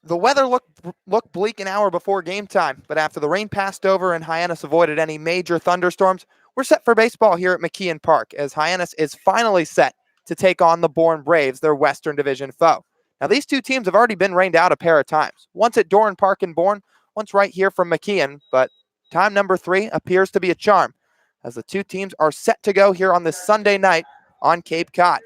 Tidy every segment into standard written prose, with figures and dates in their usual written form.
The weather looked bleak an hour before game time, but after the rain passed over and Hyannis avoided any major thunderstorms, we're set for baseball here at McKeon Park as Hyannis is finally set to take on the Bourne Braves, their Western Division foe. Now, these two teams have already been rained out a pair of times. Once at Doran Park in Bourne, once right here from McKeon, but time number 3 appears to be a charm as the two teams are set to go here on this Sunday night on Cape Cod.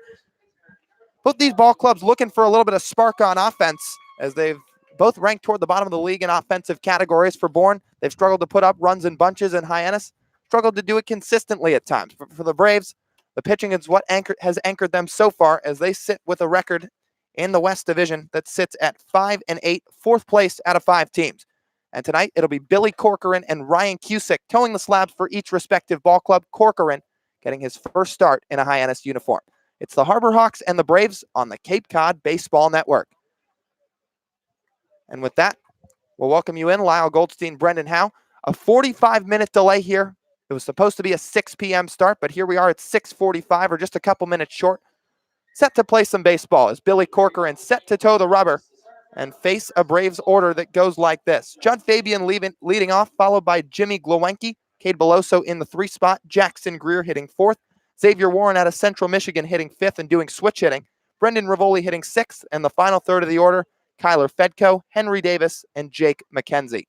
Both these ball clubs looking for a little bit of spark on offense as they've both ranked toward the bottom of the league in offensive categories. For Bourne, they've struggled to put up runs in bunches, and Hyannis struggled to do it consistently at times. For the Braves, the pitching is what has anchored them so far as they sit with a record in the West Division that sits at 5-8, fourth place out of 5 teams. And tonight, it'll be Billy Corcoran and Ryan Cusick towing the slabs for each respective ball club. Corcoran getting his first start in a Hyannis uniform. It's the Harbor Hawks and the Braves on the Cape Cod Baseball Network. And with that, we'll welcome you in, Lyle Goldstein, Brendan Howe. A 45-minute delay here. It was supposed to be a 6 p.m. start, but here we are at 6:45, or just a couple minutes short. Set to play some baseball as Billy Corcoran set to toe the rubber and face a Braves order that goes like this. Judd Fabian leading off, followed by Jimmy Glowacki, Cade Beloso in the 3 spot, Jackson Greer hitting 4th, Xavier Warren out of Central Michigan hitting 5th and doing switch hitting, Brendan Rivoli hitting 6th, and the final third of the order, Kyler Fedko, Henry Davis, and Jake McKenzie.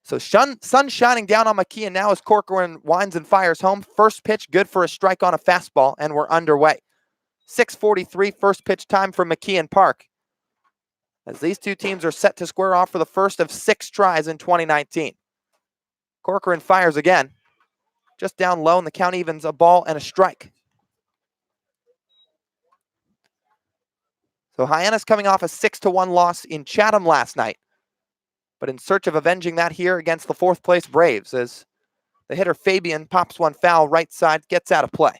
So sun shining down on McKeon now as Corcoran winds and fires home. First pitch, good for a strike on a fastball, and we're underway. 6:43 first pitch time from McKeon Park, as these two teams are set to square off for the first of 6 tries in 2019. Corcoran fires again. Just down low, and the count evens a ball and a strike. So Hyannis coming off a 6-1 loss in Chatham last night, but in search of avenging that here against the 4th place Braves as the hitter Fabian pops one foul right side, gets out of play.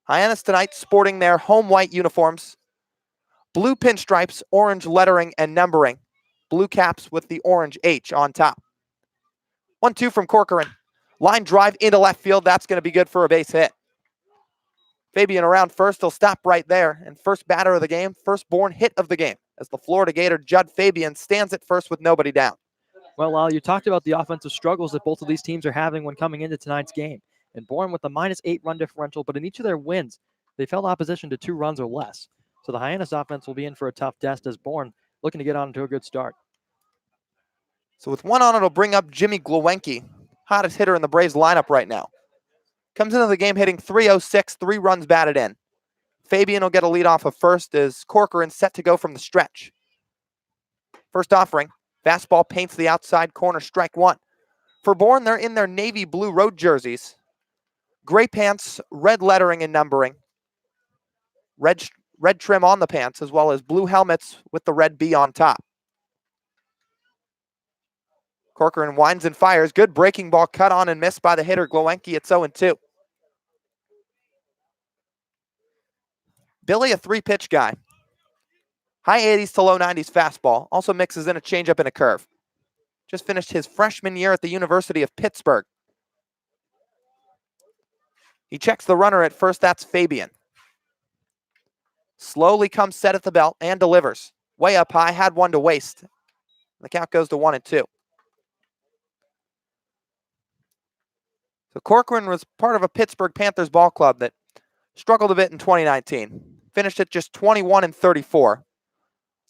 Hyannis tonight sporting their home white uniforms, blue pinstripes, orange lettering and numbering, blue caps with the orange H on top. 1-2 from Corcoran. Line drive into left field. That's going to be good for a base hit. Fabian around first. He'll stop right there. And first batter of the game, first Bourne hit of the game, as the Florida Gator Judd Fabian stands at first with nobody down. Well, Lyle, you talked about the offensive struggles that both of these teams are having when coming into tonight's game. And Bourne with a -8 run differential, but in each of their wins, they've held opposition to 2 runs or less. So the Hyannis offense will be in for a tough test as Bourne looking to get on to a good start. So with one on, it'll bring up Jimmy Glowacki, hottest hitter in the Braves lineup right now. Comes into the game hitting .306, 3 runs batted in. Fabian will get a lead off of first as Corcoran set to go from the stretch. First offering, fastball paints the outside corner, strike 1. For Bourne, they're in their navy blue road jerseys. Gray pants, red lettering and numbering. Red trim on the pants, as well as blue helmets with the red B on top. Corcoran winds and fires. Good breaking ball cut on and missed by the hitter Glowacki. It's 0-2. Billy, a 3-pitch guy. High 80s to low 90s fastball. Also mixes in a changeup and a curve. Just finished his freshman year at the University of Pittsburgh. He checks the runner at first. That's Fabian. Slowly comes set at the belt and delivers. Way up high, had one to waste. The count goes to 1-2. So Corcoran was part of a Pittsburgh Panthers ball club that struggled a bit in 2019. Finished at just 21-34.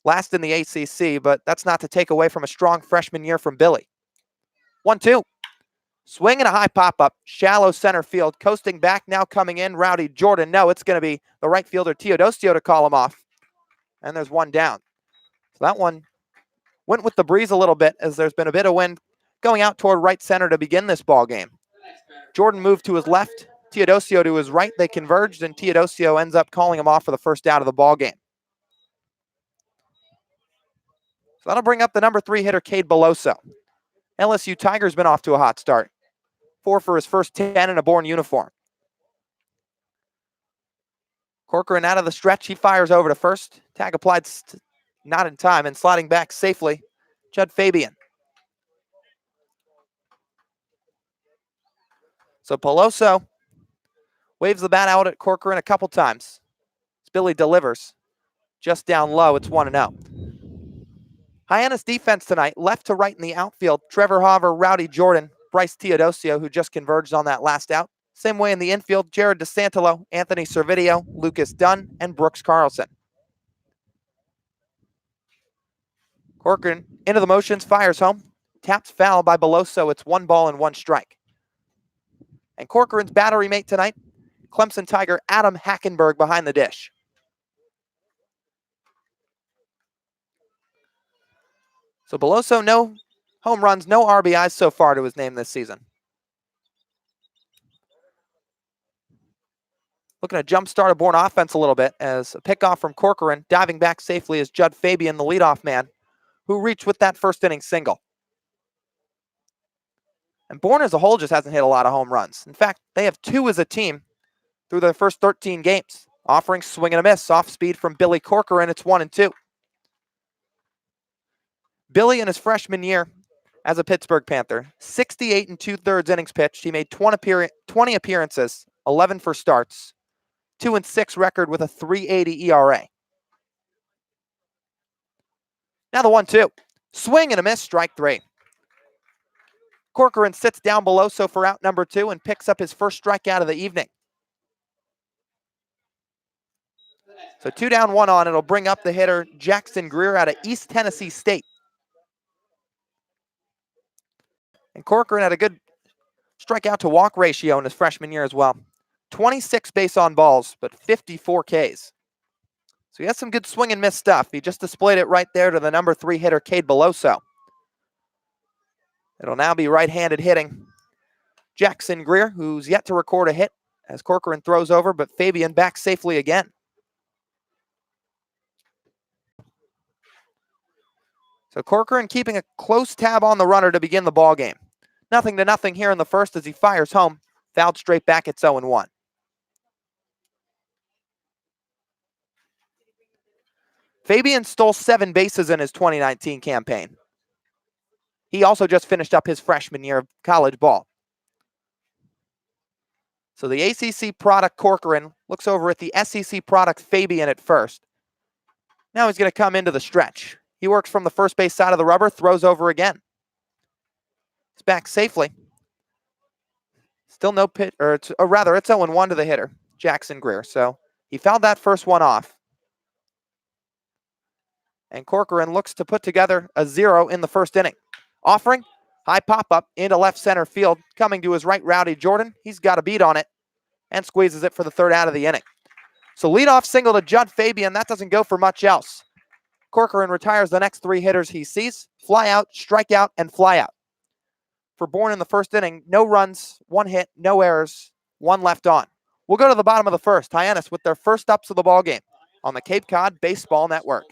Last in the ACC, but that's not to take away from a strong freshman year from Billy. 1-2. Swing and a high pop-up. Shallow center field. Coasting back, now coming in. Rowdy Jordan. No, it's going to be the right fielder Teodosio to call him off. And there's one down. So that one went with the breeze a little bit as there's been a bit of wind going out toward right center to begin this ball game. Jordan moved to his left, Teodosio to his right. They converged, and Teodosio ends up calling him off for the first out of the ball game. So that'll bring up the number 3 hitter, Cade Beloso. LSU Tiger's been off to a hot start. 4 for his first 10 in a Bourne uniform. Corcoran out of the stretch. He fires over to first. Tag applied not in time, and sliding back safely, Judd Fabian. So Beloso waves the bat out at Corcoran a couple times. Billy delivers. just down low. It's 1-0. Hyannis defense tonight, left to right in the outfield. Trevor Hauver, Rowdy Jordan, Bryce Teodosio, who just converged on that last out. Same way in the infield, Jared DeSantolo, Anthony Servideo, Lucas Dunn, and Brooks Carlson. Corcoran into the motions, fires home. Taps foul by Beloso. It's 1-1 strike. And Corcoran's battery mate tonight, Clemson Tiger Adam Hackenberg behind the dish. So Beloso, no home runs, no RBIs so far to his name this season. Looking to jumpstart a Bourne offense a little bit as a pickoff from Corcoran. Diving back safely is Judd Fabian, the leadoff man, who reached with that first inning single. And Bourne as a whole just hasn't hit a lot of home runs. In fact, they have 2 as a team through their first 13 games. Offering swing and a miss, off speed from Billy Corcoran. It's 1-2. Billy in his freshman year as a Pittsburgh Panther, 68 2/3 innings pitched. He made 20 appearances, 11 for starts, 2-6 record with a 3.80 ERA. Now the 1-2. Swing and a miss, strike 3. Corcoran sits down Beloso for out number 2 and picks up his first strikeout of the evening. So 2 down, 1 on. It'll bring up the hitter Jackson Greer out of East Tennessee State. And Corcoran had a good strikeout to walk ratio in his freshman year as well. 26 base on balls, but 54 Ks. So he has some good swing and miss stuff. He just displayed it right there to the number 3 hitter, Cade Beloso. It'll now be right-handed hitting Jackson Greer, who's yet to record a hit as Corcoran throws over, but Fabian back safely again. So Corcoran keeping a close tab on the runner to begin the ball game. 0-0 here in the first as he fires home. Fouled straight back, it's 0-1. Fabian stole 7 bases in his 2019 campaign. He also just finished up his freshman year of college ball. So the ACC product Corcoran looks over at the SEC product Fabian at first. Now he's going to come into the stretch. He works from the first base side of the rubber, throws over again. He's back safely. Still no pitch, it's 0-1 to the hitter, Jackson Greer. So he fouled that first one off. And Corcoran looks to put together a 0 in the first inning. Offering, high pop-up into left center field. Coming to his right, Rowdy Jordan. He's got a beat on it and squeezes it for the 3rd out of the inning. So leadoff single to Judd Fabian. That doesn't go for much else. Corcoran retires the next 3 hitters he sees. Fly out, strike out, and fly out. For Bourne in the first inning, no runs, 1 hit, no errors, 1 left on. We'll go to the bottom of the first. Hyannis with their first ups of the ball game on the Cape Cod Baseball Network.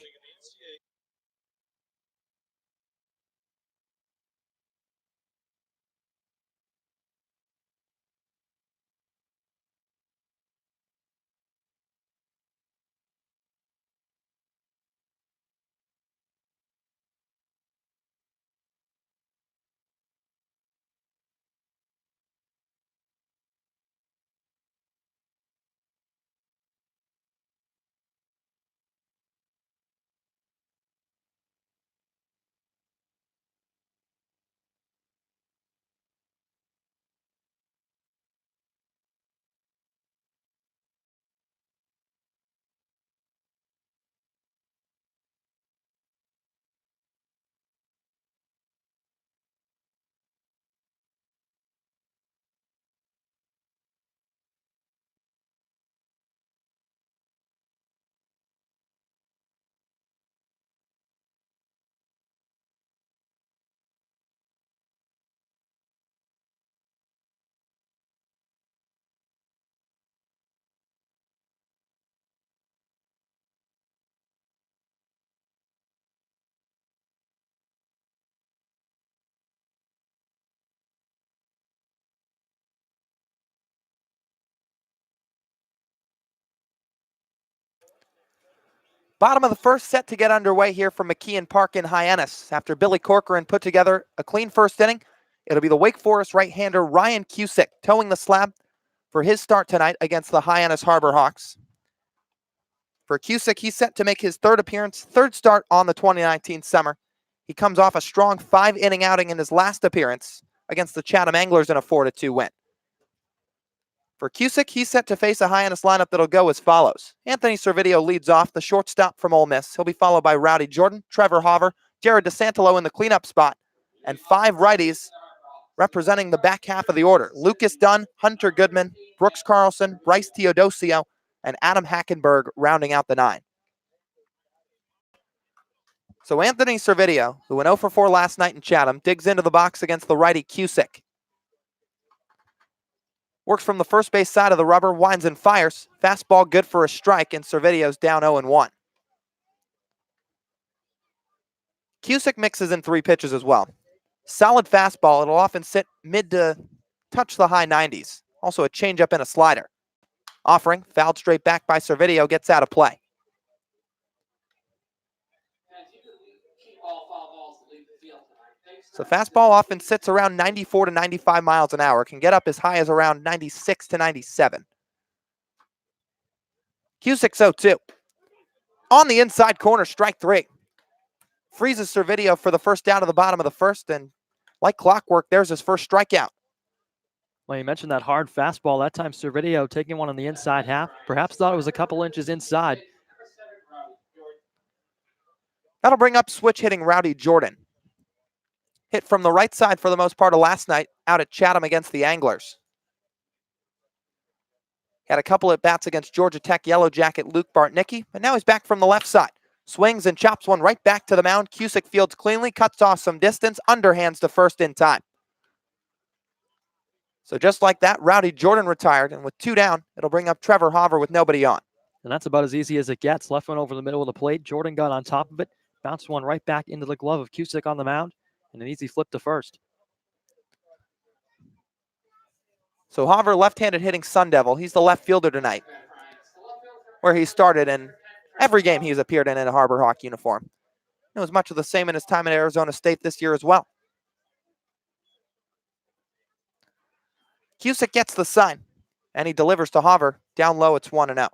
Bottom of the first set to get underway here from McKeon Park in Hyannis. After Billy Corcoran put together a clean first inning, it'll be the Wake Forest right-hander Ryan Cusick towing the slab for his start tonight against the Hyannis Harbor Hawks. For Cusick, he's set to make his third appearance, third start on the 2019 summer. He comes off a strong 5-inning outing in his last appearance against the Chatham Anglers in a 4-2 win. For Cusick, he's set to face a Hyannis lineup that'll go as follows. Anthony Servideo leads off, the shortstop from Ole Miss. He'll be followed by Rowdy Jordan, Trevor Hauver, Jared DeSantolo in the cleanup spot, and 5 righties representing the back half of the order. Lucas Dunn, Hunter Goodman, Brooks Carlson, Bryce Teodosio, and Adam Hackenberg rounding out the 9. So Anthony Servideo, who went 0 for 4 last night in Chatham, digs into the box against the righty Cusick. Works from the first base side of the rubber, winds and fires. Fastball good for a strike, and Servideo's down 0-1. Cusick mixes in 3 pitches as well. Solid fastball, it'll often sit mid to touch the high 90s. Also a changeup and a slider. Offering, fouled straight back by Servideo, gets out of play. So fastball often sits around 94 to 95 miles an hour, can get up as high as around 96 to 97. Cusick's 0-2. On the inside corner, strike 3. Freezes Servideo for the first down to the bottom of the first, and like clockwork, there's his first strikeout. Well, you mentioned that hard fastball. That time Servideo taking one on the inside half. Perhaps thought it was a couple inches inside. That'll bring up switch hitting Rowdy Jordan. Hit from the right side for the most part of last night out at Chatham against the Anglers. Had a couple at bats against Georgia Tech Yellow Jacket Luke Bartnicki, but now he's back from the left side. Swings and chops one right back to the mound. Cusick fields cleanly, cuts off some distance, underhands to first in time. So just like that, Rowdy Jordan retired, and with 2 down, it'll bring up Trevor Hauver with nobody on. And that's about as easy as it gets. Left one over the middle of the plate. Jordan got on top of it, bounced one right back into the glove of Cusick on the mound, and an easy flip to first. So Hauver, left-handed hitting Sun Devil. He's the left fielder tonight, where he started in every game he's appeared in a Harbor Hawk uniform. It was much of the same in his time at Arizona State this year as well. Cusick gets the sign, and he delivers to Hauver. Down low, it's 1-0.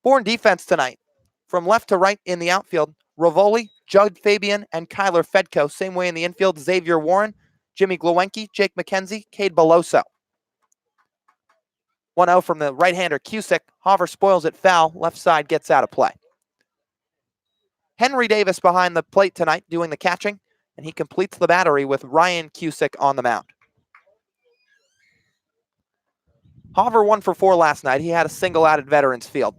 Bourne defense tonight. From left to right in the outfield, Rovoli, Judd Fabian, and Kyler Fedko. Same way in the infield, Xavier Warren, Jimmy Glowinski, Jake McKenzie, Cade Beloso. 1-0 from the right-hander Cusick. Hauver spoils it foul. Left side gets out of play. Henry Davis behind the plate tonight doing the catching, and he completes the battery with Ryan Cusick on the mound. Hauver 1 for 4 last night. He had a single out at Veterans Field.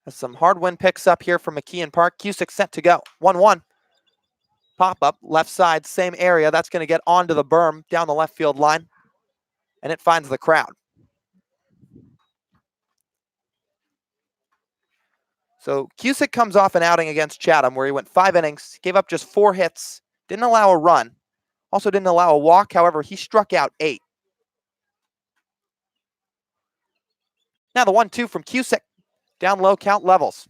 As some hard wind picks up here from McKeon Park. Cusick set to go. 1-1. Pop up, left side, same area. That's going to get onto the berm down the left field line, and it finds the crowd. So Cusick comes off an outing against Chatham where he went 5 innings, gave up just 4 hits, didn't allow a run, also didn't allow a walk. However, he struck out 8. Now the 1-2 from Cusick. Down low, count levels.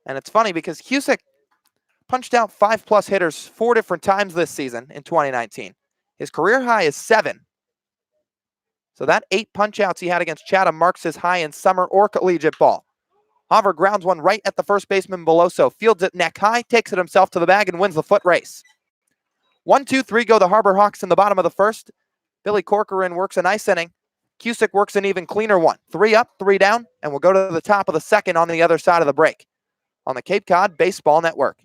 And it's funny because Cusick punched out 5+ hitters 4 different times this season in 2019. His career high is 7. So that 8 punch-outs he had against Chatham marks his high in summer or collegiate ball. Hauver grounds one right at the first baseman Beloso, fields it neck high, takes it himself to the bag, and wins the foot race. 1-2-3 go the Harbor Hawks in the bottom of the first. Billy Corcoran works a nice inning. Cusick works an even cleaner one. 3 up, 3 down, and we'll go to the top of the second on the other side of the break on the Cape Cod Baseball Network.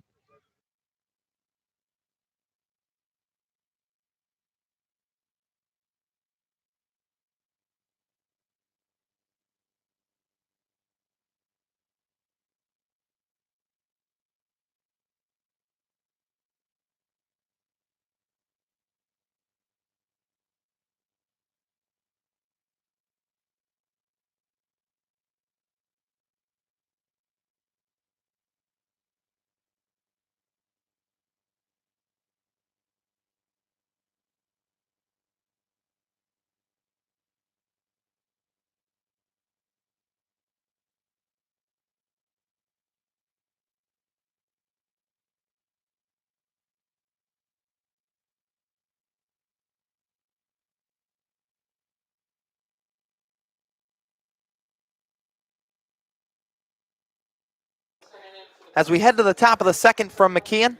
As we head to the top of the second from McKeon,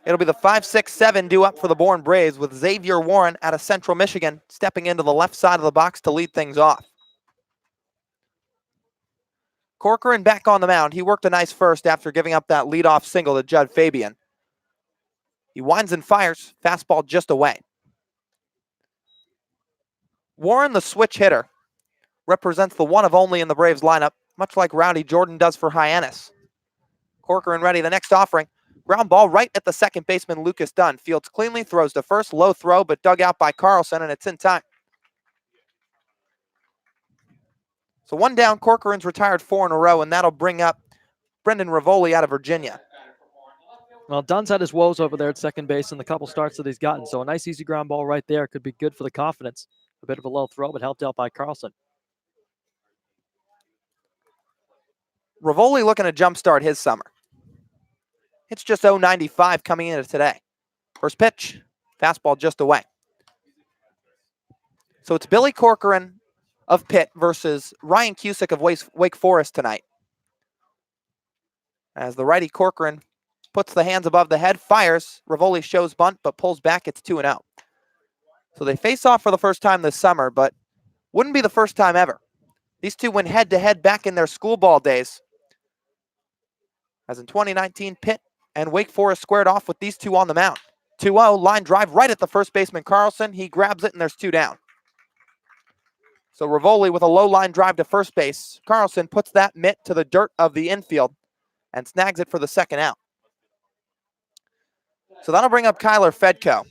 it'll be the 5-6-7 due up for the Bourne Braves with Xavier Warren out of Central Michigan stepping into the left side of the box to lead things off. Corcoran back on the mound. He worked a nice first after giving up that leadoff single to Judd Fabian. He winds and fires, fastball just away. Warren, the switch hitter, represents the one of only in the Braves lineup, much like Rowdy Jordan does for Hyannis. Corcoran ready, the next offering. Ground ball right at the second baseman, Lucas Dunn. Fields cleanly, throws to first, low throw, but dug out by Carlson, and it's in time. So one down, Corcoran's retired 4 in a row, and that'll bring up Brendan Rivoli out of Virginia. Well, Dunn's had his woes over there at second base in the couple starts that he's gotten, so a nice easy ground ball right there could be good for the confidence. A bit of a low throw, but helped out by Carlson. Rivoli looking to jumpstart his summer. It's just 0.95 coming into today. First pitch, fastball just away. So it's Billy Corcoran of Pitt versus Ryan Cusick of Wake Forest tonight. As the righty Corcoran puts the hands above the head, fires. Rivoli shows bunt, but pulls back. It's 2-0. So they face off for the first time this summer, but wouldn't be the first time ever. These two went head-to-head back in their school ball days. As in 2019, Pitt and Wake Forest squared off with these two on the mound. 2-0, line drive right at the first baseman, Carlson. He grabs it, and there's 2 down. So Rivoli with a low line drive to first base. Carlson puts that mitt to the dirt of the infield and snags it for the second out. So that'll bring up Kyler Fedko.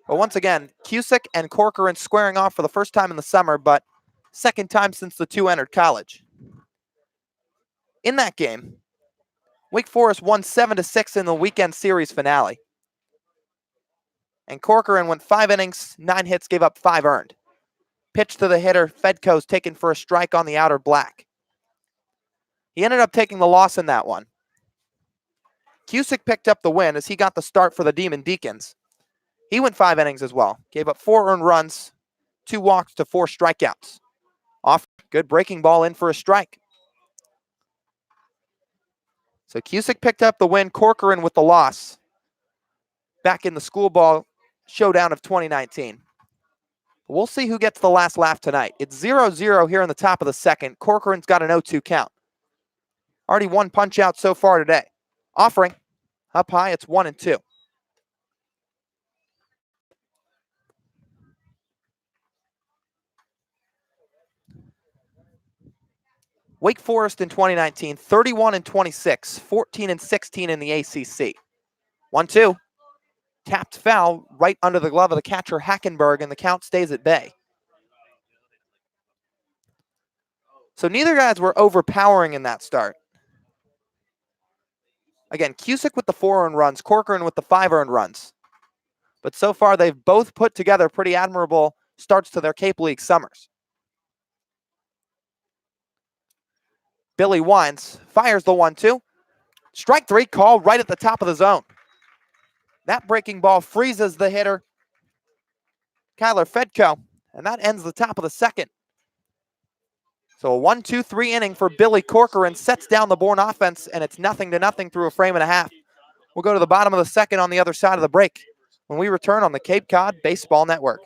But once again, Cusick and Corcoran squaring off for the first time in the summer, but second time since the two entered college. In that game, Wake Forest won 7-6 in the weekend series finale. And Corcoran went 5 innings, 9 hits, gave up 5 earned. Pitch to the hitter, Fedko's taken for a strike on the outer black. He ended up taking the loss in that one. Cusick picked up the win as he got the start for the Demon Deacons. He went 5 innings as well. Gave up 4 earned runs, 2 walks to 4 strikeouts. Off, good breaking ball in for a strike. So Cusick picked up the win, Corcoran with the loss. Back in the school ball showdown of 2019. We'll see who gets the last laugh tonight. It's 0-0 here in the top of the second. Corcoran's got an 0-2 count. Already 1 punch out so far today. Offering, up high, it's 1-2. Wake Forest in 2019, 31-26, 14-16 in the ACC. 1-2. Tapped foul right under the glove of the catcher Hackenberg, and the count stays at bay. So neither guys were overpowering in that start. Again, Cusick with the 4 earned runs, Corcoran with the 5 earned runs. But so far, they've both put together pretty admirable starts to their Cape League summers. Billy winds, fires the 1-2. Strike 3, call right at the top of the zone. That breaking ball freezes the hitter, Kyler Fedko, and that ends the top of the second. So a 1-2-3 inning for Billy Corcoran sets down the Bourne offense, and it's 0-0 through a frame and a half. We'll go to the bottom of the second on the other side of the break when we return on the Cape Cod Baseball Network.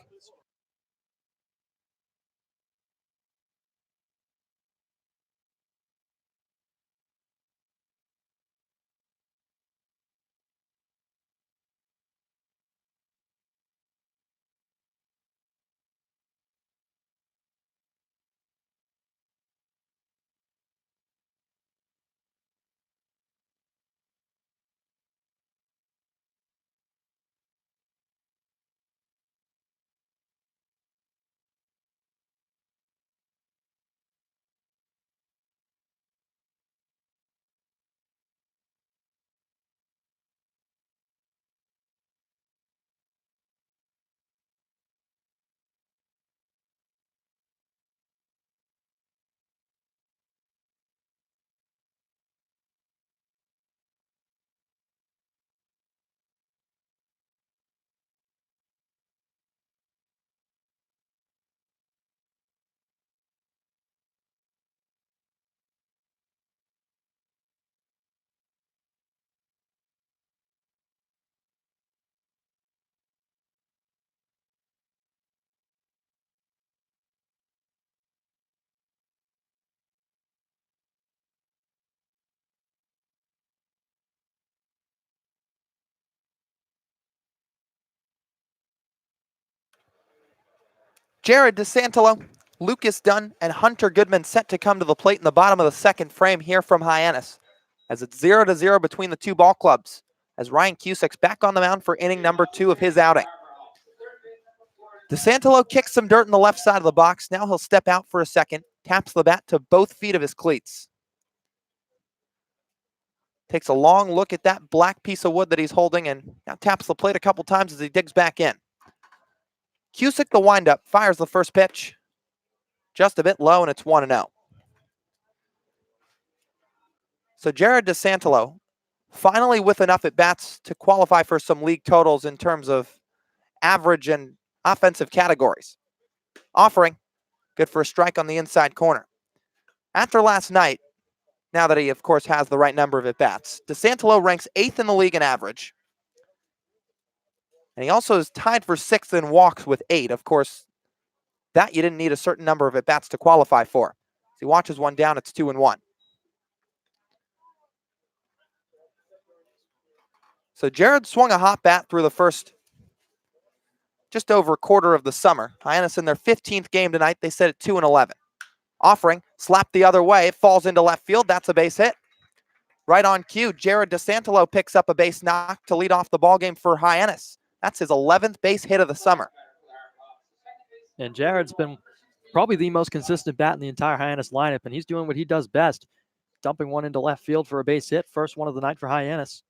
Jared DeSantolo, Lucas Dunn, and Hunter Goodman set to come to the plate in the bottom of the second frame here from Hyannis, as it's 0-0 between the two ball clubs, as Ryan Cusick's back on the mound for inning number 2 of his outing. DeSantolo kicks some dirt in the left side of the box. Now he'll step out for a second, taps the bat to both feet of his cleats. Takes a long look at that black piece of wood that he's holding and now taps the plate a couple times as he digs back in. Cusick, the windup, fires the first pitch. Just a bit low, and it's 1-0. So Jared DeSantolo, finally with enough at-bats to qualify for some league totals in terms of average and offensive categories. Offering, good for a strike on the inside corner. After last night, now that he, of course, has the right number of at-bats, DeSantolo ranks 8th in the league in average. And he also is tied for 6th in walks with 8. Of course, that you didn't need a certain number of at-bats to qualify for. As he watches one down, it's 2-1. So Jared swung a hot bat through the first just over a quarter of the summer. Hyannis in their 15th game tonight, they set it 2-11. Offering, slapped the other way, it falls into left field. That's a base hit. Right on cue, Jared DeSantolo picks up a base knock to lead off the ballgame for Hyannis. That's his 11th base hit of the summer. And Jared's been probably the most consistent bat in the entire Hyannis lineup, and he's doing what he does best, dumping one into left field for a base hit. First one of the night for Hyannis.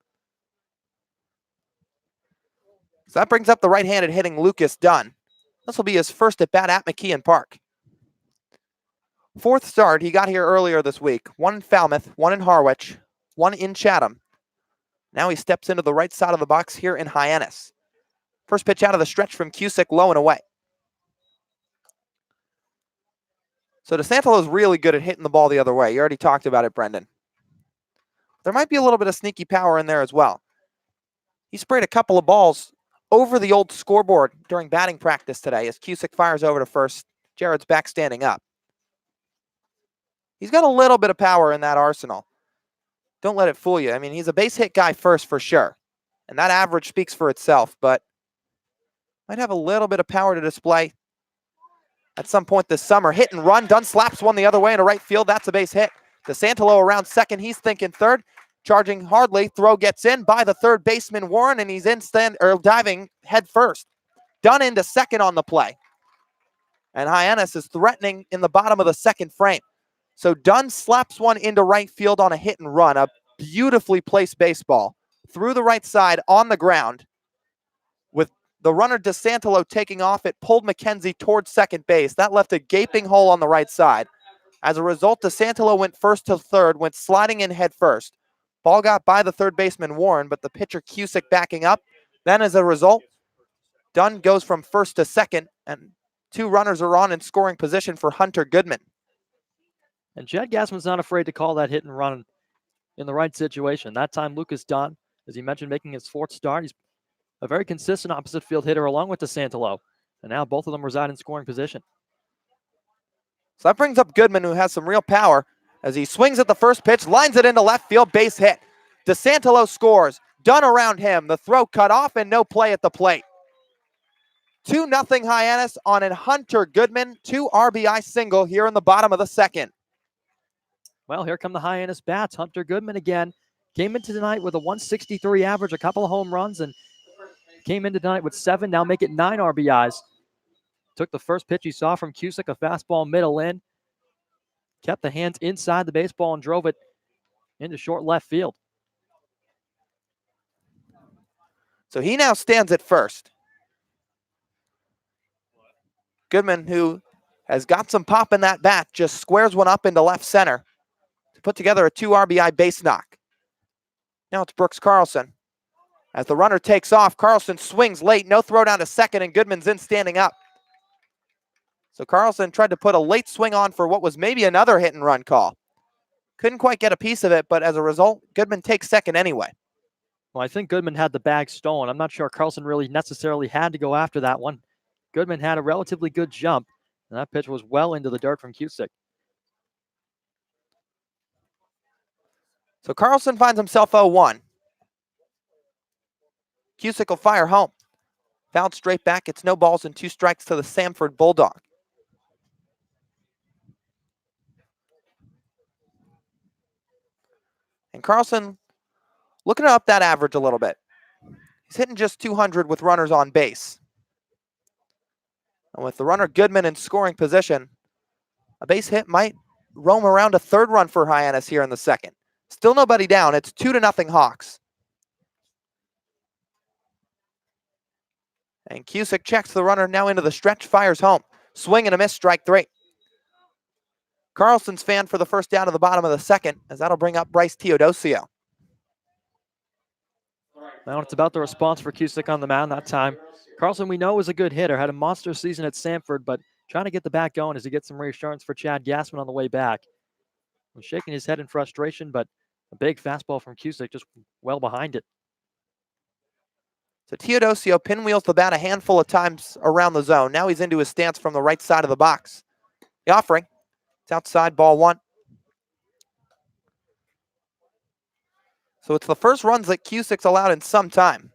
So that brings up the right-handed hitting Lucas Dunn. This will be his first at-bat at McKeon Park. 4th start, he got here earlier this week. 1 in Falmouth, 1 in Harwich, 1 in Chatham. Now he steps into the right side of the box here in Hyannis. First pitch out of the stretch from Cusick, low and away. So DeSantolo's really good at hitting the ball the other way. You already talked about it, Brendan. There might be a little bit of sneaky power in there as well. He sprayed a couple of balls over the old scoreboard during batting practice today as Cusick fires over to first. Jared's back standing up. He's got a little bit of power in that arsenal. Don't let it fool you. I mean, he's a base hit guy first for sure. And that average speaks for itself, but might have a little bit of power to display at some point this summer. Hit and run. Dunn slaps one the other way into right field. That's a base hit. DeSantolo around second. He's thinking third. Charging hardly. Throw gets in by the third baseman, Warren, and he's diving head first. Dunn into second on the play. And Hyannis is threatening in the bottom of the second frame. So Dunn slaps one into right field on a hit and run. A beautifully placed baseball through the right side on the ground. With the runner DeSantolo taking off, it pulled McKenzie towards second base. That left a gaping hole on the right side. As a result, DeSantolo went first to third, went sliding in head first. Ball got by the third baseman, Warren, but the pitcher Cusick backing up. Then as a result, Dunn goes from first to second, and 2 runners are on in scoring position for Hunter Goodman. And Jed Gassman's not afraid to call that hit and run in the right situation. That time, Lucas Dunn, as you mentioned, making his 4th start. He's a very consistent opposite field hitter along with DeSantolo. And now both of them reside in scoring position. So that brings up Goodman, who has some real power, as he swings at the first pitch, lines it into left field, base hit. DeSantolo scores. Dunn around him. The throw cut off and no play at the plate. 2-0 Hyannis on a Hunter Goodman 2 RBI single here in the bottom of the second. Well, here come the Hyannis bats. Hunter Goodman again came into tonight with a 163 average, a couple of home runs, and came into tonight with 7, now make it 9 RBIs. Took the first pitch he saw from Cusick, a fastball middle in. Kept the hands inside the baseball and drove it into short left field. So he now stands at first. Goodman, who has got some pop in that bat, just squares one up into left center to put together a 2 RBI base knock. Now it's Brooks Carlson. As the runner takes off, Carlson swings late, no throw down to second, and Goodman's in standing up. So Carlson tried to put a late swing on for what was maybe another hit and run call. Couldn't quite get a piece of it, but as a result, Goodman takes second anyway. Well, I think Goodman had the bag stolen. I'm not sure Carlson really necessarily had to go after that one. Goodman had a relatively good jump, and that pitch was well into the dirt from Cusick. So Carlson finds himself 0-1. Cusick will fire home. Fouled straight back. It's no balls and 2 strikes to the Samford Bulldog. And Carlson looking to up that average a little bit. He's hitting just 200 with runners on base. And with the runner Goodman in scoring position, a base hit might roam around a 3rd run for Hyannis here in the 2nd. Still nobody down. It's 2-0 Hawks. And Cusick checks the runner now into the stretch, fires home. Swing and a miss, strike 3. Carlson's fanned for the first out of the bottom of the 2nd, as that'll bring up Bryce Teodosio. Now it's about the response for Cusick on the mound that time. Carlson, we know, is a good hitter. Had a monster season at Samford, but trying to get the bat going as he gets some reassurance for Chad Gassman on the way back. Was shaking his head in frustration, but a big fastball from Cusick just well behind it. So Teodosio pinwheels the bat a handful of times around the zone. Now he's into his stance from the right side of the box. The offering. It's outside, ball 1. So it's the first runs that Cusick's allowed in some time.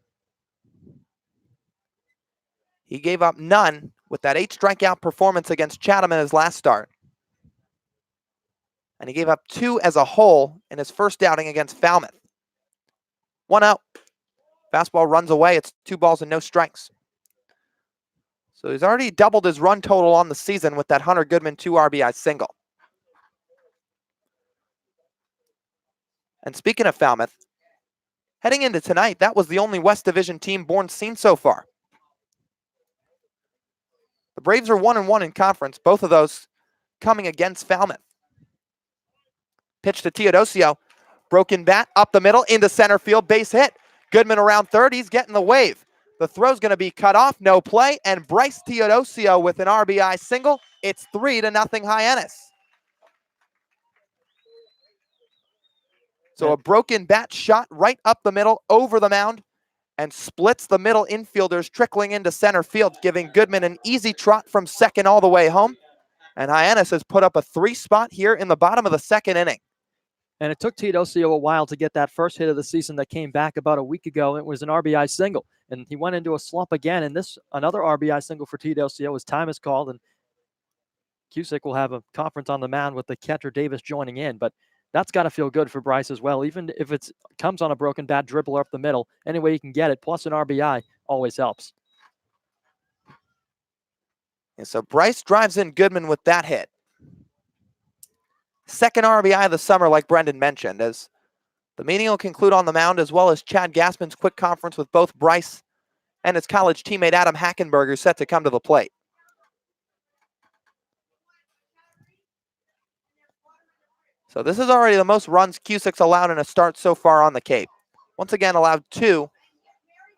He gave up none with that 8 strikeout performance against Chatham in his last start. And he gave up 2 as a whole in his first outing against Falmouth. 1 out. Fastball runs away. It's 2 balls and no strikes. So he's already doubled his run total on the season with that Hunter Goodman 2 RBI single. And speaking of Falmouth, heading into tonight, that was the only West Division team Bourne's seen so far. The Braves are 1-1 in conference, both of those coming against Falmouth. Pitch to Teodosio. Broken bat up the middle into center field, base hit. Goodman around third, he's getting the wave. The throw's going to be cut off, no play, and Bryce Teodosio with an RBI single. It's 3-0 Hyannis. So a broken bat shot right up the middle, over the mound, and splits the middle infielders, trickling into center field, giving Goodman an easy trot from second all the way home. And Hyannis has put up a 3 spot here in the bottom of the 2nd inning. And it took Teodosio a while to get that first hit of the season that came back about a week ago. It was an RBI single, and he went into a slump again. And this, another RBI single for Teodosio. His time is called, and Cusick will have a conference on the mound with the catcher Davis joining in. But that's got to feel good for Bryce as well. Even if it comes on a broken bat dribbler up the middle, any way you can get it, plus an RBI, always helps. And so Bryce drives in Goodman with that hit. 2nd RBI of the summer, like Brendan mentioned, as the meeting will conclude on the mound, as well as Chad Gassman's quick conference with both Bryce and his college teammate Adam Hackenberger set to come to the plate. So this is already the most runs Cusick's allowed in a start so far on the Cape. Once again, allowed 2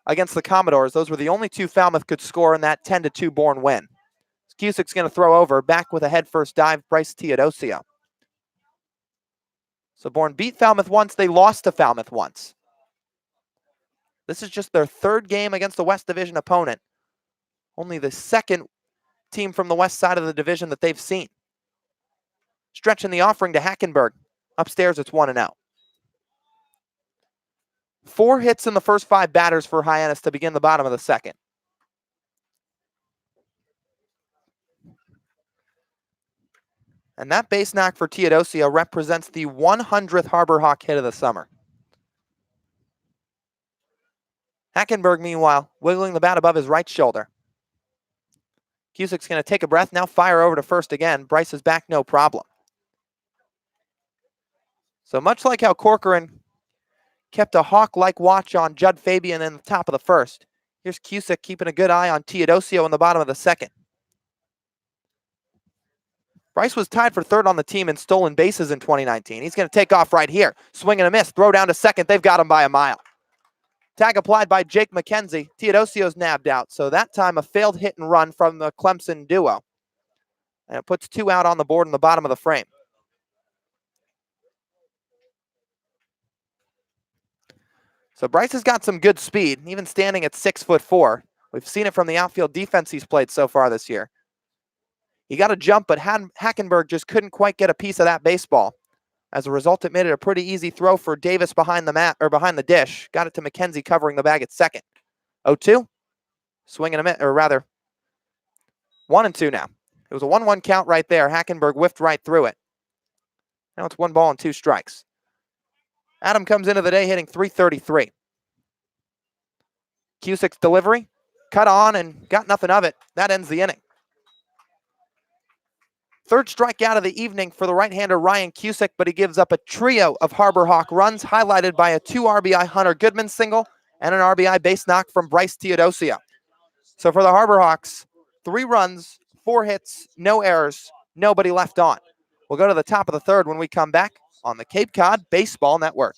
against the Commodores. Those were the only 2 Falmouth could score in that 10-2 Bourne win. Cusick's going to throw over, back with a head-first dive, Bryce Teodosio. So Bourne beat Falmouth once, they lost to Falmouth once. This is just their 3rd game against a West Division opponent. Only the 2nd team from the west side of the division that they've seen. Stretching the offering to Hackenberg. Upstairs, it's 1-0. 4 hits in the first 5 batters for Hyannis to begin the bottom of the 2nd. And that base knock for Teodosio represents the 100th Harbor Hawk hit of the summer. Hackenberg, meanwhile, wiggling the bat above his right shoulder. Cusick's going to take a breath, now fire over to first again. Bryce is back, no problem. So much like how Corcoran kept a hawk-like watch on Judd Fabian in the top of the 1st, here's Cusick keeping a good eye on Teodosio in the bottom of the 2nd. Bryce was tied for 3rd on the team in stolen bases in 2019. He's going to take off right here. Swing and a miss. Throw down to 2nd. They've got him by a mile. Tag applied by Jake McKenzie. Teodosio's nabbed out. So that time a failed hit and run from the Clemson duo. And it puts 2 out on the board in the bottom of the frame. So Bryce has got some good speed, even standing at 6'4". We've seen it from the outfield defense he's played so far this year. He got a jump, but Hackenberg just couldn't quite get a piece of that baseball. As a result, it made it a pretty easy throw for Davis behind the mat or behind the dish. Got it to McKenzie covering the bag at 2nd. 0-2. Swing and a miss, or rather, 1-2 now. It was a 1-1 count right there. Hackenberg whiffed right through it. Now it's 1 ball and 2 strikes. Adam comes into the day hitting .333. Cusick's delivery, cut on and got nothing of it. That ends the inning. Third strikeout of the evening for the right-hander Ryan Cusick, but he gives up a trio of Harbor Hawk runs, highlighted by a 2 RBI Hunter Goodman single and an RBI base knock from Bryce Teodosio. So for the Harbor Hawks, 3 runs, 4 hits, no errors, nobody left on. We'll go to the top of the third when we come back on the Cape Cod Baseball Network.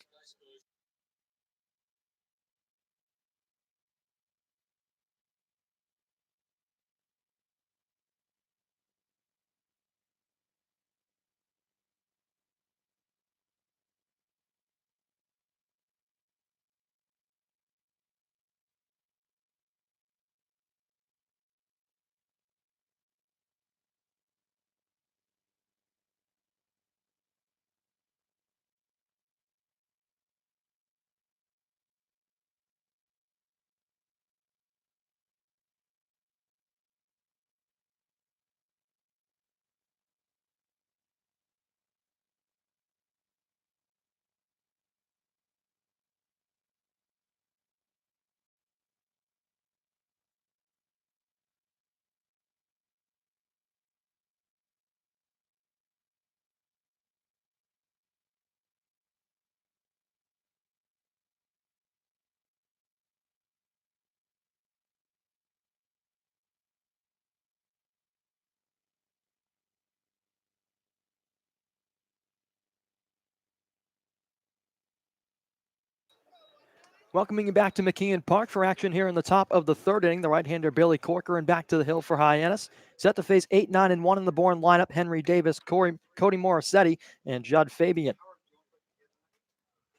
Welcoming you back to McKeon Park for action here in the top of the third inning. The right-hander Billy Corcoran back to the hill for Hyannis. Set to face 8-9-1 in the Bourne lineup. Henry Davis, Cody Morissetti, and Judd Fabian.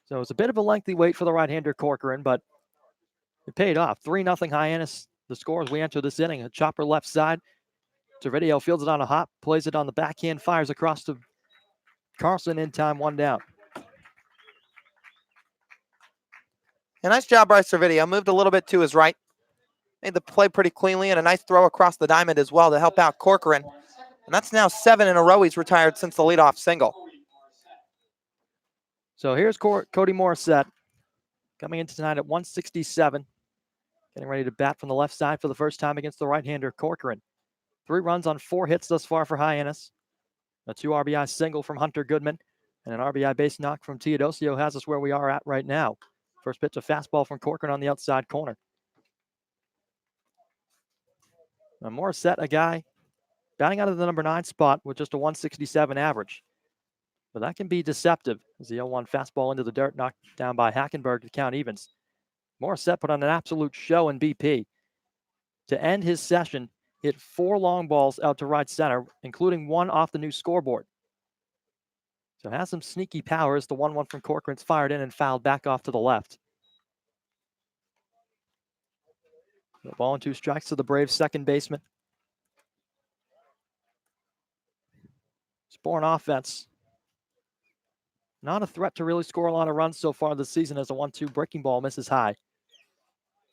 So it's a bit of a lengthy wait for the right-hander Corcoran, but it paid off. 3-0 Hyannis. The score as we enter this inning. A chopper left side. Servideo fields it on a hop, plays it on the backhand, fires across to Carlson in time, 1 down. A nice job by Servideo. Moved a little bit to his right. Made the play pretty cleanly, and a nice throw across the diamond as well to help out Corcoran. And that's now 7 in a row he's retired since the leadoff single. So here's Cody Morissette coming into tonight at 167. Getting ready to bat from the left side for the first time against the right-hander Corcoran. 3 runs on 4 hits thus far for Hyannis. A 2 RBI single from Hunter Goodman and an RBI base knock from Teodosio has us where we are at right now. First pitch, a fastball from Corcoran on the outside corner. Now Morissette, a guy batting out of the number 9 spot with just a 167 average. But that can be deceptive as the 0-1 fastball into the dirt, knocked down by Hackenberg to count evens. Morissette put on an absolute show in BP. To end his session, hit 4 long balls out to right center, including 1 off the new scoreboard. So has some sneaky powers. The 1-1 from Corcoran's fired in and fouled back off to the left. The ball and 2 strikes to the Braves' second baseman. Bourne offense. Not a threat to really score a lot of runs so far this season as a 1-2 breaking ball misses high.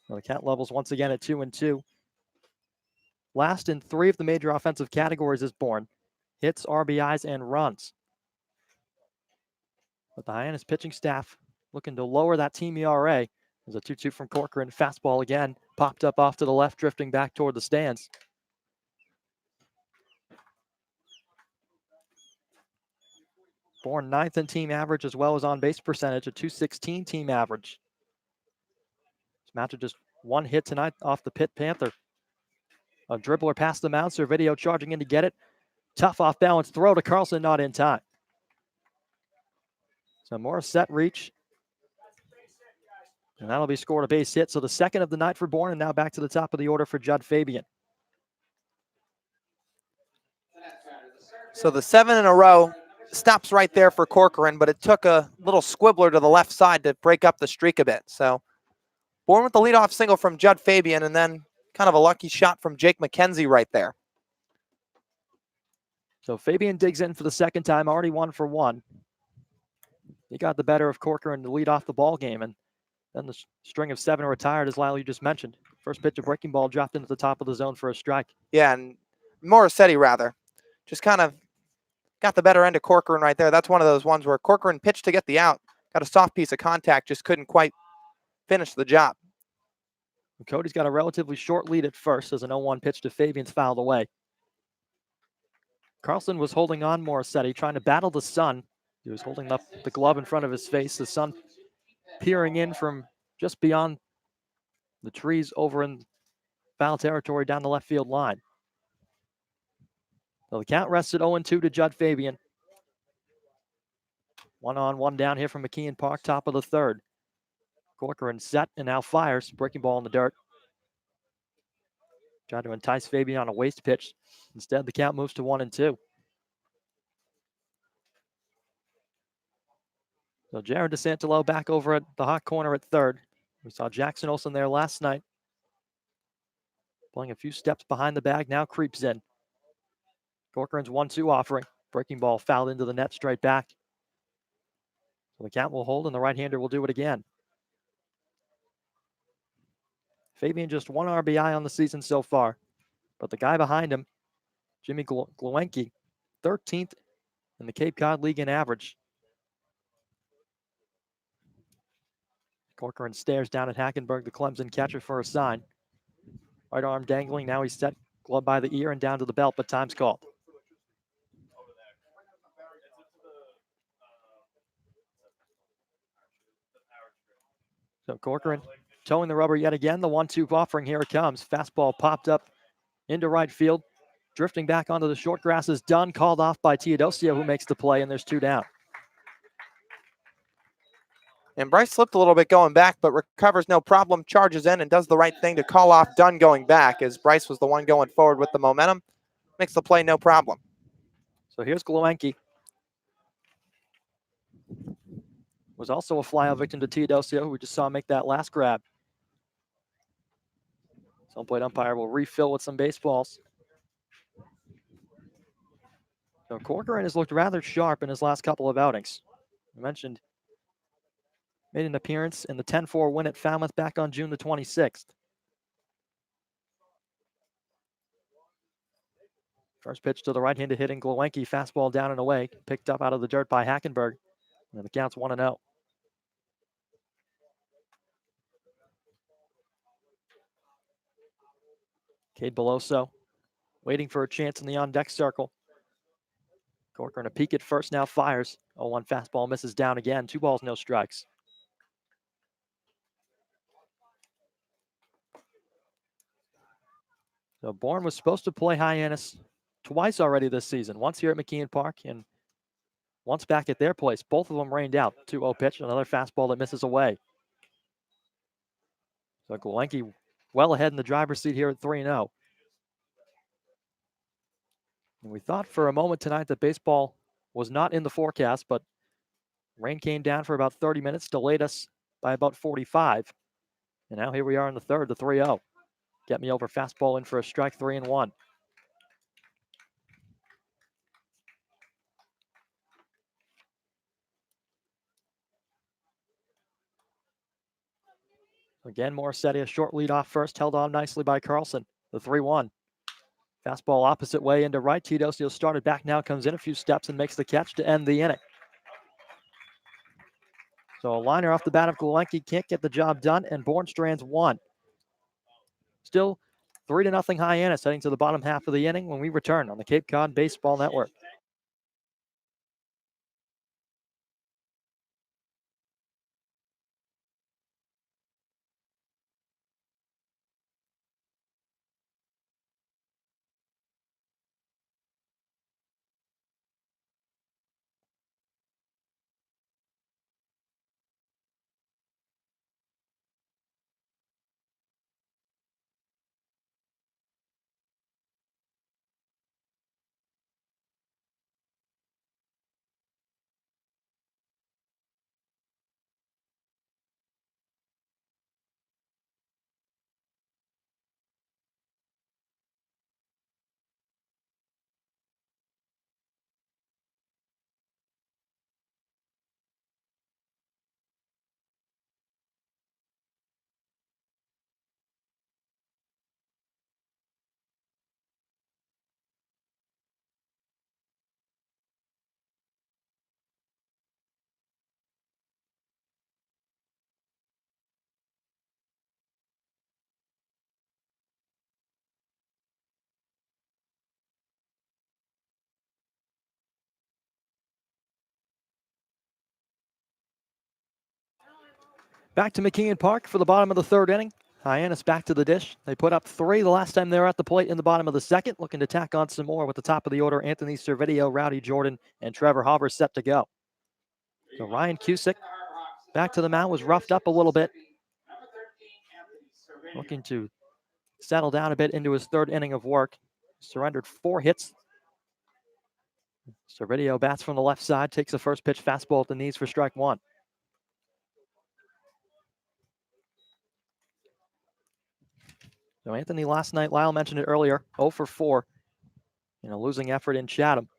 Well, the count levels once again at 2-2. Last in 3 of the major offensive categories is Bourne. Hits, RBIs, and runs. But the Hyannis pitching staff looking to lower that team ERA. There's a 2-2 from Corcoran. Fastball again. Popped up off to the left, drifting back toward the stands. Bourne 9th in team average as well as on base percentage, a .216 team average. This match just 1 hit tonight off the Pitt Panther. A dribbler past the mound, Servideo charging in to get it. Tough off balance throw to Carlson, not in time. So Morissette reach. And that'll be scored a base hit. So the second of the night for Bourne, and now back to the top of the order for Judd Fabian. So the 7 in a row stops right there for Corcoran, but it took a little squibbler to the left side to break up the streak a bit. So Bourne with the leadoff single from Judd Fabian, and then kind of a lucky shot from Jake McKenzie right there. So Fabian digs in for the second time, already 1 for 1. He got the better of Corcoran to lead off the ball game, and then the string of 7 retired, as Lyle, you just mentioned. First pitch, a breaking ball dropped into the top of the zone for a strike. Yeah, and Morissetti, rather, just kind of got the better end of Corcoran right there. That's one of those ones where Corcoran pitched to get the out, got a soft piece of contact, just couldn't quite finish the job. And Cody's got a relatively short lead at first as an 0-1 pitch to Fabian's fouled away. Carlson was holding on Morissetti, trying to battle the sun. He was holding up the glove in front of his face, the sun peering in from just beyond the trees over in foul territory down the left field line. So the count rests at 0-2 to Judd Fabian. 1 on, 1 down here from McKeon Park, top of the third. Corcoran set and now fires. Breaking ball in the dirt. Tried to entice Fabian on a waste pitch. Instead, the count moves to 1-2. So Jared DeSantelo back over at the hot corner at third. We saw Jackson Olsen there last night. Playing a few steps behind the bag, now creeps in. Corcoran's 1-2 offering. Breaking ball fouled into the net straight back. So the count will hold and the right-hander will do it again. Fabian just 1 RBI on the season so far. But the guy behind him, Jimmy Gluenke, 13th in the Cape Cod League in average. Corcoran stares down at Hackenberg, the Clemson catcher, for a sign. Right arm dangling. Now he's set, glove by the ear and down to the belt, but time's called. So Corcoran towing the rubber yet again. The 1-2 offering, here it comes. Fastball popped up into right field. Drifting back onto the short grass is done. Called off by Teodosio, who makes the play, and there's 2 down. And Bryce slipped a little bit going back, but recovers no problem, charges in, and does the right thing to call off Dunn going back, as Bryce was the one going forward with the momentum. Makes the play no problem. So here's Gluenke. Was also a flyout victim to Teodosio, who we just saw make that last grab. Some plate umpire will refill with some baseballs. So Corcoran has looked rather sharp in his last couple of outings. I mentioned made an appearance in the 10-4 win at Falmouth back on June the 26th. First pitch to the right-handed hitting Gluenke, fastball down and away, picked up out of the dirt by Hackenberg, and the count's 1-0. Cade Beloso waiting for a chance in the on-deck circle. Corcoran a peek at first, now fires. 0-1 fastball misses down again. 2 balls, no strikes. So Bourne was supposed to play Hyannis twice already this season. Once here at McKeon Park and once back at their place. Both of them rained out. 2-0 pitch, another fastball that misses away. So Gluenke well ahead in the driver's seat here at 3-0. And we thought for a moment tonight that baseball was not in the forecast, but rain came down for about 30 minutes, delayed us by about 45. And now here we are in the third, the 3-0. Get me over fastball in for a strike, 3-1. Again, Morissetti, a short lead off first, held on nicely by Carlson. The 3-1. Fastball opposite way into right. Teodosio started back now, comes in a few steps and makes the catch to end the inning. So a liner off the bat of Gluenke can't get the job done, and Bourne strands 1. Still 3-0 Hyannis heading to the bottom half of the inning when we return on the Cape Cod Baseball Network. Back to McKeon Park for the bottom of the third inning. Hyannis back to the dish. They put up 3 the last time they were at the plate in the bottom of the second, looking to tack on some more with the top of the order. Anthony Servideo, Rowdy Jordan, and Trevor Hauber set to go. So Ryan Cusick back to the mound, was roughed up a little bit. Looking to settle down a bit into his third inning of work. Surrendered 4 hits. Servideo bats from the left side, takes the first pitch fastball at the knees for strike 1. So Anthony last night, Lyle mentioned it earlier, 0 for 4 in a losing effort in Chatham.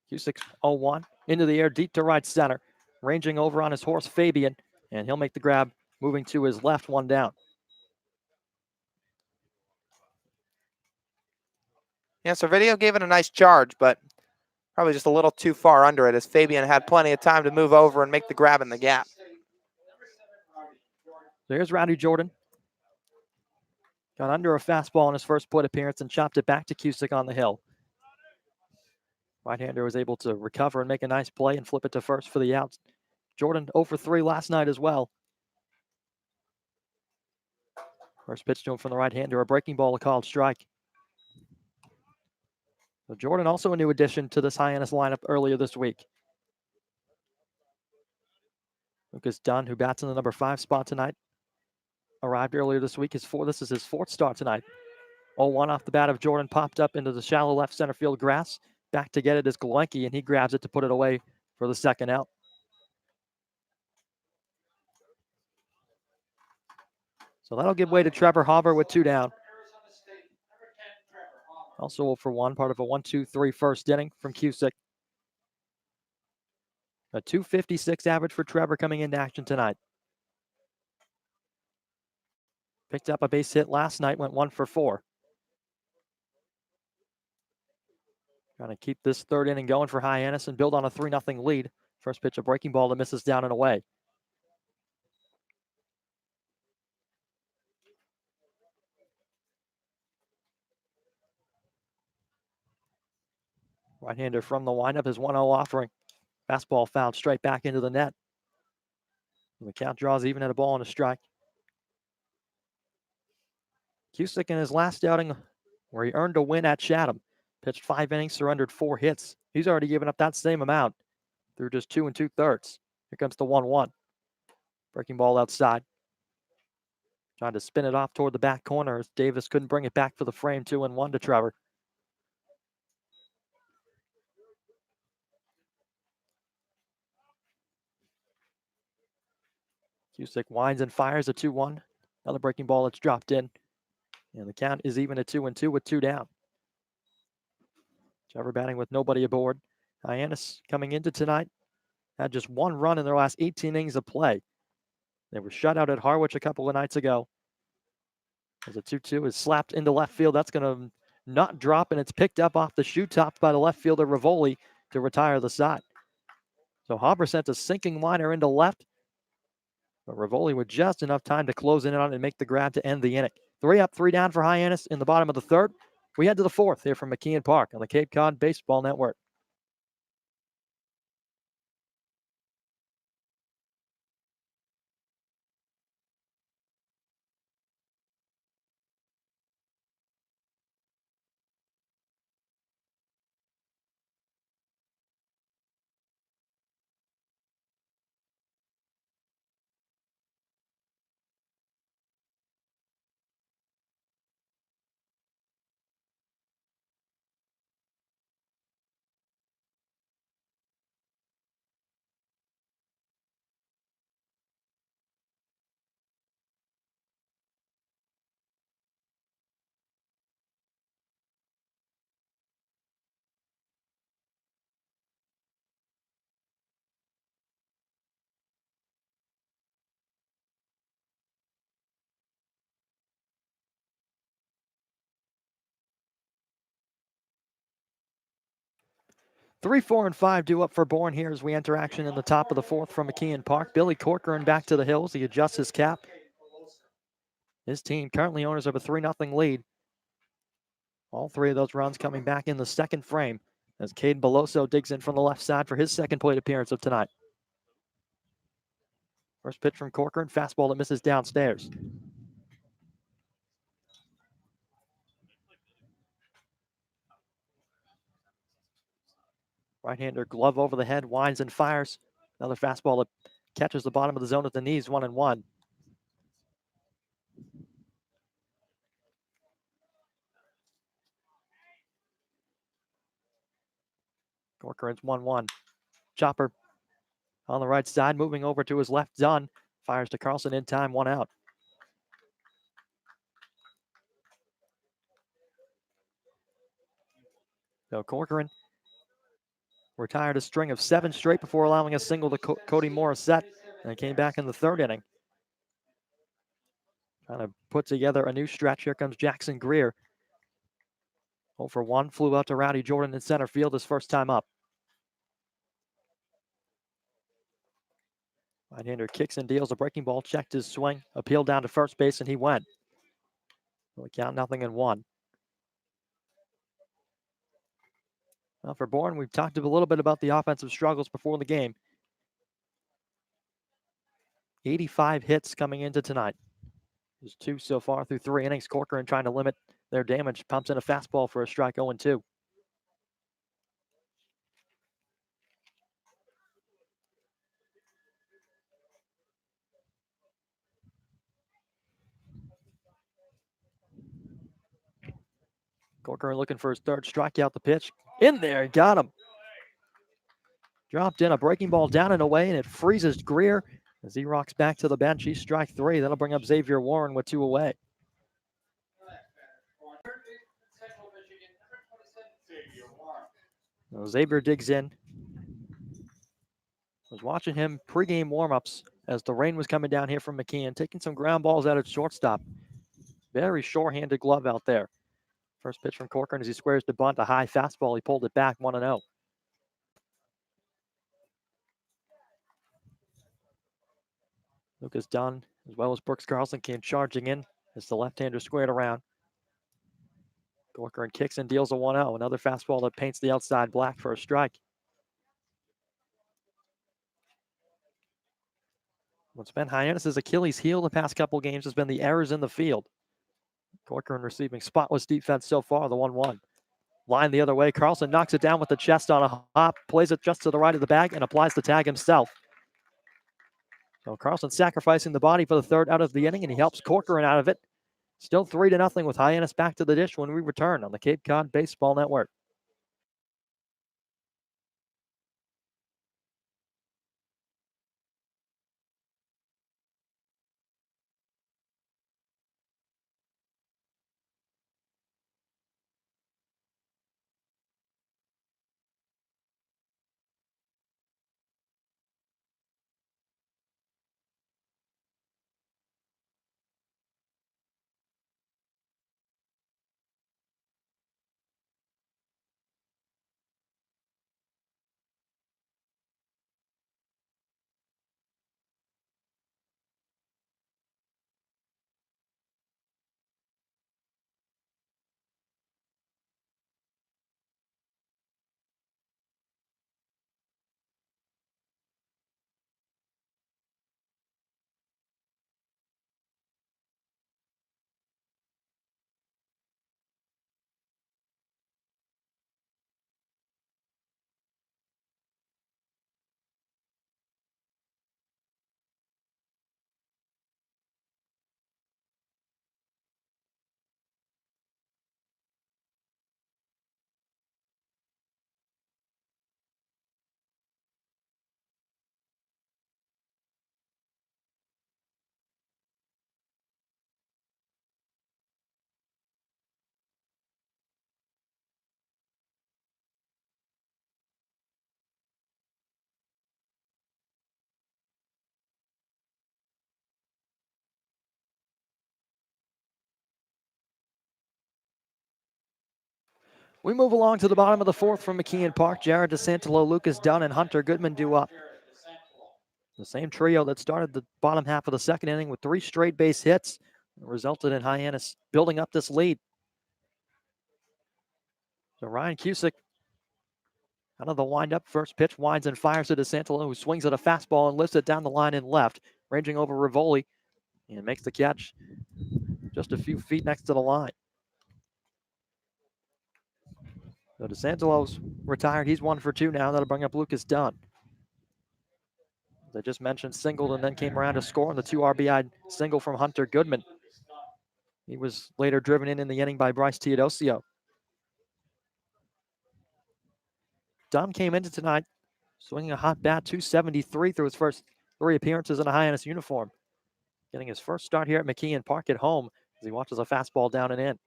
Cusick's 0-1 into the air, deep to right center, ranging over on his horse Fabian, and he'll make the grab, moving to his left, 1 down. Yeah, Servideo gave it a nice charge, but probably just a little too far under it as Fabian had plenty of time to move over and make the grab in the gap. There's Rowdy Jordan. Got under a fastball in his first plate appearance and chopped it back to Cusick on the hill. Right-hander was able to recover and make a nice play and flip it to first for the out. Jordan 0 for 3 last night as well. First pitch to him from the right-hander, a breaking ball, a called strike. So Jordan also a new addition to this Hyannis lineup earlier this week. Lucas Dunn, who bats in the number 5 spot tonight, arrived earlier this week. This is his 4th start tonight. 0-1 off the bat of Jordan, popped up into the shallow left center field grass. Back to get it is Galenki, and he grabs it to put it away for the second out. So that'll give way to Trevor Hauber with 2 down. Also 0 for 1, part of a 1-2-3 first inning from Cusick. A .256 average for Trevor coming into action tonight. Picked up a base hit last night, went 1 for 4. Trying to keep this third inning going for Hyannis and build on a 3-0 lead. First pitch, a breaking ball that misses down and away. Right-hander from the windup is 1-0 offering. Fastball fouled straight back into the net. And the count draws even at a ball and a strike. Cusick in his last outing where he earned a win at Chatham. Pitched 5 innings, surrendered 4 hits. He's already given up that same amount through just 2 2/3. Here comes the 1-1. Breaking ball outside. Trying to spin it off toward the back corner as Davis couldn't bring it back for the frame. 2-1 to Trevor. Cusick winds and fires a 2-1. Another breaking ball that's dropped in. And the count is even at 2-2 with 2 down. Trevor batting with nobody aboard. Hyannis coming into tonight had just 1 run in their last 18 innings of play. They were shut out at Harwich a couple of nights ago. As a 2-2 is slapped into left field. That's going to not drop, and it's picked up off the shoe top by the left fielder Rivoli to retire the side. So Hauber sent a sinking liner into left, but Rivoli with just enough time to close in on it and make the grab to end the inning. 3 up, 3 down for Hyannis in the bottom of the third. We head to the 4th here from McKeon Park on the Cape Cod Baseball Network. Three, 4, and 5 due up for Bourne here as we enter action in the top of the 4th from McKeon Park. Billy Corcoran back to the hills. He adjusts his cap. His team currently owners of a 3-0 lead. All 3 of those runs coming back in the second frame as Caden Beloso digs in from the left side for his second plate appearance of tonight. First pitch from Corcoran, fastball that misses downstairs. Right-hander glove over the head, winds and fires. Another fastball that catches the bottom of the zone at the knees, 1-1. Corcoran's 1-1. Chopper on the right side, moving over to his left, Dunn. Fires to Carlson in time, 1 out. So Corcoran retired a string of 7 straight before allowing a single to Cody Morissette, and came back in the 3rd inning. Trying to put together a new stretch. Here comes Jackson Greer. 0-for-1, flew out to Rowdy Jordan in center field his first time up. Right-hander kicks and deals a breaking ball, checked his swing, appealed down to first base, and he went. So we count 0-1. Well, for Bourne, we've talked a little bit about the offensive struggles before the game. 85 hits coming into tonight. There's 2 so far through 3 innings. Corcoran trying to limit their damage. Pumps in a fastball for a strike, 0-2. Corcoran looking for his 3rd strikeout. The pitch in there, got him. Dropped in a breaking ball down and away, and it freezes Greer as he rocks back to the bench. He's strike 3. That'll bring up Xavier Warren with 2 away. Well, Xavier digs in. I was watching him pregame warmups as the rain was coming down here from McKeon, taking some ground balls out at shortstop. Very sure-handed glove out there. First pitch from Corcoran as he squares the bunt, a high fastball. He pulled it back, 1-0. Lucas Dunn, as well as Brooks Carlson, came charging in as the left-hander squared around. Corcoran kicks and deals a 1-0. Another fastball that paints the outside black for a strike. What's been Hyannis' Achilles heel the past couple games has been the errors in the field. Corcoran receiving spotless defense so far, the 1-1. Line the other way. Carlson knocks it down with the chest on a hop, plays it just to the right of the bag, and applies the tag himself. So Carlson sacrificing the body for the 3rd out of the inning, and he helps Corcoran out of it. Still 3-0 with Hyannis back to the dish when we return on the Cape Cod Baseball Network. We move along to the bottom of the 4th from McKeon Park. Jared DeSantolo, Lucas Dunn, and Hunter Goodman due up. The same trio that started the bottom half of the 2nd inning with 3 straight base hits resulted in Hyannis building up this lead. So Ryan Cusick Out of the windup, first pitch winds and fires to DeSantolo, who swings at a fastball and lifts it down the line in left, ranging over Rivoli, and makes the catch just a few feet next to the line. So DeSantelo's retired. He's 1 for 2 now. That'll bring up Lucas Dunn. As I just mentioned, singled and then came around to score on the 2 RBI single from Hunter Goodman. He was later driven in the inning by Bryce Teodosio. Dunn came into tonight swinging a hot bat, 273 through his first 3 appearances in a Hyannis uniform. Getting his first start here at McKeon Park at home as he watches a fastball down and in.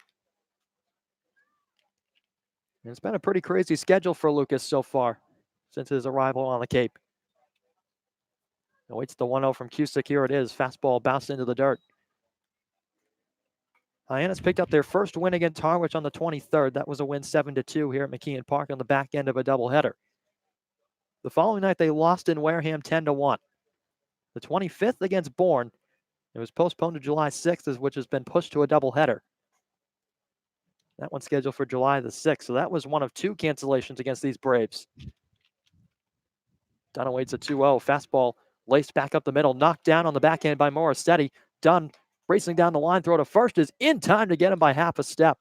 And it's been a pretty crazy schedule for Lucas so far since his arrival on the Cape. Awaits the 1-0 from Cusick. Here it is. Fastball bounced into the dirt. Hyannis picked up their first win against Harwich on the 23rd. That was a win 7-2 here at McKeon Park on the back end of a doubleheader. The following night, they lost in Wareham 10-1. The 25th against Bourne, it was postponed to July 6th, which has been pushed to a doubleheader. That one's scheduled for July the 6th, so that was one of 2 cancellations against these Braves. Dunn awaits a 2-0. Fastball laced back up the middle, knocked down on the backhand by Morissetti. Dunn racing down the line, throw to first is in time to get him by half a step.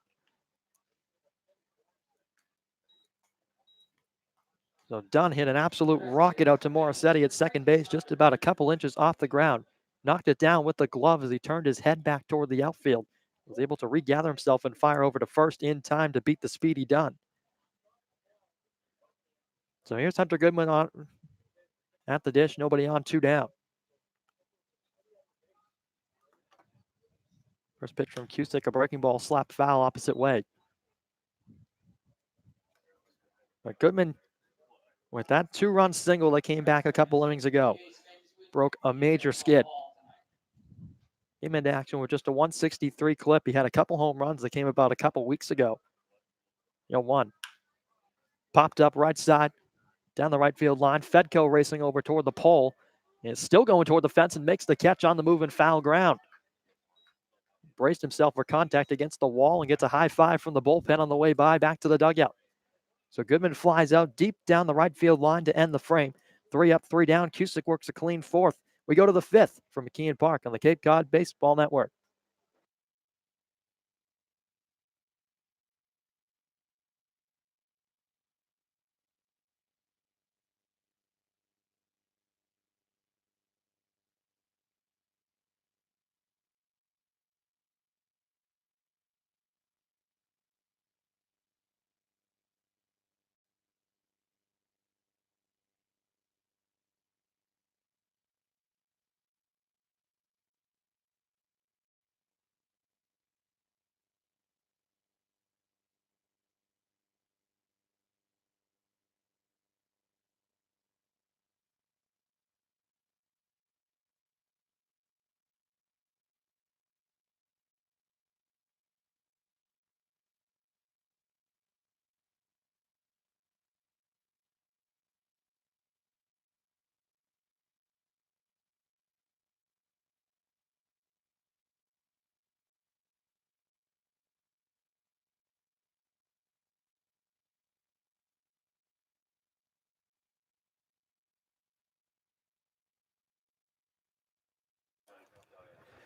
So Dunn hit an absolute rocket out to Morissetti at second base, just about a couple inches off the ground. Knocked it down with the glove as he turned his head back toward the outfield. Was able to regather himself and fire over to first in time to beat the speedy Dunn. So here's Hunter Goodman on at the dish, nobody on, 2 down. First pitch from Cusick, a breaking ball slapped foul opposite way. But Goodman, with that 2-run single that came back a couple innings ago, broke a major skid. Came into action with just a 163 clip. He had a couple home runs that came about a couple weeks ago. One popped up right side, down the right field line. Fedko racing over toward the pole. And is still going toward the fence and makes the catch on the move in foul ground. Braced himself for contact against the wall and gets a high five from the bullpen on the way by back to the dugout. So Goodman flies out deep down the right field line to end the frame. 3 up, 3 down. Cusick works a clean 4th. We go to the 5th from McKeon Park on the Cape Cod Baseball Network.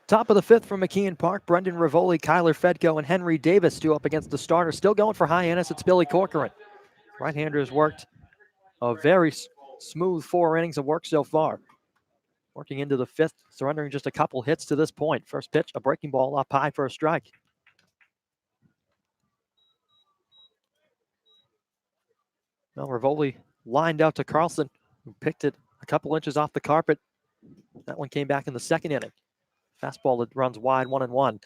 Top of the 5th from McKeon Park, Brendan Rivoli, Kyler Fedko, and Henry Davis due up against the starter. Still going for Hyannis, it's Billy Corcoran. Right-hander has worked a very smooth 4 innings of work so far. Working into the 5th, surrendering just a couple hits to this point. First pitch, a breaking ball up high for a strike. Well, Rivoli lined out to Carlson, who picked it a couple inches off the carpet. That one came back in the 2nd inning. Fastball that runs wide, 1-1.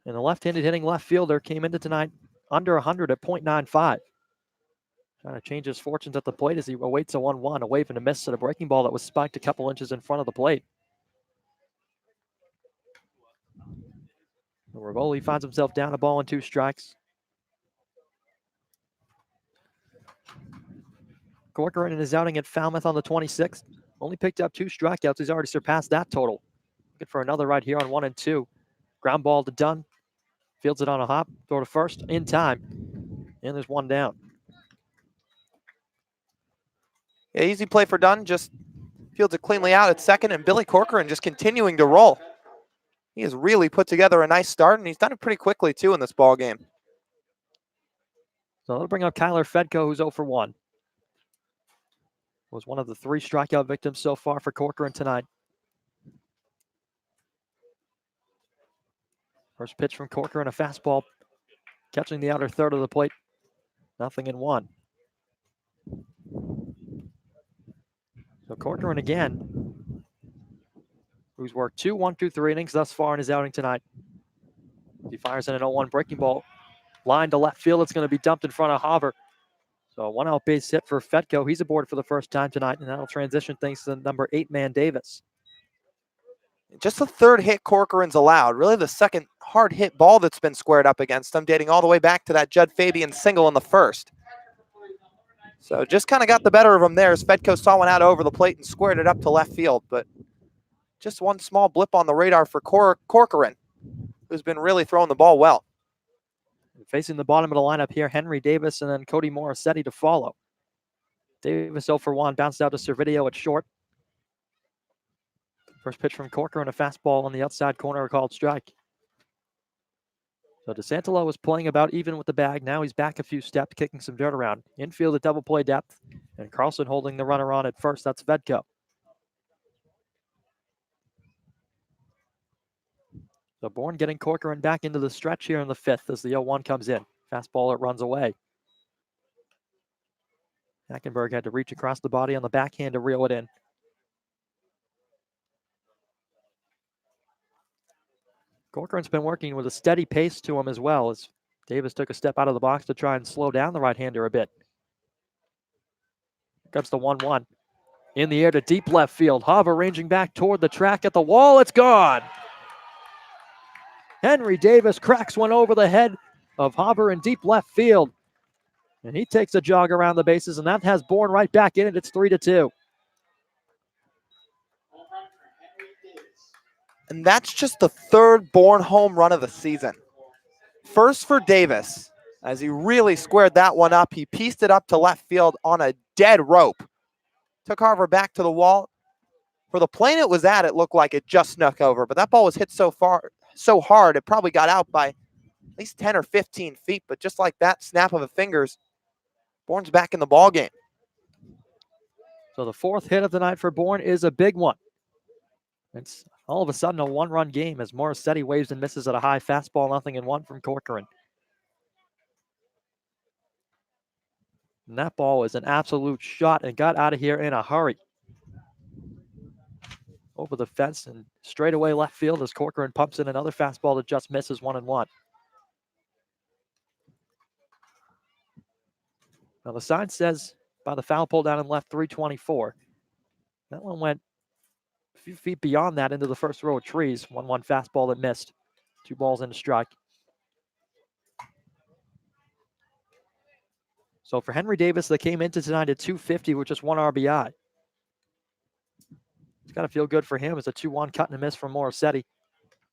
And the left-handed hitting left fielder came into tonight under 100 at .95. Trying to change his fortunes at the plate as he awaits a 1-1, a wave and a miss at a breaking ball that was spiked a couple inches in front of the plate. Rivoli finds himself down a ball and 2 strikes. Corcoran in his outing at Falmouth on the 26th only picked up 2 strikeouts. He's already surpassed that total. Looking for another right here on 1-2. Ground ball to Dunn. Fields it on a hop. Throw to first in time. And there's one down. Yeah, easy play for Dunn, just fields it cleanly out at second, and Billy Corcoran just continuing to roll. He has really put together a nice start, and he's done it pretty quickly, too, in this ball game. So they'll bring up Kyler Fedko, who's 0 for 1. Was one of the 3 strikeout victims so far for Corcoran tonight. First pitch from Corcoran, a fastball, catching the outer third of the plate. 0-1. So Corcoran again, who's worked 2 1-3 innings thus far in his outing tonight. He fires in an 0-1 breaking ball. Line to left field, it's going to be dumped in front of Haber. So a 1-out base hit for Fedko. He's aboard for the first time tonight, and that'll transition things to the number 8 man Davis. Just the third hit Corcoran's allowed. Really the second hard hit ball that's been squared up against him, dating all the way back to that Judd Fabian single in the first. So just kind of got the better of him there as Fedko saw one out over the plate and squared it up to left field. But just one small blip on the radar for Corcoran, who's been really throwing the ball well. Facing the bottom of the lineup here, Henry Davis and then Cody Morissetti to follow. Davis 0 for 1, bounced out to Servideo at short. First pitch from Corcoran, a fastball on the outside corner, a called strike. So DeSantolo was playing about even with the bag. Now he's back a few steps, kicking some dirt around. Infield at double play depth, and Carlson holding the runner on at first. That's Fedko. So Bourne getting Corcoran back into the stretch here in the 5th as the 0-1 comes in. Fastball, it runs away. Hackenberg had to reach across the body on the backhand to reel it in. Corcoran's been working with a steady pace to him as well as Davis took a step out of the box to try and slow down the right-hander a bit. Here comes the 1-1. In the air to deep left field. Haber ranging back toward the track at the wall. It's gone. Henry Davis cracks one over the head of Haber in deep left field. And he takes a jog around the bases, and that has Bourne right back in it. It's 3-2. And that's just the third Bourne home run of the season. First for Davis, as he really squared that one up. He pieced it up to left field on a dead rope. Took Haber back to the wall. For the plane it was at, it looked like it just snuck over, but that ball was hit so hard, it probably got out by at least 10 or 15 feet. But just like that snap of the fingers, Bourne's back in the ball game. So the 4th hit of the night for Bourne is a big one. It's all of a sudden a 1-run game as Morissetti waves and misses at a high fastball, 0-1 from Corcoran. And that ball is an absolute shot and got out of here in a hurry. Over the fence and straight away left field as Corcoran pumps in another fastball that just misses, 1-1. Now the sign says by the foul pole down in left, 324. That one went a few feet beyond that into the first row of trees. 1-1 fastball that missed. 2 balls and a strike. So for Henry Davis, that came into tonight at 250 with just 1 RBI. It's got to feel good for him as a 2-1 cut and a miss from Morissetti.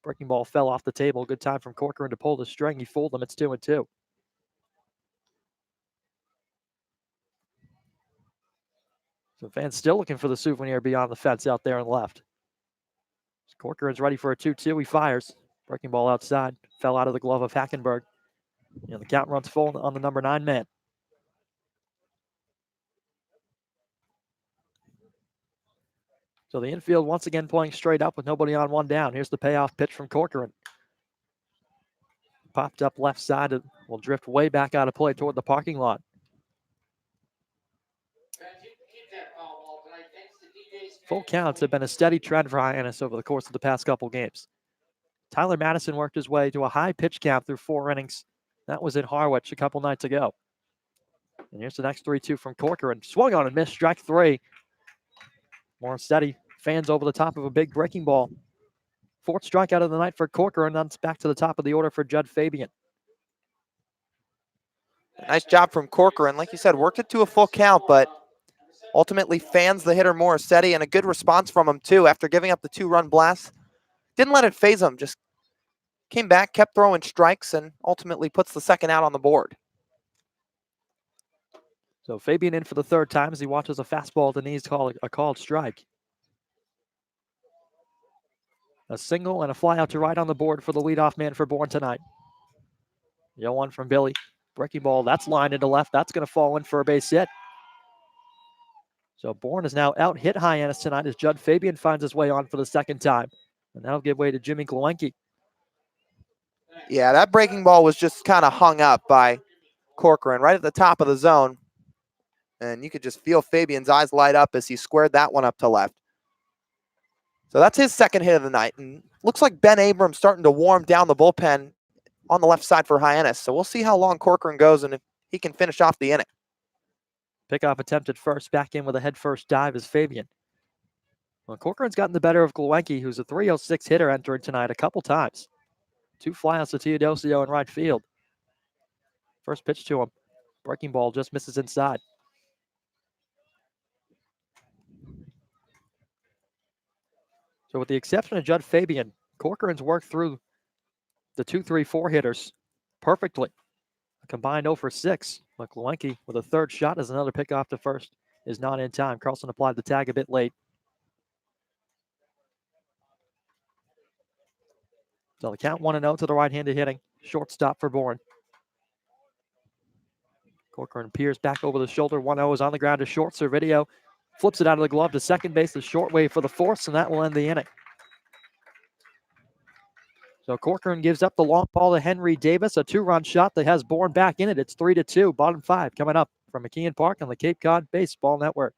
Breaking ball fell off the table. Good time from Corcoran to pull the string. He fooled him. It's 2-2. So fans still looking for the souvenir beyond the fence out there on the left. Corcoran's ready for a 2-2. He fires. Breaking ball outside. Fell out of the glove of Hackenberg. And the count runs full on the number 9 man. So the infield once again playing straight up with nobody on, 1 down. Here's the payoff pitch from Corcoran. Popped up left side. It will drift way back out of play toward the parking lot. Full counts have been a steady trend for Hyannis over the course of the past couple games. Tyler Madison worked his way to a high pitch count through 4 innings. That was in Harwich a couple nights ago. And here's the next 3-2 from Corcoran. Swung on and missed, strike 3. Morissetti fans over the top of a big breaking ball. 4th strikeout of the night for Corcoran. That's back to the top of the order for Judd Fabian. Nice job from Corcoran. Like you said, worked it to a full count, but ultimately fans the hitter Morissetti, and a good response from him too after giving up the 2-run blast. Didn't let it phase him, just came back, kept throwing strikes, and ultimately puts the second out on the board. So Fabian in for the third time as he watches a fastball at the knees call a called strike. A single and a fly out to right on the board for the leadoff man for Bourne tonight. 0-1 from Billy. Breaking ball, that's lined into left. That's going to fall in for a base hit. So Bourne is now out hit Hyannis tonight as Judd Fabian finds his way on for the second time. And that'll give way to Jimmy Glewenke. Yeah, that breaking ball was just kind of hung up by Corcoran right at the top of the zone. And you could just feel Fabian's eyes light up as he squared that one up to left. So that's his second hit of the night. And looks like Ben Abrams starting to warm down the bullpen on the left side for Hyannis. So we'll see how long Corcoran goes and if he can finish off the inning. Pickoff attempted first, back in with a head first dive is Fabian. Well, Corcoran's gotten the better of Glewenke, who's a 306 hitter entering tonight a couple times. 2 flyouts to Teodosio in right field. First pitch to him. Breaking ball just misses inside. So with the exception of Judd Fabian, Corcoran's worked through the 2, 3, 4 hitters perfectly. A combined 0 for 6. But Glewenke with a third shot as another pickoff to first is not in time. Carlson applied the tag a bit late. So the count 1-0 to the right-handed hitting. Shortstop for Bourne. Corcoran peers back over the shoulder. 1-0 is on the ground to short. Servideo flips it out of the glove to second base. The short way for the force, and that will end the inning. So Corcoran gives up the long ball to Henry Davis, a 2-run shot that has Bourne back in it. It's 3-2. Bottom 5 coming up from McKeon Park on the Cape Cod Baseball Network.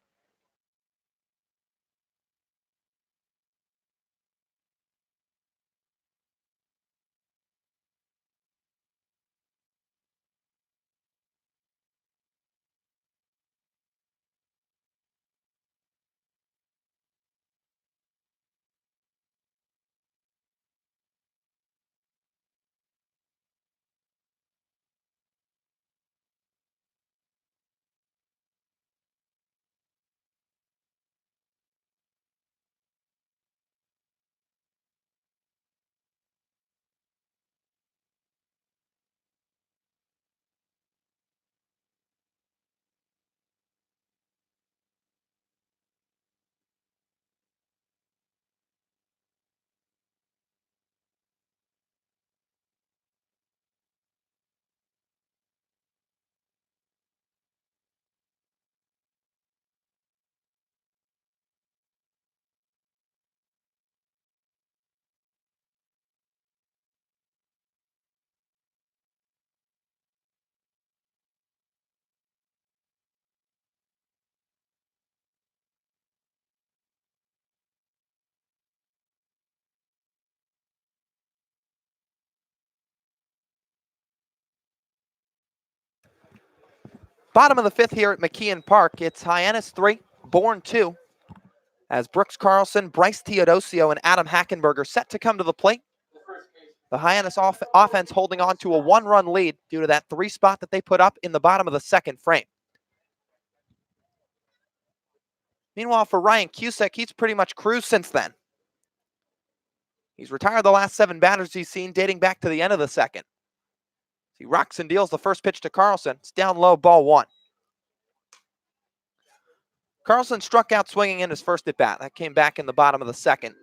Bottom of the 5th here at McKeon Park. It's Hyannis 3, Bourne 2. As Brooks Carlson, Bryce Teodosio, and Adam Hackenberger set to come to the plate. The Hyannis offense holding on to a 1-run lead due to that 3 spot that they put up in the bottom of the 2nd frame. Meanwhile, for Ryan Cusick, he's pretty much cruised since then. He's retired the last 7 batters he's seen dating back to the end of the 2nd. He rocks and deals the first pitch to Carlson. It's down low, ball 1. Carlson struck out swinging in his first at-bat. That came back in the bottom of the 2nd.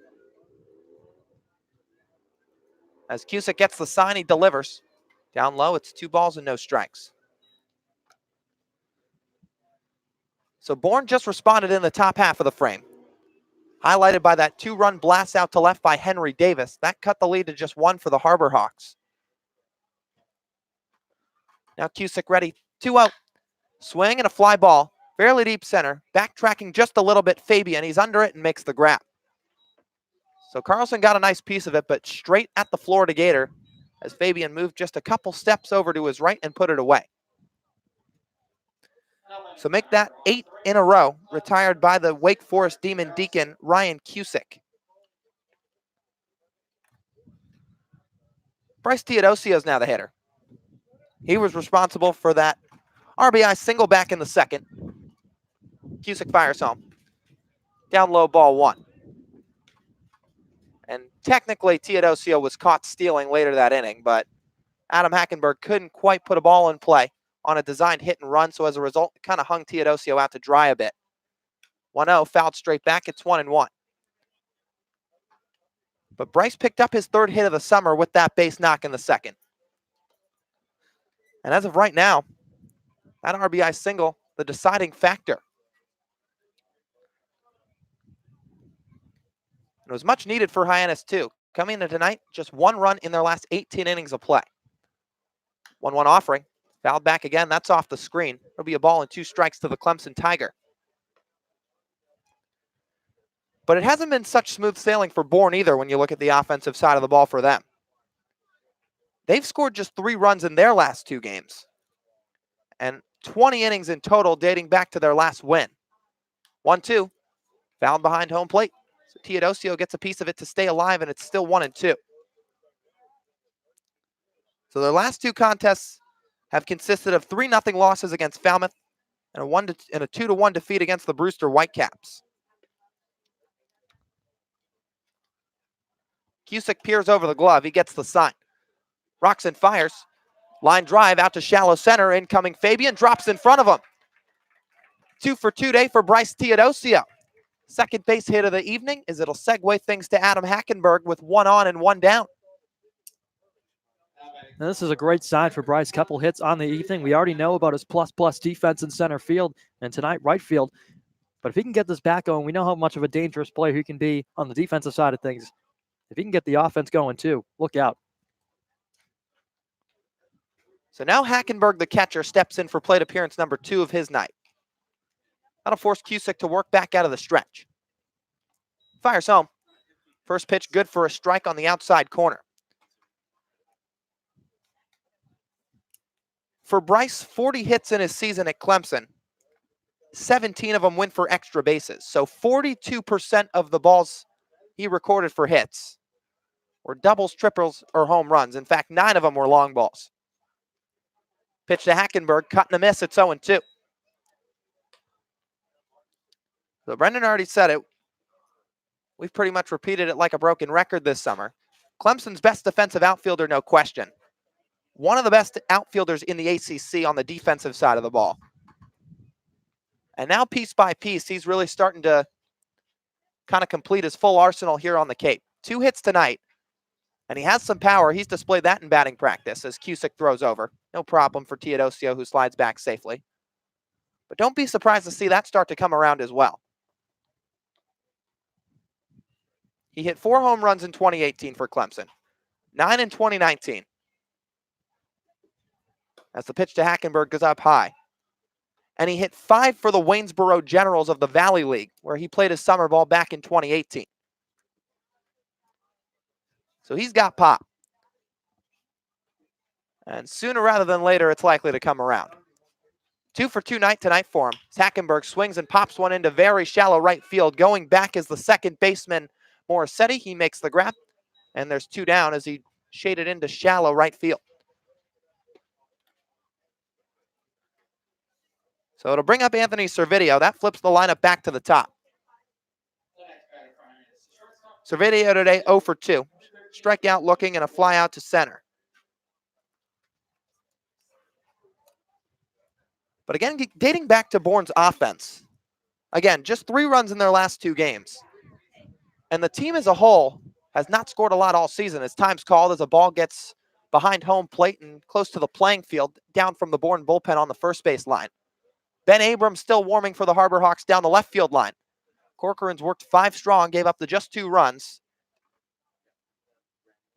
As Cusick gets the sign, he delivers. Down low, it's 2 balls and no strikes. So Bourne just responded in the top half of the frame. Highlighted by that 2-run blast out to left by Henry Davis. That cut the lead to just 1 for the Harbor Hawks. Now Cusick ready, 2-0. Swing and a fly ball. Fairly deep center. Backtracking just a little bit, Fabian. He's under it and makes the grab. So Carlson got a nice piece of it, but straight at the Florida Gator as Fabian moved just a couple steps over to his right and put it away. So make that 8 in a row, retired by the Wake Forest Demon Deacon, Ryan Cusick. Bryce Teodosio is now the hitter. He was responsible for that RBI single back in the 2nd. Cusick fires home. Down low, ball 1. And technically, Teodosio was caught stealing later that inning, but Adam Hackenberg couldn't quite put a ball in play. on a designed hit and run, so as a result, it kind of hung Teodosio out to dry a bit. 1-0, fouled straight back, it's 1-1. But Bryce picked up his third hit of the summer with that base knock in the second. And as of right now, that RBI single, the deciding factor. It was much needed for Hyannis too. Coming into tonight, just 1 run in their last 18 innings of play. 1-1 offering, fouled back again, that's off the screen. It'll be a ball and 2 strikes to the Clemson Tiger. But it hasn't been such smooth sailing for Bourne either when you look at the offensive side of the ball for them. They've scored just 3 runs in their last 2 games. And 20 innings in total dating back to their last win. 1-2, fouled behind home plate. So Teodosio gets a piece of it to stay alive, and it's still 1-2. So their last 2 contests have consisted of 3-0 losses against Falmouth and a 2-1 defeat against the Brewster Whitecaps. Cusick peers over the glove. He gets the sign. Rocks and fires. Line drive out to shallow center. Incoming Fabian drops in front of him. 2 for 2 day for Bryce Teodosio. Second base hit of the evening as it'll segue things to Adam Hackenberg with 1 on and 1 down. Now, this is a great sign for Bryce. Couple hits on the evening. We already know about his plus defense in center field and tonight right field. But if he can get this back going, we know how much of a dangerous player he can be on the defensive side of things. If he can get the offense going too, look out. So now Hackenberg, the catcher, steps in for plate appearance number 2 of his night. That'll force Cusick to work back out of the stretch. Fires home. First pitch good for a strike on the outside corner. For Bryce, 40 hits in his season at Clemson. 17 of them went for extra bases. So 42% of the balls he recorded for hits were doubles, triples, or home runs. In fact, 9 of them were long balls. Pitch to Hackenberg, cut and a miss, it's 0-2. So Brendan already said it. We've pretty much repeated it like a broken record this summer. Clemson's best defensive outfielder, no question. One of the best outfielders in the ACC on the defensive side of the ball. And now piece by piece, he's really starting to kind of complete his full arsenal here on the Cape. 2 hits tonight, and he has some power. He's displayed that in batting practice as Cusick throws over. No problem for Teodosio, who slides back safely. But don't be surprised to see that start to come around as well. He hit 4 home runs in 2018 for Clemson, 9 in 2019. As the pitch to Hackenberg goes up high. And he hit 5 for the Waynesboro Generals of the Valley League, where he played his summer ball back in 2018. So he's got pop. And sooner rather than later, it's likely to come around. 2 for 2 night tonight for him. Hackenberg swings and pops one into very shallow right field. Going back is the second baseman, Morissetti. He makes the grab. And there's 2 down as he shaded into shallow right field. So it'll bring up Anthony Servideo. That flips the lineup back to the top. Servideo today 0 for 2. Strikeout looking and a fly out to center. But again, dating back to Bourne's offense, again, just 3 runs in their last 2 games. And the team as a whole has not scored a lot all season as time's called as a ball gets behind home plate and close to the playing field down from the Bourne bullpen on the first base line. Ben Abrams still warming for the Harbor Hawks down the left field line. Corcoran's worked 5 strong, gave up just 2 runs.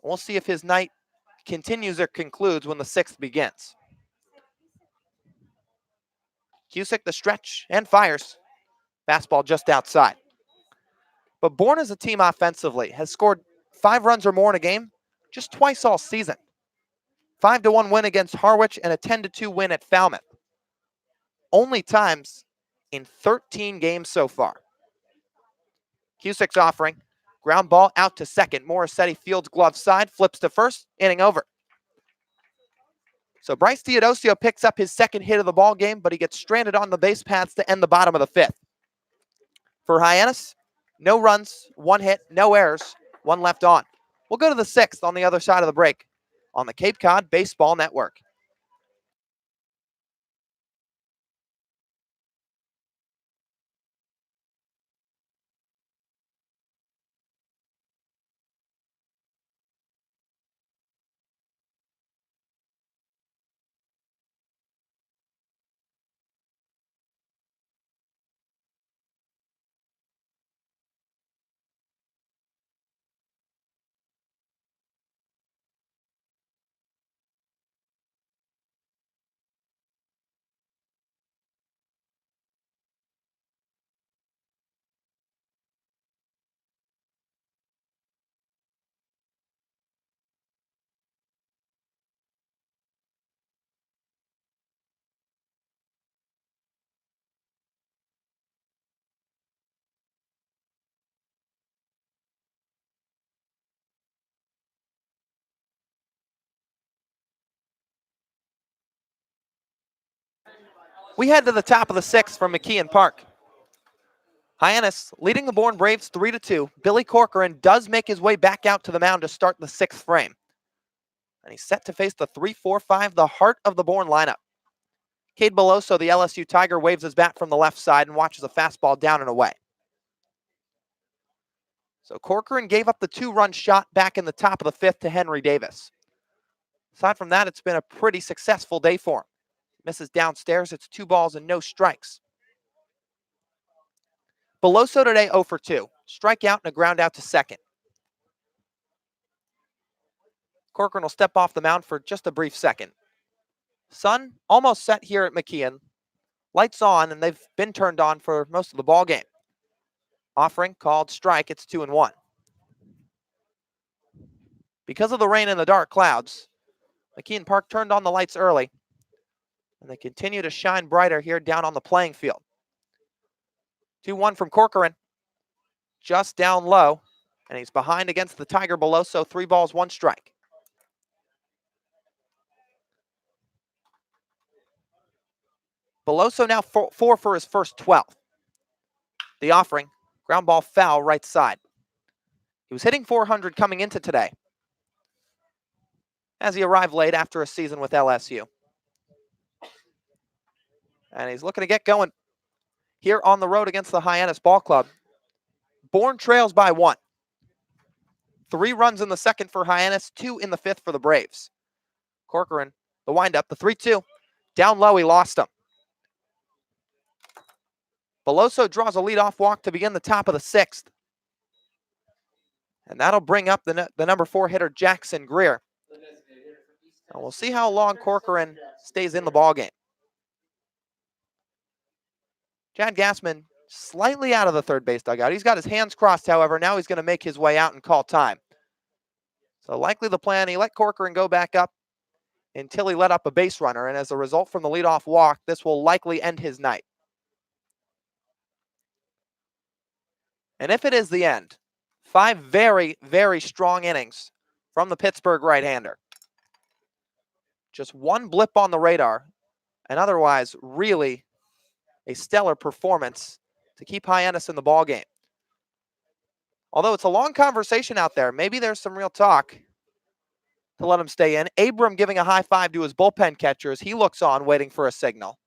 We'll see if his night continues or concludes when the 6th begins. Cusick the stretch and fires. Fastball just outside. But Bourne as a team offensively has scored 5 runs or more in a game just twice all season. 5-1 win against Harwich and a 10-2 win at Falmouth. Only times in 13 games so far. Cusick's offering. Ground ball out to second. Morissetti fields glove side, flips to first, inning over. So Bryce Teodosio picks up his 2nd hit of the ball game, but he gets stranded on the base paths to end the bottom of the 5th. For Hyannis, no runs, 1 hit, no errors, 1 left on. We'll go to the 6th on the other side of the break on the Cape Cod Baseball Network. We head to the top of the sixth from McKeon Park. Hyannis leading the Bourne Braves 3-2. Billy Corcoran does make his way back out to the mound to start the sixth frame. And he's set to face the 3-4-5, the heart of the Bourne lineup. Cade Beloso, the LSU Tiger, waves his bat from the left side and watches a fastball down and away. So Corcoran gave up the 2-run shot back in the top of the fifth to Henry Davis. Aside from that, it's been a pretty successful day for him. Misses downstairs, it's 2 balls and no strikes. Beloso today 0 for 2. Strikeout and a ground out to second. Corcoran will step off the mound for just a brief second. Sun almost set here at McKeon. Lights on, and they've been turned on for most of the ball game. Offering called strike, it's 2-1. Because of the rain and the dark clouds, McKeon Park turned on the lights early, and they continue to shine brighter here down on the playing field. 2-1 from Corcoran, just down low, and he's behind against the Tiger Beloso, 3 balls, 1 strike. Beloso now 4 for his first 12. The offering, ground ball foul right side. He was hitting 400 coming into today, as he arrived late after a season with LSU. And he's looking to get going here on the road against the Hyannis Ball Club. Bourne trails by 1. 3 runs in the second for Hyannis, 2 in the fifth for the Braves. Corcoran, the windup, the 3-2. Down low, he lost him. Beloso draws a leadoff walk to begin the top of the sixth. And that'll bring up the number 4 hitter, Jackson Greer. And we'll see how long Corcoran stays in the ballgame. Chad Gassman slightly out of the third base dugout. He's got his hands crossed, however. Now he's going to make his way out and call time. So likely the plan, he let Corcoran go back up until he let up a base runner. And as a result from the leadoff walk, this will likely end his night. And if it is the end, 5 very, very strong innings from the Pittsburgh right-hander. Just 1 blip on the radar, and otherwise really a stellar performance to keep Hyannis in the ballgame. Although it's a long conversation out there, maybe there's some real talk to let him stay in. Abram giving a high five to his bullpen catcher as he looks on, waiting for a signal.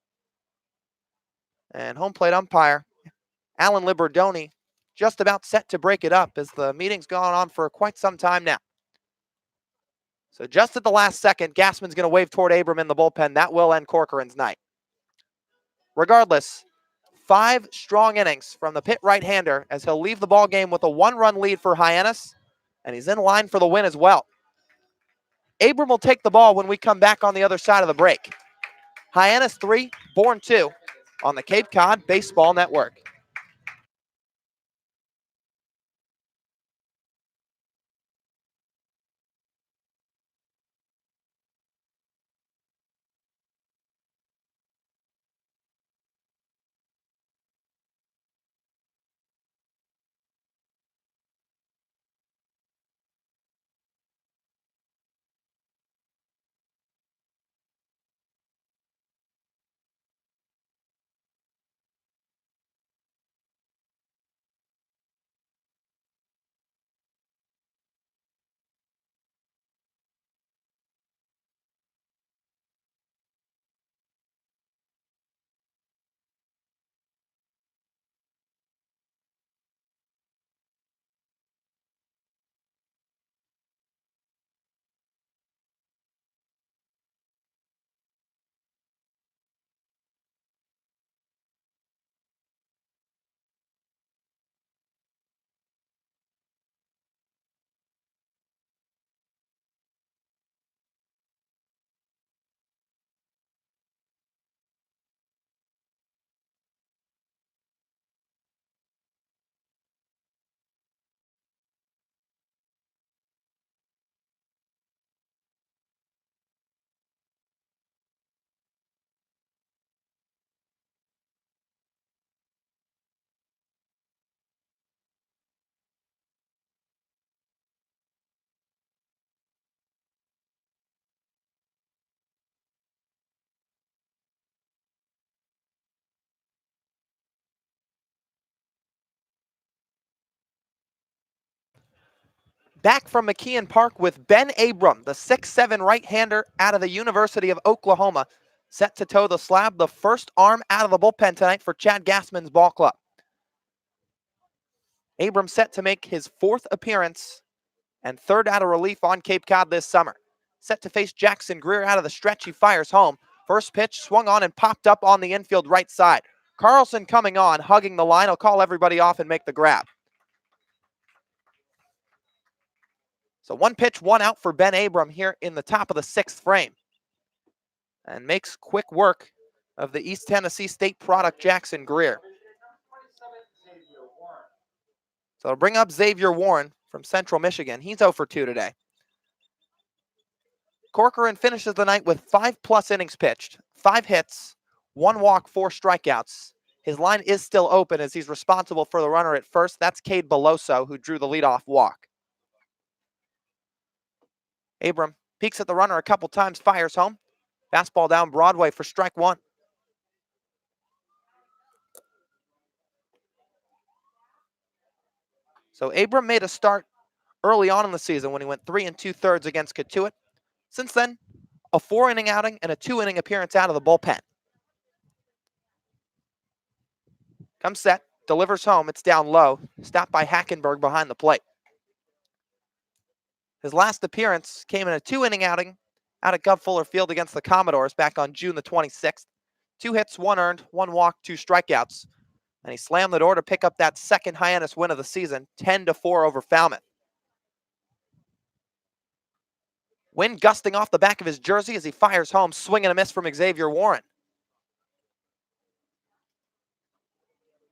And home plate umpire Alan Liberdoni just about set to break it up as the meeting's gone on for quite some time now. So just at the last second, Gassman's going to wave toward Abram in the bullpen. That will end Corcoran's night. Regardless, 5 strong innings from the Pitt right-hander as he'll leave the ballgame with a 1-run lead for Hyannis, and he's in line for the win as well. Abram will take the ball when we come back on the other side of the break. Hyannis 3, Bourne 2 on the Cape Cod Baseball Network. Back from McKeon Park with Ben Abram, the 6'7" right-hander out of the University of Oklahoma, set to toe the slab, the first arm out of the bullpen tonight for Chad Gassman's ball club. Abram set to make his 4th appearance and 3rd out of relief on Cape Cod this summer. Set to face Jackson Greer out of the stretch, he fires home. First pitch swung on and popped up on the infield right side. Carlson coming on, hugging the line. He'll call everybody off and make the grab. So 1 pitch, 1 out for Ben Abram here in the top of the 6th frame. And makes quick work of the East Tennessee State product, Jackson Greer. So it'll bring up Xavier Warren from Central Michigan. He's 0 for 2 today. Corcoran finishes the night with 5+ innings pitched, 5 hits, 1 walk, 4 strikeouts. His line is still open as he's responsible for the runner at first. That's Cade Beloso, who drew the leadoff walk. Abram peeks at the runner a couple times, fires home. Fastball down Broadway for strike 1. So Abram made a start early on in the season when he went 3 2/3 against Catuit. Since then, a 4-inning outing and a 2-inning appearance out of the bullpen. Comes set, delivers home, it's down low, stopped by Hackenberg behind the plate. His last appearance came in a 2-inning outing out at Gov Fuller Field against the Commodores back on June the 26th. 2 hits, 1 earned, 1 walk, 2 strikeouts. And he slammed the door to pick up that second Hyannis win of the season, 10-4 over Falmouth. Wind gusting off the back of his jersey as he fires home, swing and a miss from Xavier Warren.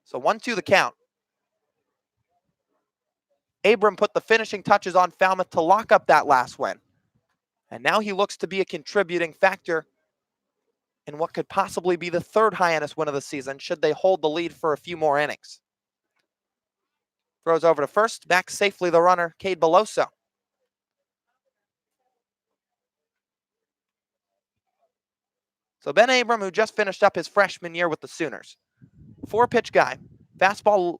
So 1-2 the count. Abram put the finishing touches on Falmouth to lock up that last win. And now he looks to be a contributing factor in what could possibly be the 3rd Hyannis win of the season, should they hold the lead for a few more innings. Throws over to first, back safely the runner, Cade Beloso. So Ben Abram, who just finished up his freshman year with the Sooners. 4-pitch guy, fastball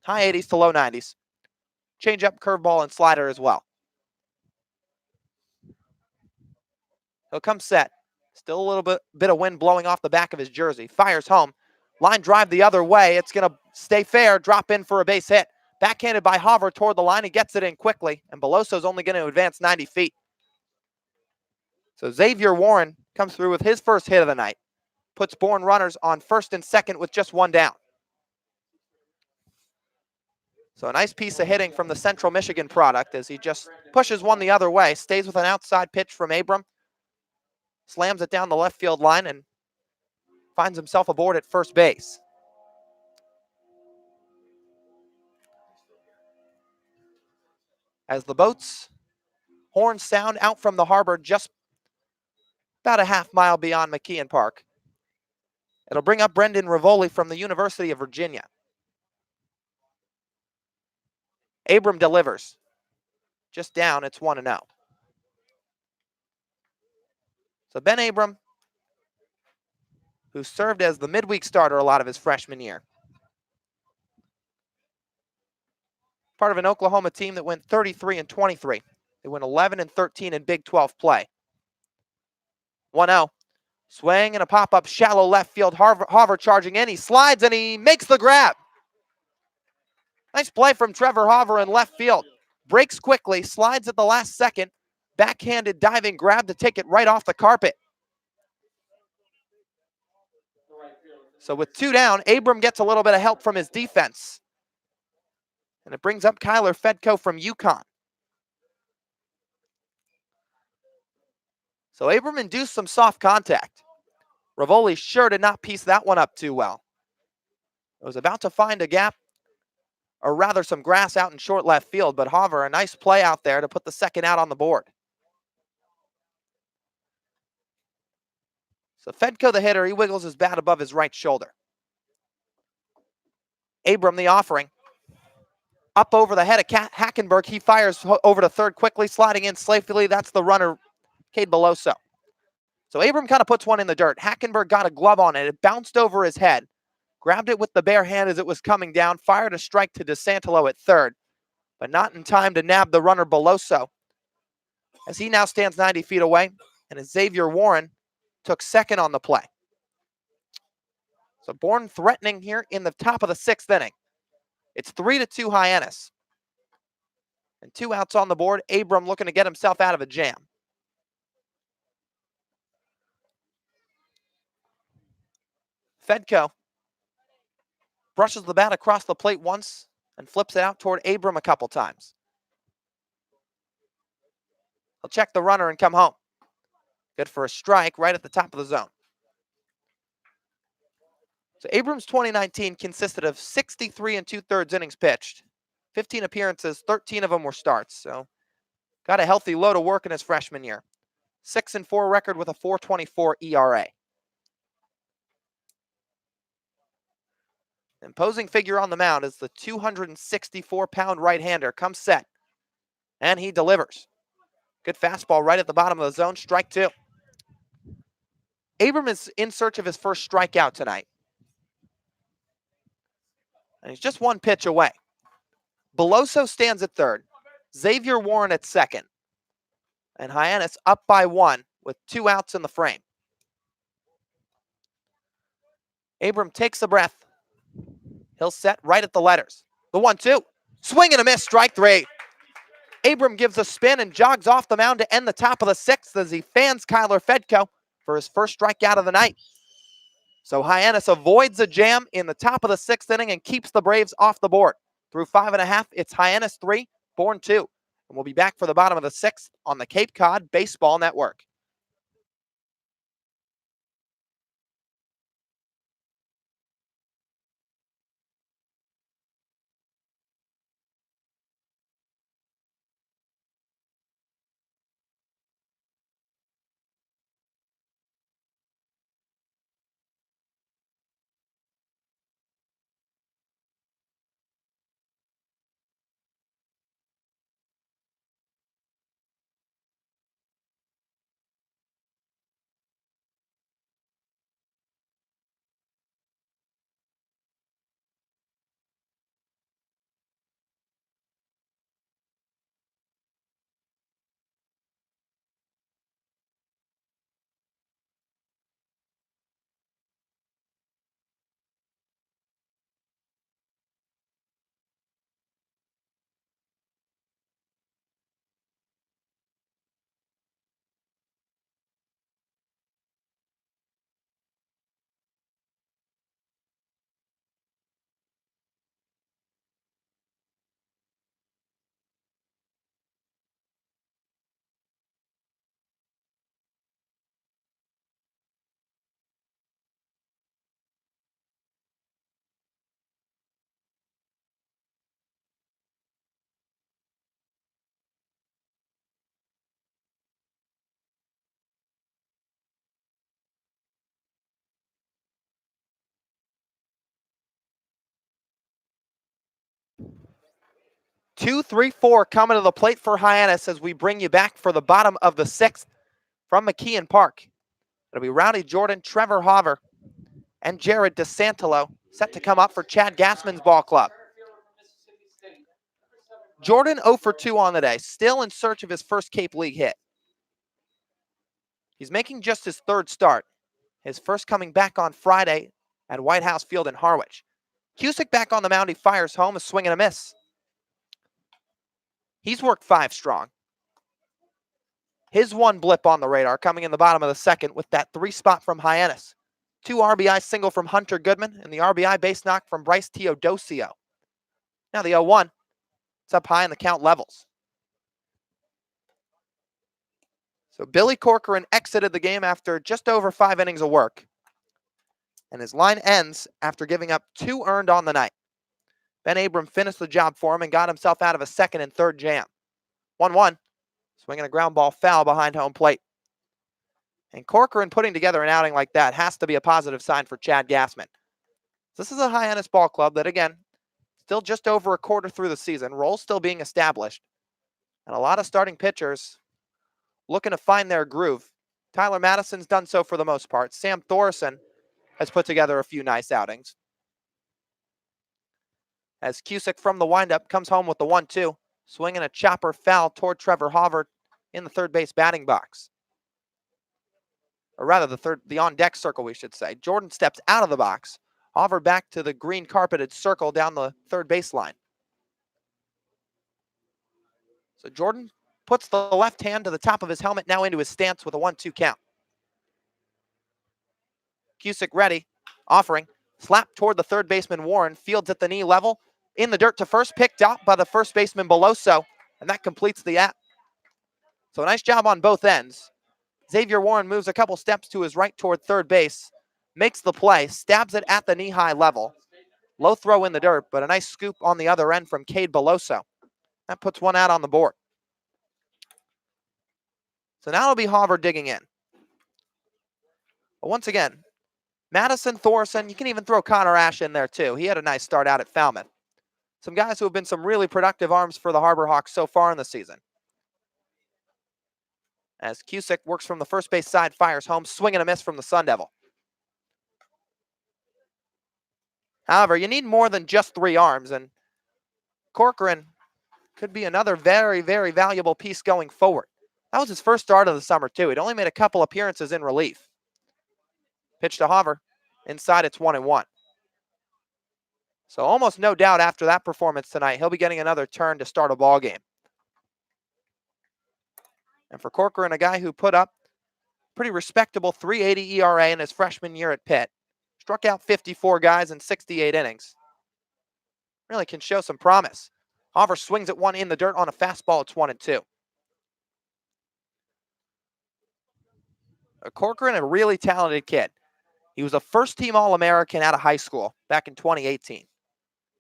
high 80s to low 90s. Changeup, curveball, and slider as well. He'll come set. Still a little bit of wind blowing off the back of his jersey. Fires home. Line drive the other way. It's going to stay fair. Drop in for a base hit. Backhanded by Hover toward the line. He gets it in quickly. And Beloso's only going to advance 90 feet. So Xavier Warren comes through with his first hit of the night. Puts Bourne runners on first and second with just 1 down. So a nice piece of hitting from the Central Michigan product as he just pushes one the other way. Stays with an outside pitch from Abram. Slams it down the left field line and finds himself aboard at first base. As the boat's horns sound out from the harbor just about a half mile beyond McKeon Park. It'll bring up Brendan Rivoli from the University of Virginia. Abram delivers. Just down, it's 1-0. So Ben Abram, who served as the midweek starter a lot of his freshman year. Part of an Oklahoma team that went 33-23. They went 11-13 in Big 12 play. 1-0. Swing and a pop-up shallow left field. Hover charging in. He slides and he makes the grab. Nice play from Trevor Hover in left field. Breaks quickly, slides at the last second. Backhanded diving grab to take it right off the carpet. So with 2 down, Abram gets a little bit of help from his defense. And it brings up Kyler Fedko from UConn. So Abram induced some soft contact. Rivoli sure did not piece that one up too well. It was about to find a gap, or rather some grass out in short left field, but Hover, a nice play out there to put the second out on the board. So Fedko, the hitter, he wiggles his bat above his right shoulder. Abram, the offering. Up over the head of Hackenberg. He fires over to third quickly, sliding in safely. That's the runner, Cade Beloso. So Abram kind of puts one in the dirt. Hackenberg got a glove on it. It bounced over his head. Grabbed it with the bare hand as it was coming down. Fired a strike to DeSantolo at third. but not in time to nab the runner Beloso, as he now stands 90 feet away, and as Xavier Warren took second on the play. So Bourne threatening here in the top of the 6th inning. It's 3-2 Hyannis. And 2 outs on the board. Abram looking to get himself out of a jam. Fedko brushes the bat across the plate once and flips it out toward Abram a couple times. He'll check the runner and come home. Good for a strike right at the top of the zone. So Abrams' 2019 consisted of 63 2/3 innings pitched, 15 appearances, 13 of them were starts. So got a healthy load of work in his freshman year. 6-4 record with a 4.24 ERA. Imposing figure on the mound is the 264-pound right-hander. Comes set, and he delivers. Good fastball right at the bottom of the zone, strike 2. Abram is in search of his first strikeout tonight. And he's just 1 pitch away. Beloso stands at third. Xavier Warren at second. And Hyannis up by 1 with 2 outs in the frame. Abram takes a breath. He'll set right at the letters. The 1-2. Swing and a miss, strike 3. Abram gives a spin and jogs off the mound to end the top of the 6th as he fans Kyler Fedko for his first strikeout of the night. So Hyannis avoids a jam in the top of the 6th inning and keeps the Braves off the board. Through 5.5, it's Hyannis 3, Bourne 2. And we'll be back for the bottom of the 6th on the Cape Cod Baseball Network. Two, three, 4 coming to the plate for Hyannis as we bring you back for the bottom of the 6th from McKeon Park. It'll be Rowdy Jordan, Trevor Hauver, and Jared DeSantolo set to come up for Chad Gassman's ball club. Jordan 0 for 2 on the day, still in search of his first Cape League hit. He's making just his 3rd start, his first coming back on Friday at White House Field in Harwich. Cusick back on the mound, he fires home, a swing and a miss. He's worked 5 strong. His 1 blip on the radar coming in the bottom of the 2nd with that 3 spot from Hyannis. 2 RBI single from Hunter Goodman and the RBI base knock from Bryce Teodosio. Now the 0-1. It's up high and the count levels. So Billy Corcoran exited the game after just over 5 innings of work. And his line ends after giving up 2 earned on the night. Ben Abram finished the job for him and got himself out of a 2nd and 3rd jam. 1-1. Swinging a ground ball foul behind home plate. And Corcoran putting together an outing like that has to be a positive sign for Chad Gassman. This is a Hyannis ball club that, again, still just over a quarter through the season. Roles still being established. And a lot of starting pitchers looking to find their groove. Tyler Madison's done so for the most part. Sam Thorson has put together a few nice outings. As Cusick from the windup comes home with the 1-2. swinging a chopper foul toward Trevor Hauver in the third base batting box. Or rather, the on-deck circle, we should say. Jordan steps out of the box. Hauver back to the green carpeted circle down the third baseline. So Jordan puts the left hand to the top of his helmet, now into his stance with a 1-2 count. Cusick ready, offering, slap toward the third baseman Warren, fields at the knee level, in the dirt to first, picked out by the first baseman Beloso, and that completes the at. So a nice job on both ends. Xavier Warren moves a couple steps to his right toward third base, makes the play, stabs it at the knee-high level. Low throw in the dirt, but a nice scoop on the other end from Cade Beloso. That puts one out on the board. So now it'll be Hauver digging in. But once again, Madison, Thorson, you can even throw Connor Ash in there too. He had a nice start out at Falmouth. Some guys who have been some really productive arms for the Harbor Hawks so far in the season. As Cusick works from the first base side, fires home, swing and a miss from the Sun Devil. However, you need more than just 3 arms, and Corcoran could be another very, very valuable piece going forward. That was his first start of the summer too. He'd only made a couple appearances in relief. Pitch to Hauver. Inside, it's 1-1. So almost no doubt after that performance tonight, he'll be getting another turn to start a ball game. And for Corcoran, a guy who put up pretty respectable 3.80 ERA in his freshman year at Pitt, struck out 54 guys in 68 innings. Really can show some promise. Hauver swings at one in the dirt on a fastball. It's 1-2. Corcoran, a really talented kid. He was a first-team All-American out of high school back in 2018.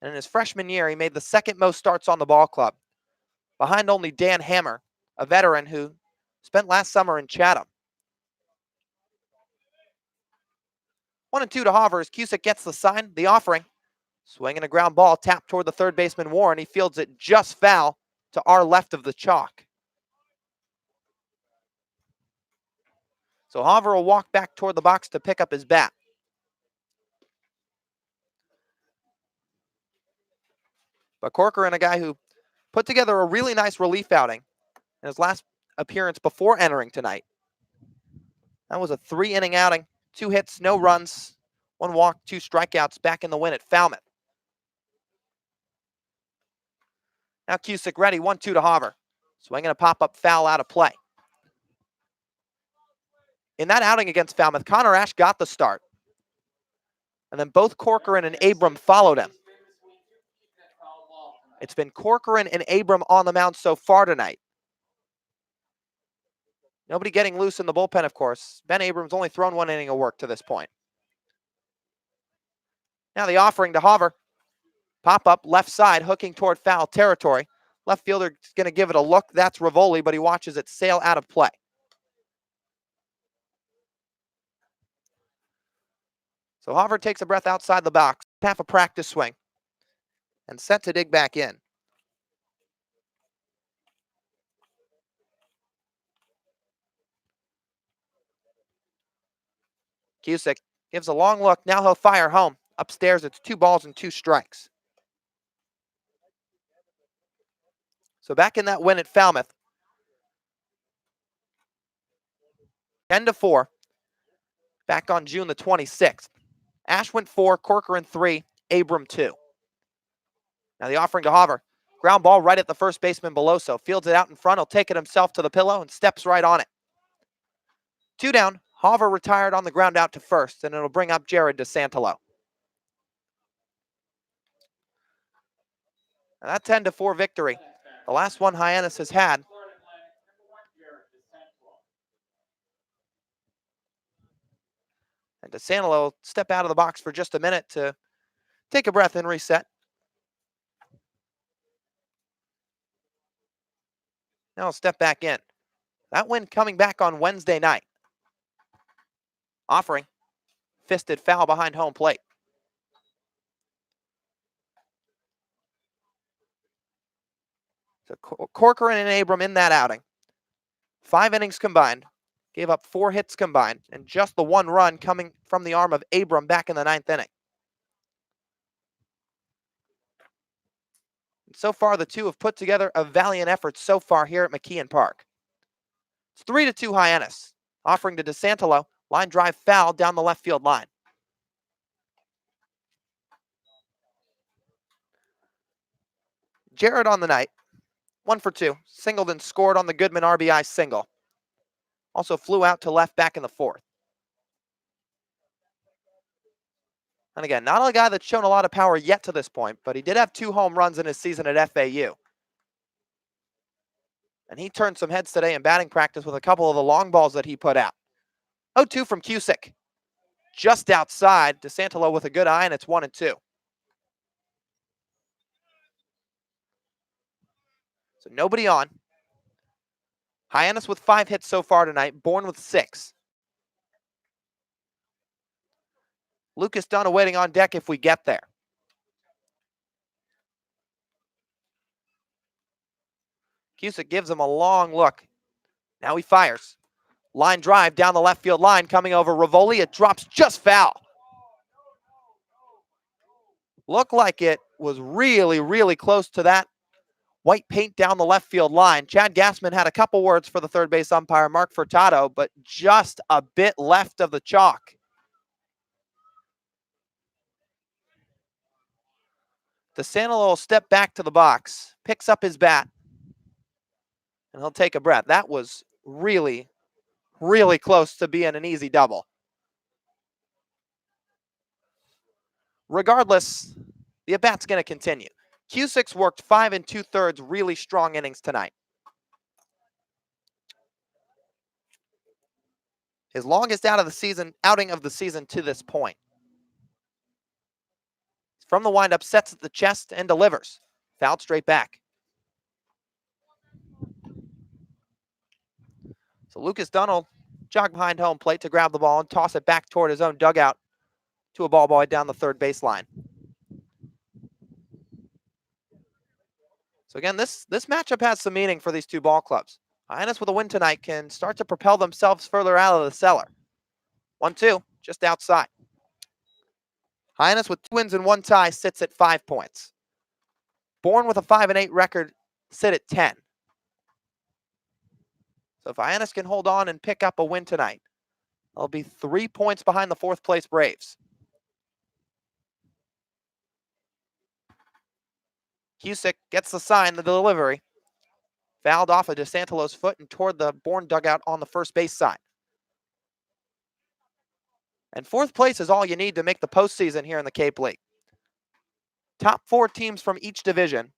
And in his freshman year, he made the second most starts on the ball club, behind only Dan Hammer, a veteran who spent last summer in Chatham. 1-2 to Hauver as Cusick gets the sign, the offering. Swinging a ground ball, tapped toward the third baseman Warren. He fields it just foul to our left of the chalk. So Hauver will walk back toward the box to pick up his bat. But Corcoran, a guy who put together a really nice relief outing in his last appearance before entering tonight. That was a 3-inning outing, 2 hits, no runs, 1 walk, 2 strikeouts, back in the win at Falmouth. Now Cusick ready, 1-2 to Hauver. Swinging a pop-up foul out of play. In that outing against Falmouth, Connor Ash got the start. And then both Corcoran and Abram followed him. It's been Corcoran and Abram on the mound so far tonight. Nobody getting loose in the bullpen, of course. Ben Abrams only thrown 1 inning of work to this point. Now the offering to Hauver. Pop up left side, hooking toward foul territory. Left fielder is going to give it a look. That's Rivoli, but he watches it sail out of play. So Hauver takes a breath outside the box, half a practice swing, and set to dig back in. Cusick gives a long look. Now he'll fire home. Upstairs, it's 2 balls and 2 strikes. So back in that win at Falmouth, 10-4, back on June the 26th. Ash went 4, Corcoran 3, Abram 2. Now the offering to Hauver. Ground ball right at the first baseman Beloso. Fields it out in front. He'll take it himself to the pillow and steps right on it. 2 down. Hauver retired on the ground out to first, and it'll bring up Jared DeSantalo. And that 10-4 victory, the last one Hyannis has had. And DeSantalo will step out of the box for just a minute to take a breath and reset. Now he'll step back in. That win coming back on Wednesday night. Offering. Fisted foul behind home plate. So Corcoran and Abram in that outing. 5 innings combined. Gave up 4 hits combined. And just the 1 run coming from the arm of Abram back in the 9th inning. So far, the two have put together a valiant effort so far here at McKeon Park. It's 3-2 Hyannis, offering to DeSantolo, line drive foul down the left field line. Jared on the night, 1 for 2, singled and scored on the Goodman RBI single. Also flew out to left back in the fourth. And again, not a guy that's shown a lot of power yet to this point, but he did have 2 home runs in his season at FAU. And he turned some heads today in batting practice with a couple of the long balls that he put out. 0-2 from Cusick. Just outside, DeSantolo with a good eye, and it's 1-2. So nobody on. Hyannis with 5 hits so far tonight, Bourne with 6. Lucas Dunn awaiting on deck if we get there. Cusick gives him a long look. Now he fires. Line drive down the left field line coming over Rivoli. It drops just foul. Looked like it was really, really close to that white paint down the left field line. Chad Gassman had a couple words for the third base umpire, Mark Furtado, but just a bit left of the chalk. DeSantolo will step back to the box, picks up his bat, and he'll take a breath. That was really, really close to being an easy double. Regardless, the at-bat's going to continue. Cusick's worked 5 2/3 really strong innings tonight. His longest outing of the season to this point. From the windup, sets at the chest and delivers. Fouled straight back. So Lucas Dunn will jog behind home plate to grab the ball and toss it back toward his own dugout to a ball boy down the third baseline. So again, this matchup has some meaning for these two ball clubs. Hyannis with a win tonight can start to propel themselves further out of the cellar. 1-2, just outside. Hyannis with 2 wins and 1 tie sits at 5 points. Bourne with a 5-8 record sit at 10. So if Hyannis can hold on and pick up a win tonight, they'll be 3 points behind the 4th place Braves. Cusick gets the sign, the delivery. Fouled off of DeSantolo's foot and toward the Bourne dugout on the first base side. And 4th place is all you need to make the postseason here in the Cape League. Top 4 teams from each division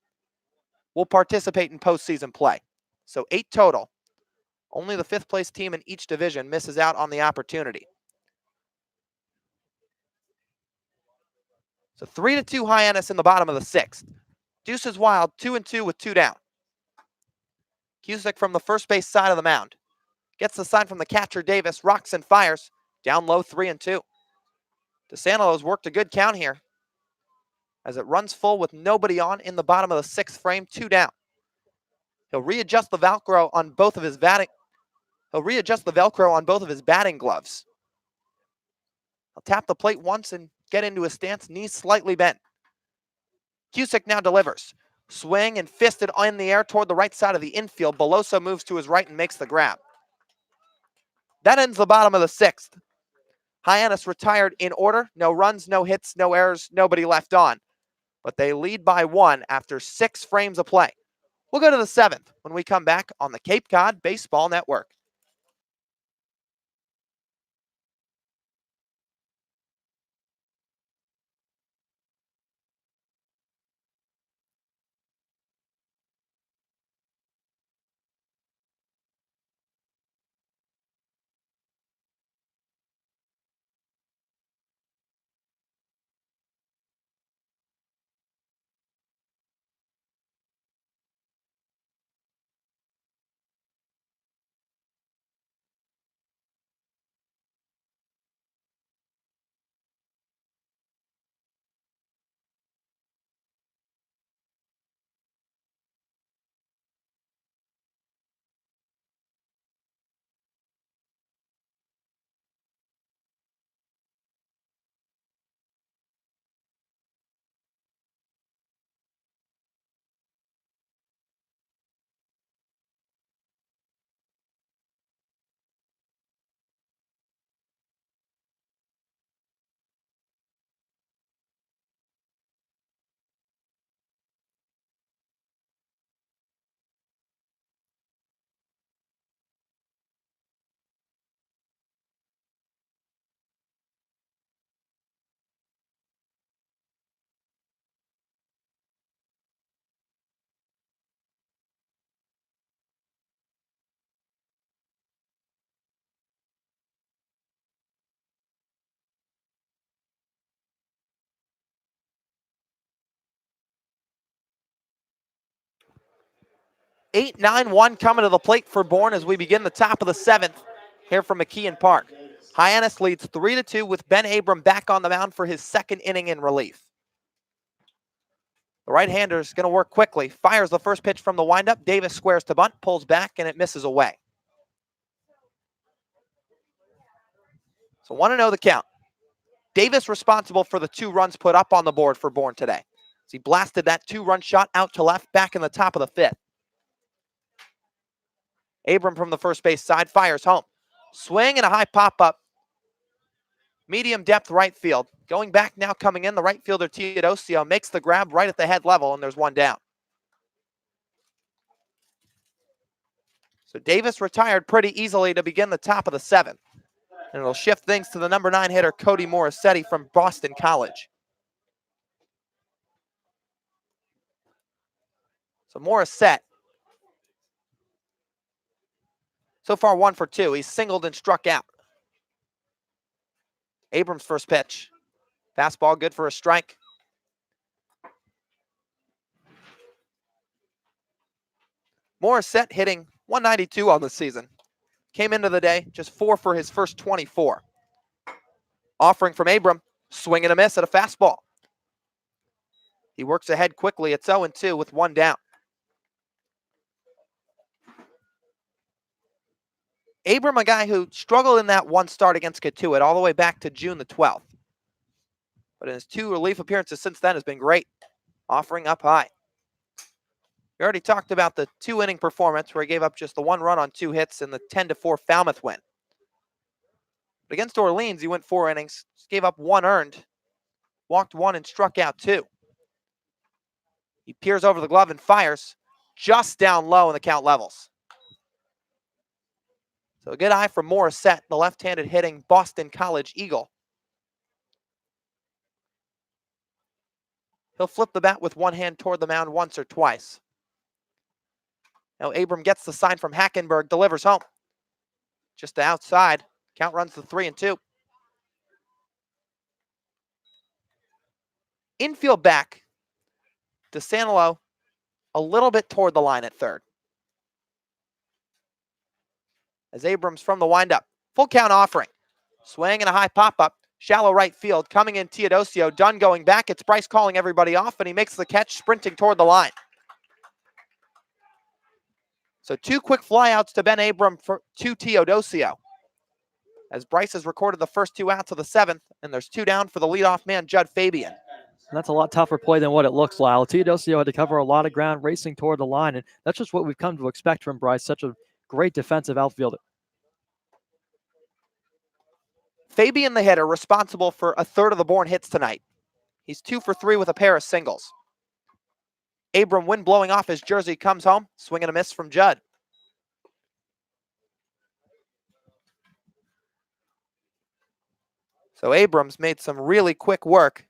will participate in postseason play. So 8 total. Only the 5th place team in each division misses out on the opportunity. So 3-2 Hyannis in the bottom of the 6th. Deuces Wild 2-2 with 2 down. Cusick from the first base side of the mound. Gets the sign from the catcher Davis, rocks and fires. Down low 3-2. DeSantolo's worked a good count here as it runs full with nobody on in the bottom of the 6th frame, 2 down. He'll readjust the Velcro on both of his batting gloves. He'll tap the plate once and get into his stance, knees slightly bent. Cusick now delivers. Swing and fisted in the air toward the right side of the infield. Beloso moves to his right and makes the grab. That ends the bottom of the 6th. Hyannis retired in order. No runs, no hits, no errors, nobody left on. But they lead by 1 after 6 frames of play. We'll go to the 7th when we come back on the Cape Cod Baseball Network. 8-9-1 coming to the plate for Bourne as we begin the top of the 7th here from McKeon Park. Hyannis leads 3-2 with Ben Abram back on the mound for his second inning in relief. The right-hander is going to work quickly. Fires the first pitch from the windup. Davis squares to bunt, pulls back, and it misses away. So 1-0 the count. Davis responsible for the 2 runs put up on the board for Bourne today. As he blasted that 2-run shot out to left back in the top of the 5th. Abram from the first base side fires home. Swing and a high pop-up. Medium depth right field. Going back now, coming in, the right fielder Teodosio makes the grab right at the head level, and there's one down. So Davis retired pretty easily to begin the top of the 7th. And it'll shift things to the number 9 hitter, Cody Morissetti from Boston College. So Morissette, so far 1 for 2. He's singled and struck out. Abrams' first pitch. Fastball good for a strike. Morissette hitting 192 on the season. Came into the day just 4 for his first 24. Offering from Abram, swing and a miss at a fastball. He works ahead quickly. It's 0-2 with 1 down. Abram, a guy who struggled in that 1 start against Katuitt all the way back to June the 12th. But in his 2 relief appearances since then has been great. Offering up high. We already talked about the 2-inning performance where he gave up just the 1 run on 2 hits in the 10-4 Falmouth win. But against Orleans, he went 4 innings, gave up 1 earned, walked 1 and struck out 2. He peers over the glove and fires just down low, and the count levels. So a good eye from Morissette, the left-handed hitting Boston College Eagle. He'll flip the bat with 1 hand toward the mound once or twice. Now Abram gets the sign from Hackenberg, delivers home. Just to outside. Count runs to 3-2. Infield back. DeSantillo a little bit toward the line at third. As Abrams from the windup. Full count offering. Swing and a high pop-up. Shallow right field. Coming in Teodosio. Dunn going back. It's Bryce calling everybody off, and he makes the catch, sprinting toward the line. So 2 quick flyouts to Ben Abram to Teodosio. As Bryce has recorded the first 2 outs of the 7th, and there's 2 down for the leadoff man, Judd Fabian. That's a lot tougher play than what it looks, Lyle. Teodosio had to cover a lot of ground racing toward the line, and that's just what we've come to expect from Bryce, such a great defensive outfielder. Fabian, the hitter, responsible for a third of the Bourne hits tonight. He's 2 for 3 with a pair of singles. Abram, wind blowing off his jersey, comes home. Swing and a miss from Judd. So Abrams made some really quick work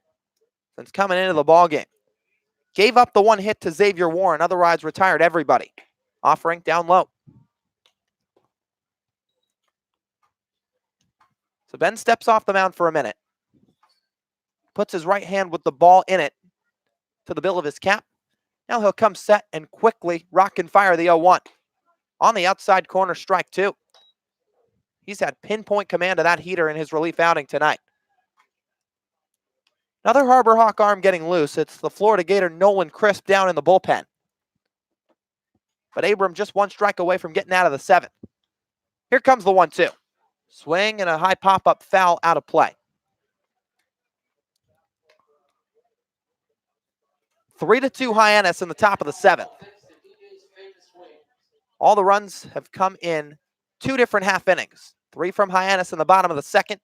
since coming into the ballgame. Gave up the 1 hit to Xavier Warren, otherwise retired everybody. Offering down low. So Ben steps off the mound for a minute. Puts his right hand with the ball in it to the bill of his cap. Now he'll come set and quickly rock and fire the 0-1. On the outside corner, strike 2. He's had pinpoint command of that heater in his relief outing tonight. Another Harbor Hawk arm getting loose. It's the Florida Gator Nolan Crisp down in the bullpen. But Abram just 1 strike away from getting out of the 7th. Here comes the 1-2. Swing and a high pop-up foul out of play. 3-2 Hyannis in the top of the 7th. All the runs have come in 2 different half innings. 3 from Hyannis in the bottom of the 2nd.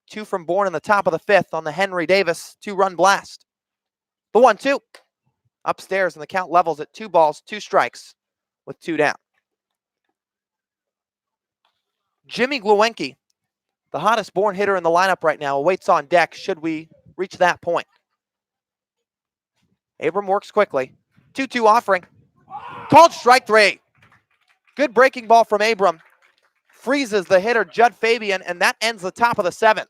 2 from Bourne in the top of the 5th on the Henry Davis 2-run blast. The 1-2. Upstairs, and the count levels at 2 balls, 2 strikes with 2 down. Jimmy Gluenke, the hottest Bourne hitter in the lineup right now, awaits on deck should we reach that point. Abram works quickly. 2-2 offering. Called strike 3. Good breaking ball from Abram. Freezes the hitter, Judd Fabian, and that ends the top of the 7th.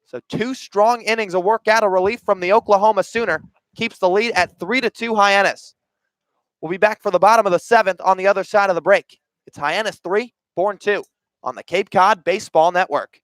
So 2 strong innings of work out of relief from the Oklahoma Sooner. Keeps the lead at 3-2 Hyannis. We'll be back for the bottom of the 7th on the other side of the break. It's Hyannis 3, Bourne 2 on the Cape Cod Baseball Network.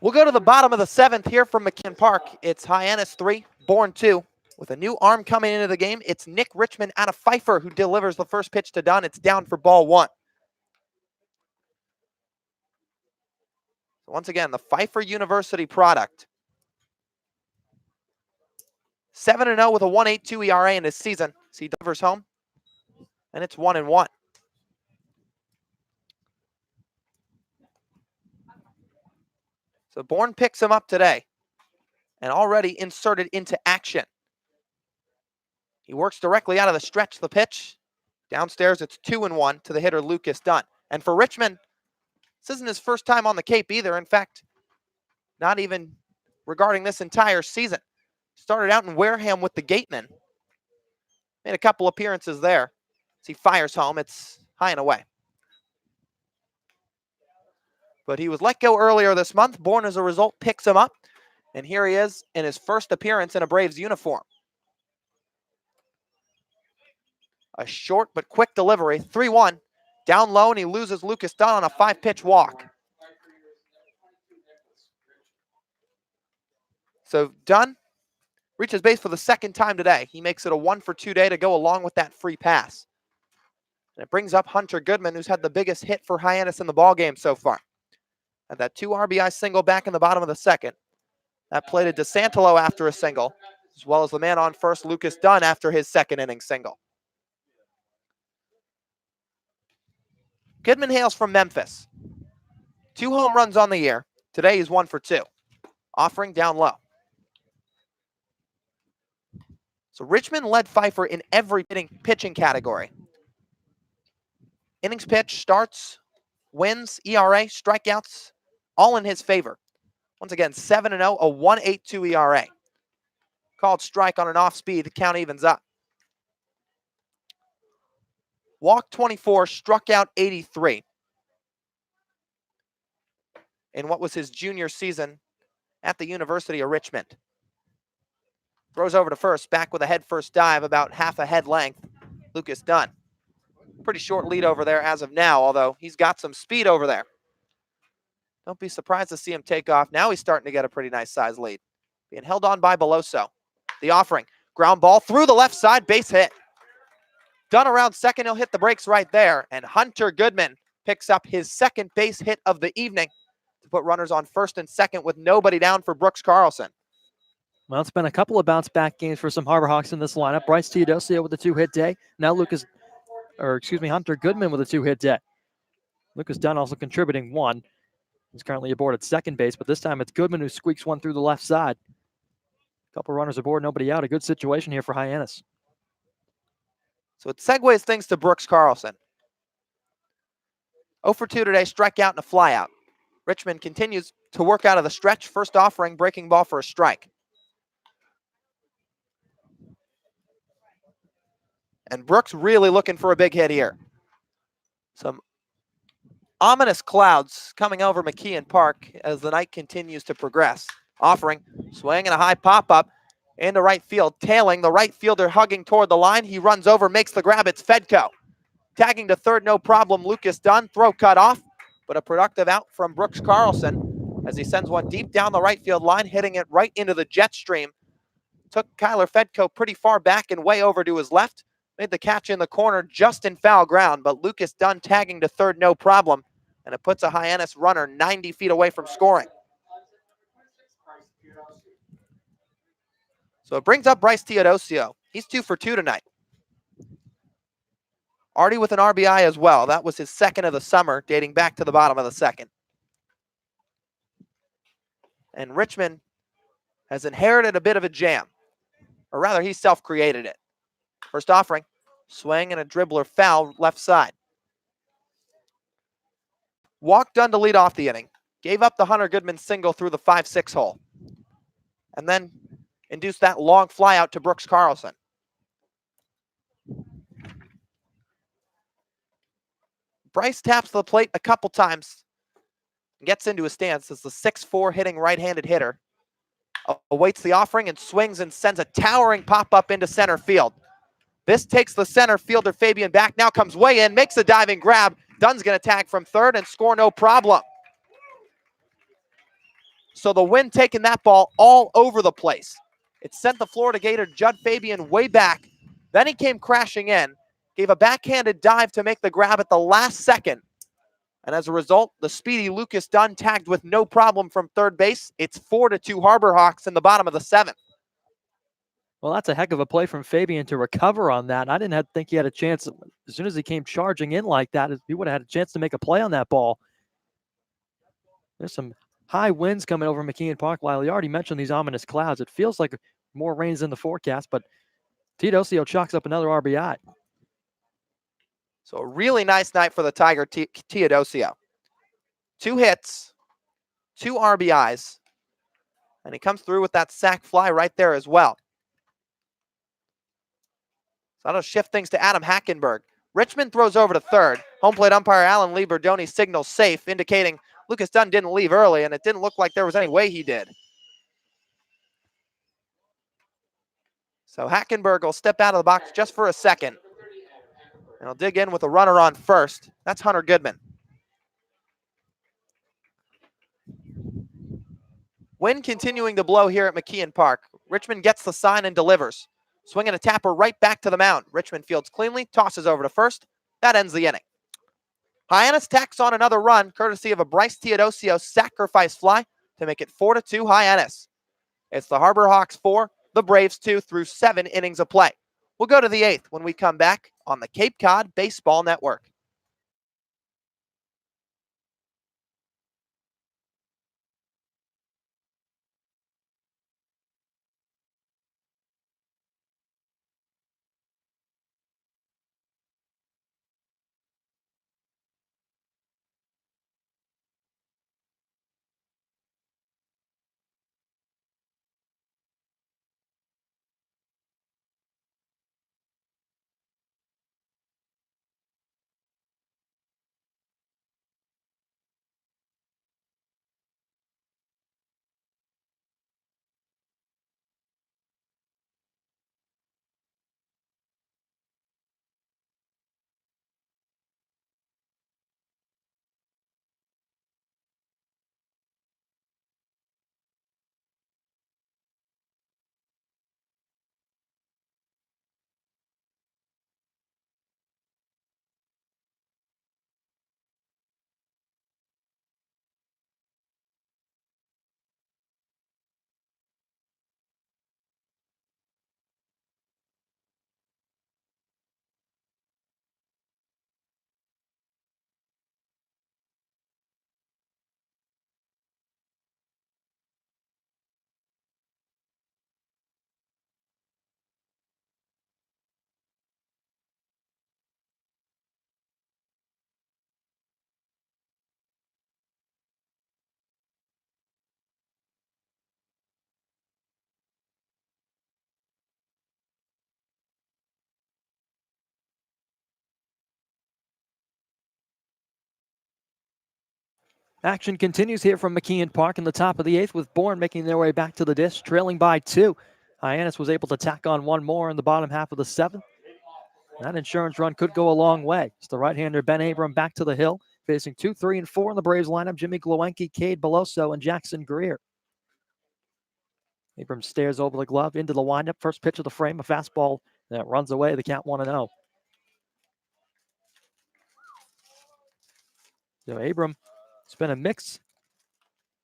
We'll go to the bottom of the 7th here from McKeon Park. It's Hyannis 3, Bourne 2. With a new arm coming into the game, it's Nick Richmond out of Pfeiffer who delivers the first pitch to Dunn. It's down for ball 1. So once again, the Pfeiffer University product. 7-0 with a 1.82 ERA in his season. So he delivers home, and it's 1-1. So Bourne picks him up today and already inserted into action. He works directly out of the stretch, the pitch. Downstairs, it's 2-1 to the hitter, Lucas Dunn. And for Richmond, this isn't his first time on the Cape either. In fact, not even regarding this entire season. Started out in Wareham with the Gatemen. Made a couple appearances there. As he fires home, it's high and away. But he was let go earlier this month. Bourne, as a result, picks him up. And here he is in his first appearance in a Braves uniform. A short but quick delivery, 3-1. Down low, and he loses Lucas Dunn on a 5-pitch walk. So Dunn reaches base for the second time today. He makes it a 1-for-2 day to go along with that free pass. And it brings up Hunter Goodman, who's had the biggest hit for Hyannis in the ballgame so far. Had that 2 RBI single back in the bottom of the 2nd. That play to DeSantolo after a single, as well as the man on first, Lucas Dunn, after his 2nd inning single. Goodman hails from Memphis. 2 home runs on the year. Today he's 1-for-2. Offering down low. So Richmond led Pfeiffer in every pitching category. Innings pitched, starts, wins, ERA, strikeouts, all in his favor. Once again, 7-0, a 1.82 ERA. Called strike on an off speed, the count evens up. Walked 24, struck out 83. In what was his junior season at the University of Richmond. Throws over to first, back with a head-first dive, about half a head length. Lucas Dunn. Pretty short lead over there as of now, although he's got some speed over there. Don't be surprised to see him take off. Now he's starting to get a pretty nice size lead. Being held on by Beloso. The offering. Ground ball through the left side, base hit. Dunn around second, he'll hit the brakes right there. And Hunter Goodman picks up his 2nd base hit of the evening to put runners on first and second with nobody down for Brooks Carlson. Well, it's been a couple of bounce back games for some Harbor Hawks in this lineup. Bryce Teodosio with a 2-hit day. Now Hunter Goodman with a 2-hit day. Lucas Dunn also contributing one. He's currently aboard at second base, but this time it's Goodman who squeaks one through the left side. A couple runners aboard, nobody out. A good situation here for Hyannis. So it segues things to Brooks Carlson. 0 for 2 today, strikeout and a flyout. Richmond continues to work out of the stretch. First offering, breaking ball for a strike. And Brooks really looking for a big hit here. Some ominous clouds coming over McKeon Park as the night continues to progress. Offering, swing and a high pop-up into right field, tailing the right fielder, hugging toward the line. He runs over, makes the grab. It's Fedko. Tagging to third, no problem. Lucas Dunn, throw cut off, but a productive out from Brooks Carlson as he sends one deep down the right field line, hitting it right into the jet stream. Took Kyler Fedko pretty far back and way over to his left. Made the catch in the corner just in foul ground, but Lucas Dunn tagging to third, no problem. And it puts a Hyannis runner 90 feet away from scoring. So it brings up Bryce Teodosio. He's 2 for 2 tonight. Already with an RBI as well. That was his second of the summer, dating back to the bottom of the second. And Richmond has inherited a bit of a jam. Or rather, he self-created it. First offering, swing and a dribbler foul left side. Walk done to lead off the inning. Gave up the Hunter Goodman single through the 5-6 hole. And then induced that long fly out to Brooks Carlson. Bryce taps the plate a couple times. Gets into his stance as the 6'4" hitting right-handed hitter awaits the offering and swings and sends a towering pop-up into center field. This takes the center fielder Fabian back. Now comes way in, makes a diving grab. Dunn's going to tag from third and score no problem. So the wind taking that ball all over the place. It sent the Florida Gator Judd Fabian way back. Then he came crashing in, gave a backhanded dive to make the grab at the last second. And as a result, the speedy Lucas Dunn tagged with no problem from third base. It's 4-2 Harbor Hawks in the bottom of the seventh. Well, that's a heck of a play from Fabian to recover on that. I didn't think he had a chance. As soon as he came charging in like that, he would have had a chance to make a play on that ball. There's some high winds coming over McKeon Park. Lyle, you already mentioned these ominous clouds. It feels like more rain's in the forecast, but Teodosio chalks up another RBI. So a really nice night for the Tiger Teodosio. 2 hits, 2 RBIs, and he comes through with that sac fly right there as well. So that'll shift things to Adam Hackenberg. Richmond throws over to third. Home plate umpire Alan Lee Berdoni signals safe, indicating Lucas Dunn didn't leave early, and it didn't look like there was any way he did. So Hackenberg will step out of the box just for a second. And he'll dig in with a runner on first. That's Hunter Goodman. Wind continuing to blow here at McKeon Park. Richmond gets the sign and delivers. Swinging a tapper right back to the mound. Richmond fields cleanly, tosses over to first. That ends the inning. Hyannis tacks on another run, courtesy of a Bryce Teodosio sacrifice fly to make it 4-2 Hyannis. It's the Harbor Hawks 4, the Braves 2 through 7 innings of play. We'll go to the 8th when we come back on the Cape Cod Baseball Network. Action continues here from McKeon Park in the top of the 8th, with Bourne making their way back to the dish, trailing by 2. Hyannis was able to tack on one more in the bottom half of the 7th. That insurance run could go a long way. It's the right-hander Ben Abram back to the hill, facing 2, 3, and 4 in the Braves lineup. Jimmy Glowenke, Cade Beloso, and Jackson Greer. Abram stares over the glove into the windup. First pitch of the frame, a fastball that runs away. The count 1-0. So Abram, it's been a mix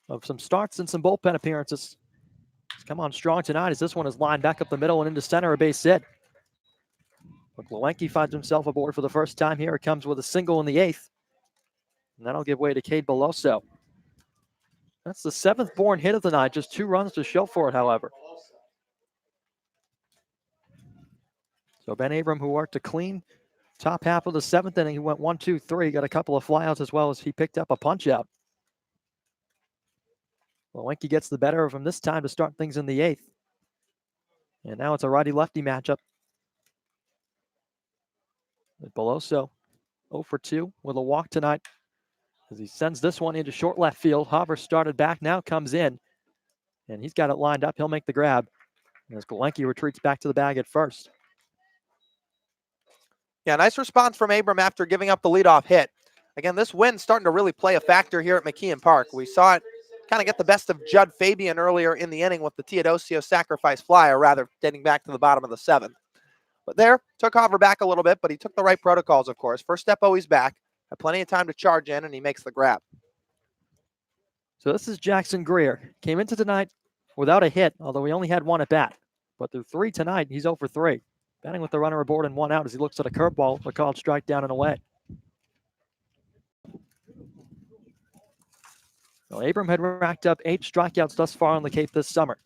of some starts and some bullpen appearances. He's come on strong tonight as this one is lined back up the middle and into center, a base hit. But Glowenke finds himself aboard for the first time here. It comes with a single in the 8th. And that'll give way to Cade Beloso. That's the 7th Bourne hit of the night. Just 2 runs to show for it, however. So Ben Abram, who worked a clean top half of the 7th inning, he went 1, 2, 3, got a couple of flyouts as well as he picked up a punch out. Glowenke gets the better of him this time to start things in the 8th. And now it's a righty-lefty matchup. With Beloso 0 for 2 with a walk tonight as he sends this one into short left field. Hopper started back, now comes in, and he's got it lined up. He'll make the grab. And as Glowenke retreats back to the bag at first. Yeah, nice response from Abram after giving up the leadoff hit. Again, this wind's starting to really play a factor here at McKeon Park. We saw it kind of get the best of Judd Fabian earlier in the inning with the Teodosio sacrifice fly, or rather dating back to the bottom of the 7th. But there, took Hopper back a little bit, but he took the right protocols, of course. First step always back, had plenty of time to charge in, and he makes the grab. So this is Jackson Greer. Came into tonight without a hit, although he only had 1 at bat. But through 3 tonight, he's 0 for 3. Batting with the runner aboard and 1 out as he looks at a curveball, a called strike down and away. Well, Abram had racked up 8 strikeouts thus far on the Cape this summer.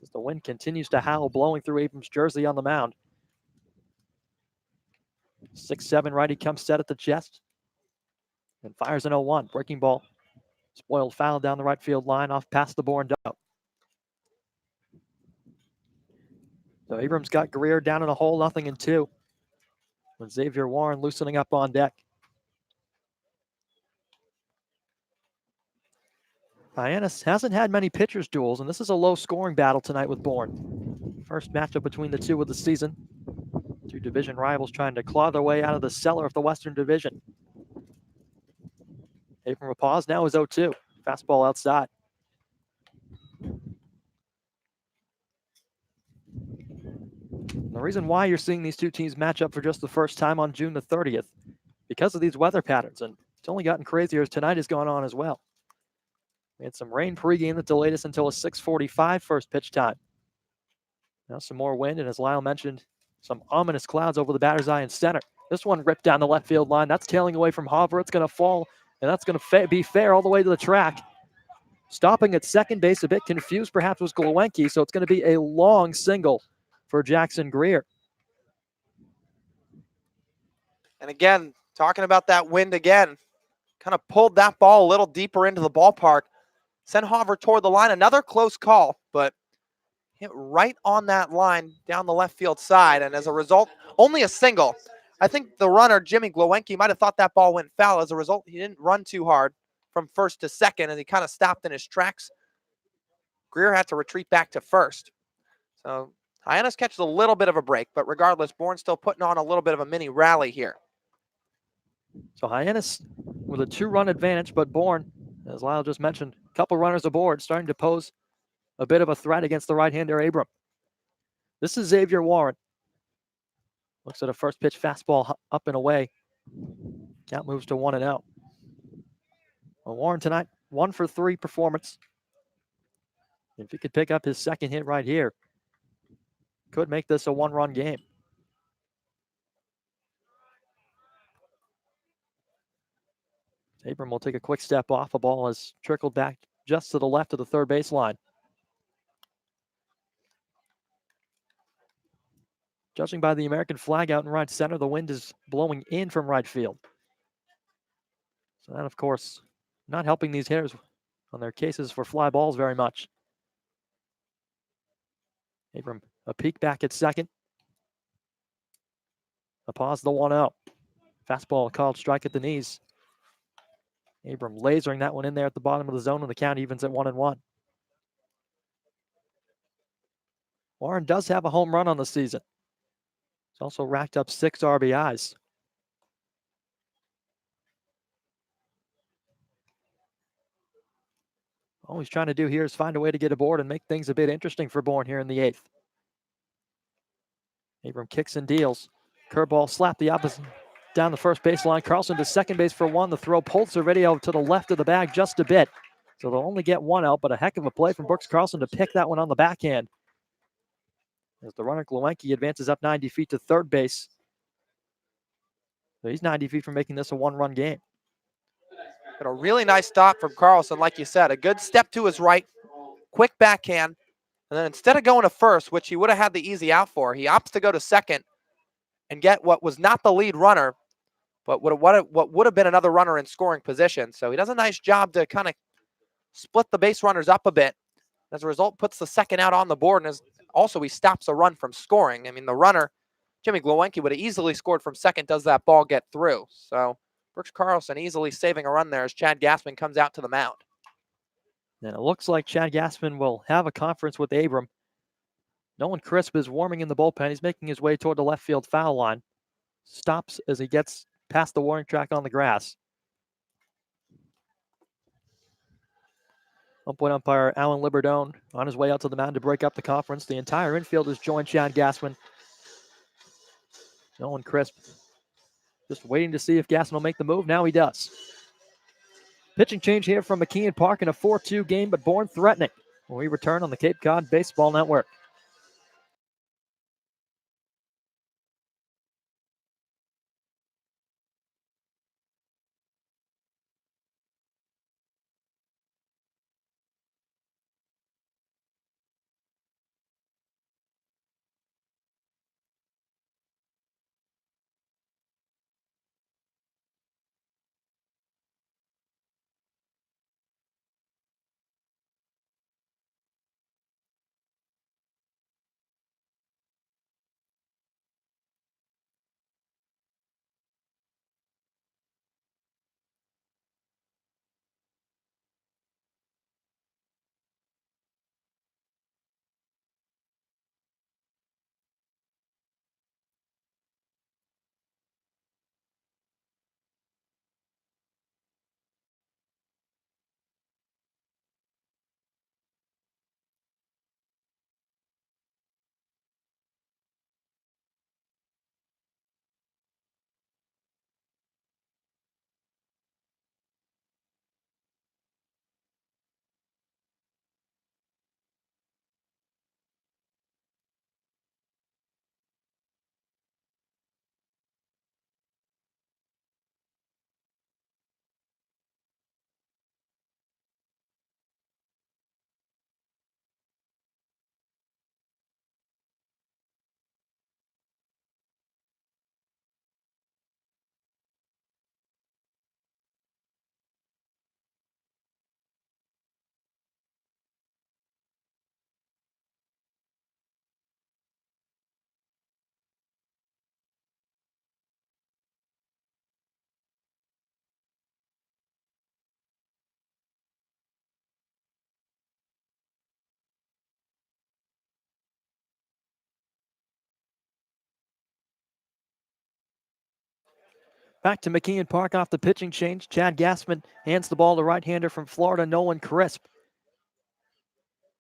As the wind continues to howl, blowing through Abram's jersey on the mound. 6-7 righty comes set at the chest and fires an 0-1. Breaking ball. Spoiled foul down the right field line off past the Bourne dugout. So Abrams got Greer down in a hole, 0-2. With Xavier Warren loosening up on deck. Hyannis hasn't had many pitchers duels, and this is a low-scoring battle tonight with Bourne. First matchup between the two of the season. 2 division rivals trying to claw their way out of the cellar of the Western Division. Abram a pause, now is 0-2. Fastball outside. And the reason why you're seeing these two teams match up for just the first time on June the 30th, because of these weather patterns, and it's only gotten crazier as tonight has gone on as well. We had some rain pregame that delayed us until a 6:45 first pitch time. Now some more wind, and as Lyle mentioned, some ominous clouds over the batter's eye in center. This one ripped down the left field line. That's tailing away from Hopper. It's going to fall, and that's going to be fair all the way to the track. Stopping at second base, a bit confused perhaps, was Glowenke, so it's going to be a long single for Jackson Greer. And again, talking about that wind again, kind of pulled that ball a little deeper into the ballpark. Sent Hopper toward the line. Another close call, but hit right on that line down the left field side. And as a result, only a single. I think the runner, Jimmy Glowenke, might have thought that ball went foul. As a result, he didn't run too hard from first to second, and he kind of stopped in his tracks. Greer had to retreat back to first. So Hyannis catches a little bit of a break, but regardless, Bourne still putting on a little bit of a mini rally here. So Hyannis with a 2-run advantage, but Bourne, as Lyle just mentioned, a couple runners aboard, starting to pose a bit of a threat against the right-hander Abram. This is Xavier Warren. Looks at a first pitch fastball up and away. Count moves to 1-0. Well, Warren tonight, 1 for 3 performance. If he could pick up his second hit right here, could make this a 1-run game. Abram will take a quick step off. A ball has trickled back just to the left of the third baseline. Judging by the American flag out in right center, the wind is blowing in from right field. So that, of course, not helping these hitters on their cases for fly balls very much. Abram, a peek back at second. A pause, the 1-0. Fastball called strike at the knees. Abram lasering that one in there at the bottom of the zone, and the count evens at 1-1. Warren does have a home run on the season. He's also racked up 6 RBIs. All he's trying to do here is find a way to get aboard and make things a bit interesting for Bourne here in the 8th. Abram kicks and deals. Curveball slapped the opposite down the first baseline. Carlson to second base for 1. The throw pulls already out to the left of the bag just a bit. So they'll only get 1 out, but a heck of a play from Brooks Carlson to pick that one on the backhand. As the runner Glowacki advances up 90 feet to third base. So he's 90 feet from making this a 1-run game. But a really nice stop from Carlson, like you said. A good step to his right, quick backhand. And then instead of going to first, which he would have had the easy out for, he opts to go to second and get what was not the lead runner, but what would have been another runner in scoring position. So he does a nice job to kind of split the base runners up a bit. As a result, puts the second out on the board, and also he stops a run from scoring. I mean, the runner, Jimmy Glowacki, would have easily scored from second. Does that ball get through? So Brooks Carlson easily saving a run there as Chad Gassman comes out to the mound. And it looks like Chad Gassman will have a conference with Abram. Nolan Crisp is warming in the bullpen. He's making his way toward the left field foul line. Stops as he gets past the warning track on the grass. Ump-point umpire Alan Liberdone on his way out to the mound to break up the conference. The entire infield has joined Chad Gassman. Nolan Crisp just waiting to see if Gassman will make the move. Now he does. Pitching change here from McKeon Park in a 4-2 game, but Bourne threatening when we return on the Cape Cod Baseball Network. Back to McKeon Park off the pitching change. Chad Gassman hands the ball to right-hander from Florida, Nolan Crisp.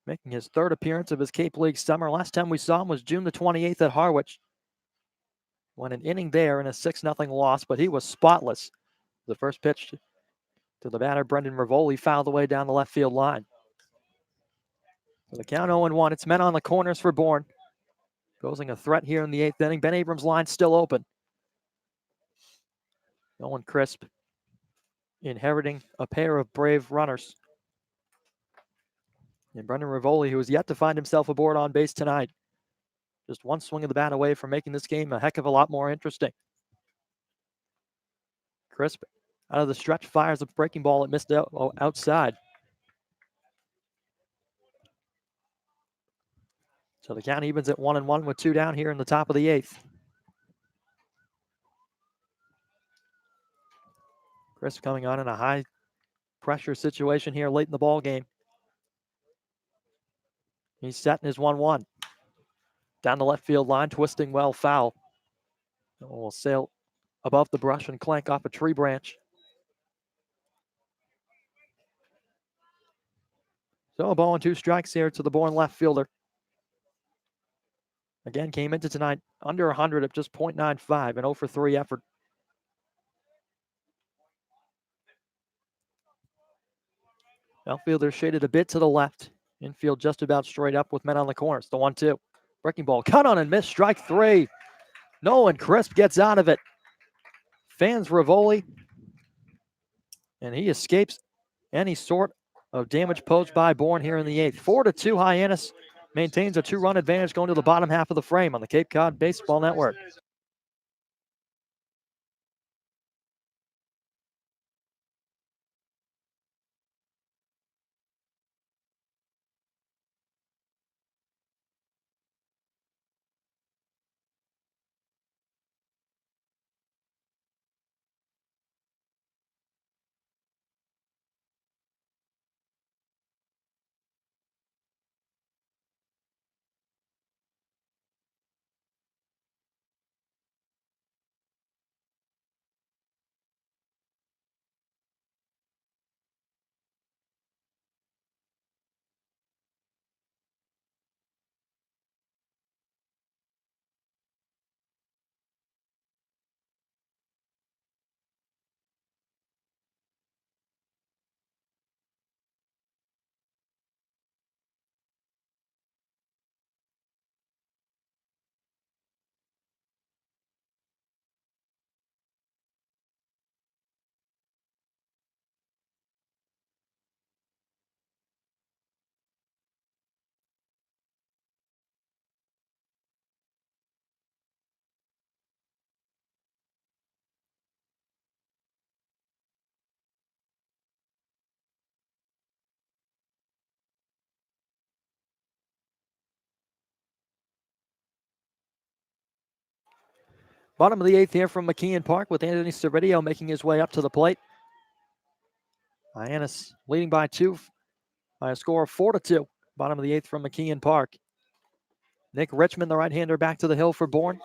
Making his 3rd appearance of his Cape League summer. Last time we saw him was June the 28th at Harwich. Won an inning there in a 6-0 loss, but he was spotless. The first pitch to the batter, Brendan Rivoli, fouled away down the left field line. So the count 0-1. It's men on the corners for Bourne. Posing a threat here in the 8th inning. Ben Abrams' line still open. Nolan Crisp inheriting a pair of brave runners. And Brendan Rivoli, who has yet to find himself aboard on base tonight. Just one swing of the bat away from making this game a heck of a lot more interesting. Crisp out of the stretch fires a breaking ball that missed outside. So the count evens at 1-1 with 2 down here in the top of the 8th. Crisp coming on in a high pressure situation here late in the ball game. He's setting his 1-1. Down the left field line, twisting well, foul. Will sail above the brush and clank off a tree branch. So a ball and 2 strikes here to the Bourne left fielder. Again, came into tonight under 100 at just .95, an 0 for 3 effort. Outfielder shaded a bit to the left. Infield just about straight up with men on the corners. The 1-2. Breaking ball cut on and missed. Strike 3. Nolan Crisp gets out of it. Fans Rivoli. And he escapes any sort of damage posed by Bourne here in the 8th. 4-2, Hyannis maintains a 2-run advantage going to the bottom half of the frame on the Cape Cod Baseball Network. Bottom of the 8th here from McKeon Park with Anthony Cervidio making his way up to the plate. Hyannis leading by 2 by a score of 4-2. Bottom of the 8th from McKeon Park. Nick Richmond, the right-hander, back to the hill for Bourne.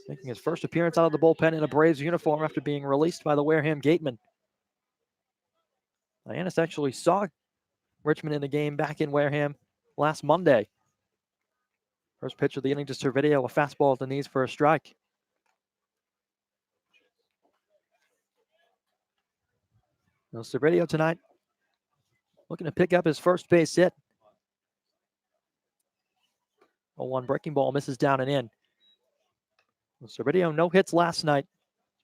Making his first appearance out of the bullpen in a Braves uniform after being released by the Wareham Gatemen. Hyannis actually saw Richmond in the game back in Wareham last Monday. First pitch of the inning to Cervidio, a fastball at the knees for a strike. Now Cervidio tonight looking to pick up his first base hit. A 1 breaking ball misses down and in. Cervidio no hits last night.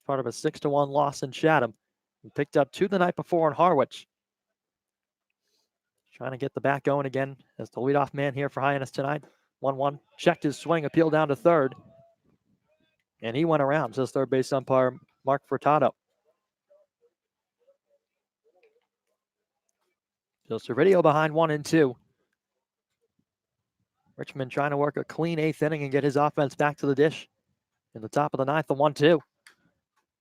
Part of a 6-1 loss in Chatham. He picked up 2 the night before in Harwich. Trying to get the bat going again as the leadoff man here for Hyannis tonight. 1-1. Checked his swing, appeal down to third. And he went around, says third base umpire Mark Furtado. So Cervidio behind 1-2. Richmond trying to work a clean 8th inning and get his offense back to the dish. In the top of the 9th, the 1-2.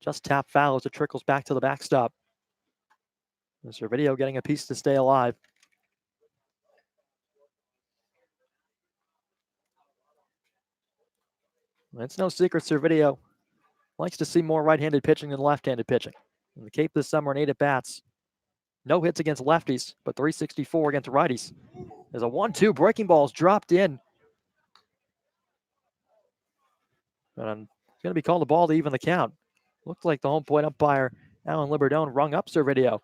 Just tap foul as it trickles back to the backstop. And Cervidio getting a piece to stay alive. It's no secret Cervidio likes to see more right-handed pitching than left-handed pitching. In the Cape this summer in 8 at-bats. No hits against lefties, but 364 against righties. There's a 1-2. Breaking ball's dropped in. And it's going to be called a ball to even the count. Looked like the home plate umpire, Alan Liberdone, rung up Cervidio.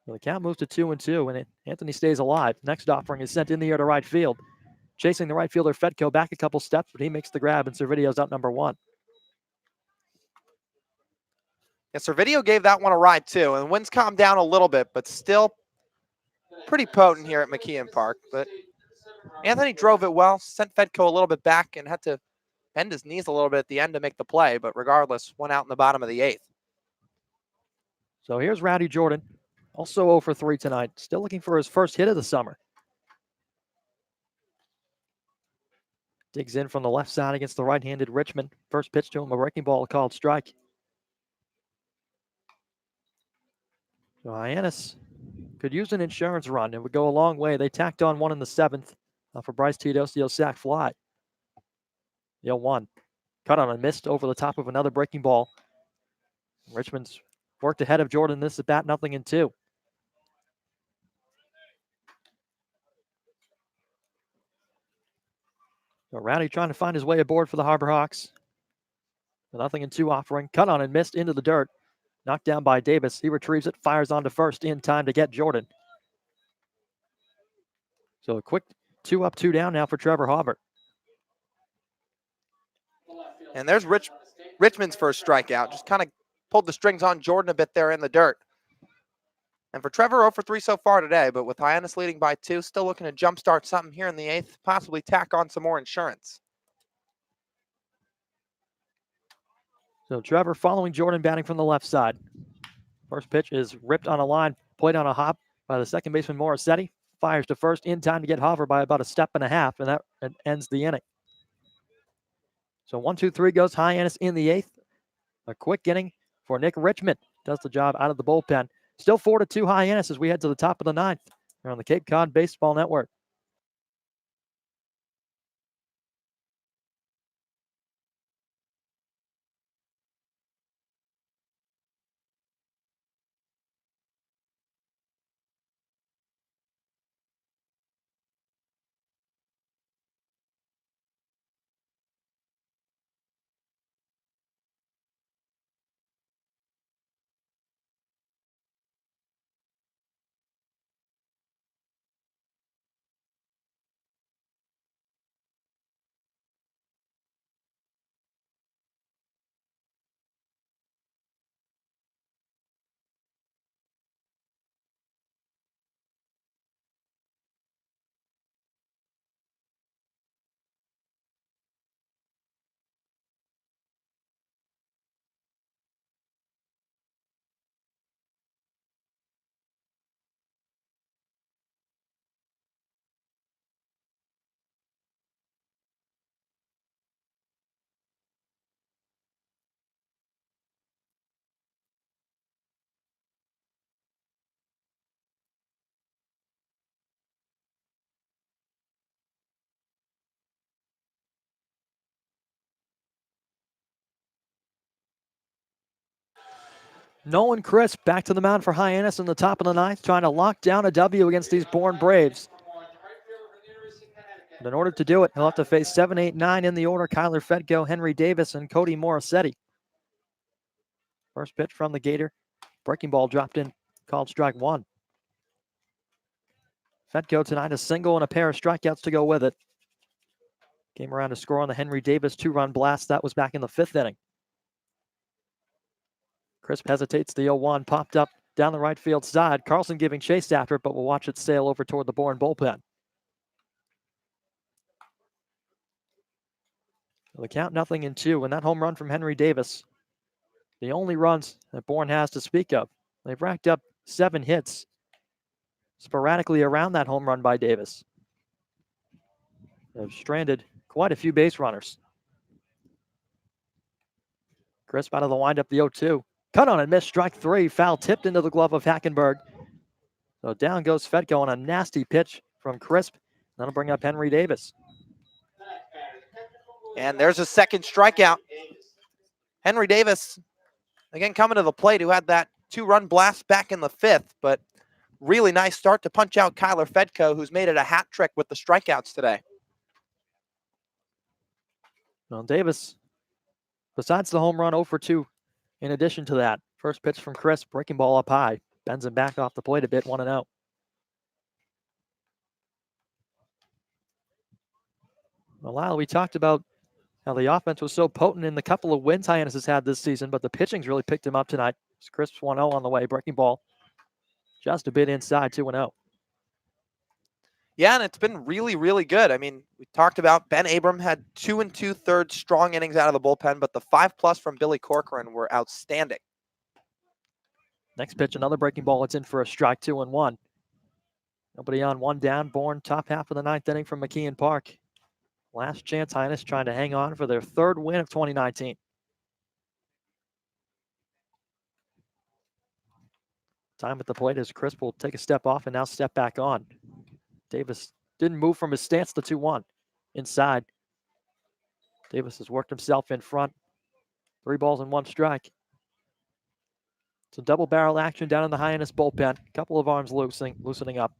Well, the count moves to 2-2, and Anthony stays alive. Next offering is sent in the air to right field. Chasing the right fielder, Fedko, back a couple steps, but he makes the grab, and Cervidio's out number 1. Yeah, Cervidio gave that one a ride too, and the wind's calmed down a little bit, but still pretty potent here at McKeon Park. But Anthony drove it well, sent Fedko a little bit back, and had to bend his knees a little bit at the end to make the play, but regardless, went out in the bottom of the 8th. So here's Rowdy Jordan, also 0 for 3 tonight, still looking for his first hit of the summer. Digs in from the left side against the right-handed Richmond. First pitch to him, a breaking ball called strike. So Hyannis could use an insurance run. It would go a long way. They tacked on one in the 7th for Bryce Teodosio's sac fly. The 0-1. Cut on and missed over the top of another breaking ball. Richmond's worked ahead of Jordan this at bat, 0-2. So Rowdy trying to find his way aboard for the Harbor Hawks. The 0-2 offering. Cut on and missed into the dirt. Knocked down by Davis. He retrieves it, fires on to first in time to get Jordan. So a quick 2 up, 2 down now for Trevor Hobart. And there's Richmond's first strikeout. Just kind of pulled the strings on Jordan a bit there in the dirt. And for Trevor, 0 for 3 so far today, but with Hyannis leading by 2, still looking to jumpstart something here in the 8th, possibly tack on some more insurance. So Trevor following Jordan, batting from the left side. First pitch is ripped on a line, played on a hop by the second baseman Morissetti. Fires to first in time to get Hover by about a step and a half, and that ends the inning. So 1-2-3 goes Hyannis in the 8th. A quick inning for Nick Richmond. Does the job out of the bullpen. Still 4-2 Hyannis as we head to the top of the 9th. Here on the Cape Cod Baseball Network. Nolan Crisp back to the mound for Hyannis in the top of the 9th, trying to lock down a W against these Bourne Braves. But in order to do it, he'll have to face 7, 8, 9 in the order. Kyler Fedko, Henry Davis, and Cody Morissetti. First pitch from the Gator. Breaking ball dropped in, called strike 1. Fedko tonight a single and a pair of strikeouts to go with it. Came around to score on the Henry Davis 2-run blast. That was back in the 5th inning. Crisp hesitates. The 0-1 popped up down the right field side. Carlson giving chase after it, but we'll watch it sail over toward the Bourne bullpen. The count 0-2, and that home run from Henry Davis, the only runs that Bourne has to speak of. They've racked up 7 hits sporadically around that home run by Davis. They've stranded quite a few base runners. Crisp out of the windup, the 0-2. Cut on and missed, strike 3. Foul tipped into the glove of Hackenberg. So down goes Fedko on a nasty pitch from Crisp. That'll bring up Henry Davis. And there's a second strikeout. Henry Davis, again, coming to the plate, who had that 2-run blast back in the 5th, but really nice start to punch out Kyler Fedko, who's made it a hat trick with the strikeouts today. Well, Davis, besides the home run, 0 for 2 in addition to that. First pitch from Crisp, breaking ball up high. Bends him back off the plate a bit, 1-0. Well, Lyle, we talked about how the offense was so potent in the couple of wins Hyannis has had this season, but the pitching's really picked him up tonight. It's Crisp's 1-0 on the way, breaking ball just a bit inside, 2-0. Yeah, and it's been really, really good. I mean, we talked about Ben Abram had 2 2/3 strong innings out of the bullpen, but the 5+ from Billy Corcoran were outstanding. Next pitch, another breaking ball. It's in for a strike, 2-1. Nobody on, 1 down. Bourne, top half of the 9th inning from McKeon Park. Last chance, Hyannis trying to hang on for their 3rd win of 2019. Time at the plate as Crisp will take a step off and now step back on. Davis didn't move from his stance to 2-1. Inside. Davis has worked himself in front. 3 balls and 1 strike. Some double barrel action down in the Hyannis bullpen. Couple of arms loosening up.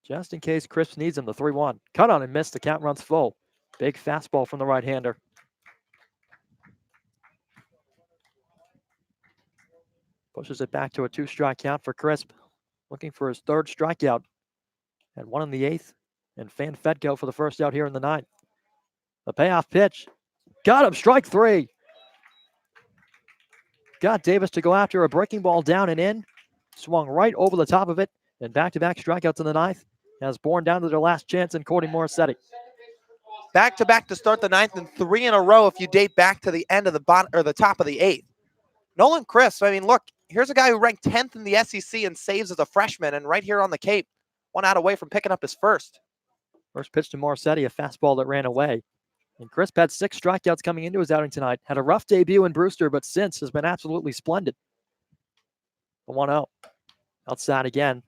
Just in case Crisp needs him, the 3-1. Cut on and missed. The count runs full. Big fastball from the right-hander. Pushes it back to a 2-strike count for Crisp. Looking for his 3rd strikeout. Had 1 in the 8th. And Fan Fedko for the first out here in the 9th. The payoff pitch. Got him. Strike 3. Got Davis to go after a breaking ball down and in. Swung right over the top of it. And back-to-back strikeouts in the 9th. Has Bourne down to their last chance in Cordy Morissetti. Back-to-back to start the 9th and 3 in a row if you date back to the end of the bottom or the top of the 8th. Nolan Crisp, I mean, look, here's a guy who ranked 10th in the SEC in saves as a freshman, and right here on the Cape, 1 out away from picking up his first. First pitch to Morissetti, a fastball that ran away. And Crisp had 6 strikeouts coming into his outing tonight. Had a rough debut in Brewster, but since has been absolutely splendid. The 1-0. Outside again.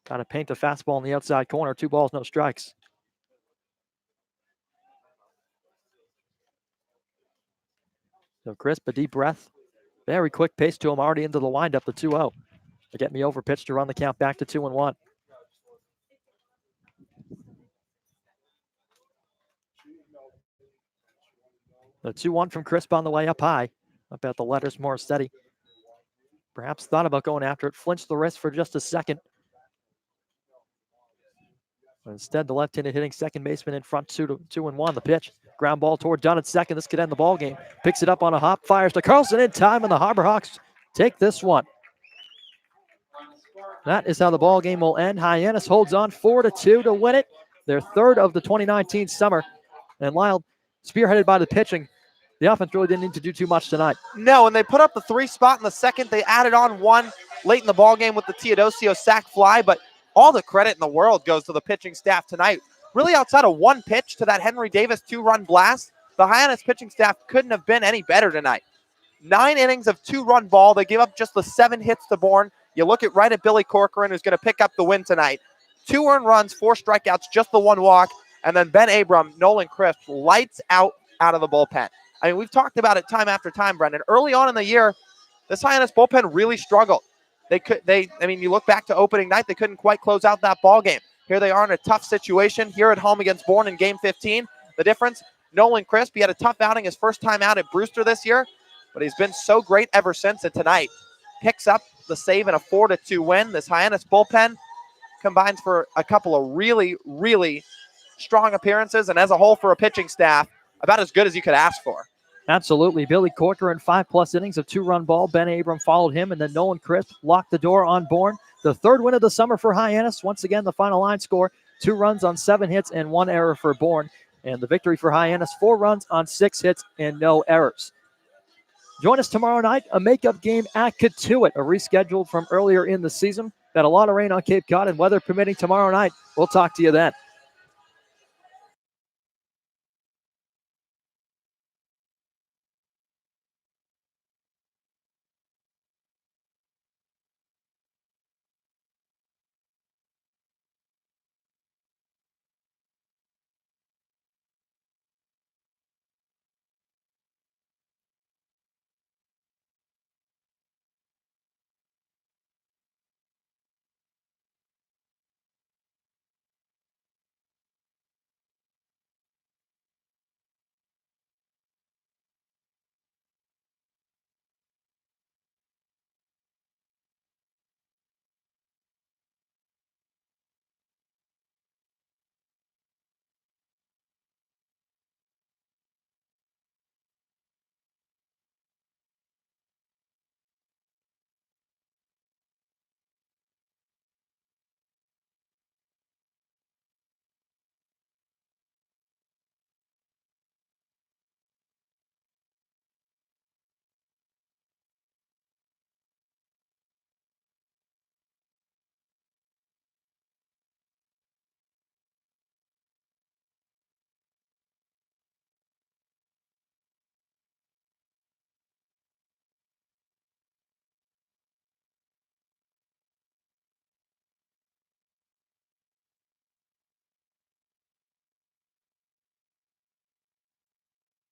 Trying to paint the fastball in the outside corner. 2 balls, no strikes. So Crisp, a deep breath. Very quick pace to him, already into the windup, the 2-0. To get me over pitch to run the count back to 2-1. The 2-1 from Crisp on the way up high. Up at the letters, Morissetti. Perhaps thought about going after it, flinched the wrist for just a second. Instead, the left-handed hitting second baseman in front, 2-1. The pitch, ground ball toward Dunn at second. This could end the ball game. Picks it up on a hop, fires to Carlson in time, and the Harbor Hawks take this one. That is how the ball game will end. Hyannis holds on 4-2 to win it. Their 3rd of the 2019 summer. And Lyle, spearheaded by the pitching, the offense really didn't need to do too much tonight. No, and they put up the 3 spot in the 2nd. They added on 1 late in the ball game with the Teodosio sac fly, but all the credit in the world goes to the pitching staff tonight. Really, outside of 1 pitch to that Henry Davis 2-run blast, the Hyannis pitching staff couldn't have been any better tonight. 9 innings of 2-run ball. They gave up just the 7 hits to Bourne. You look right at Billy Corcoran, who's going to pick up the win tonight. 2 earned runs, 4 strikeouts, just the 1 walk. And then Ben Abram, Nolan Crisp, lights out of the bullpen. I mean, we've talked about it time after time, Brendan. Early on in the year, this Hyannis bullpen really struggled. You look back to opening night, they couldn't quite close out that ball game. Here they are in a tough situation here at home against Bourne in Game 15. The difference, Nolan Crisp, he had a tough outing his first time out at Brewster this year, but he's been so great ever since. And tonight, picks up the save in a 4-2 win. This Hyannis bullpen combines for a couple of really, really strong appearances, and as a whole for a pitching staff, about as good as you could ask for. Absolutely. Billy Corcoran, 5+ innings of 2-run ball. Ben Abram followed him, and then Nolan Crisp locked the door on Bourne. The 3rd win of the summer for Hyannis. Once again, the final line score, 2 runs on 7 hits and 1 error for Bourne. And the victory for Hyannis, 4 runs on 6 hits and no errors. Join us tomorrow night, a makeup game at Katuitt, a rescheduled from earlier in the season. Got a lot of rain on Cape Cod, and weather permitting tomorrow night. We'll talk to you then.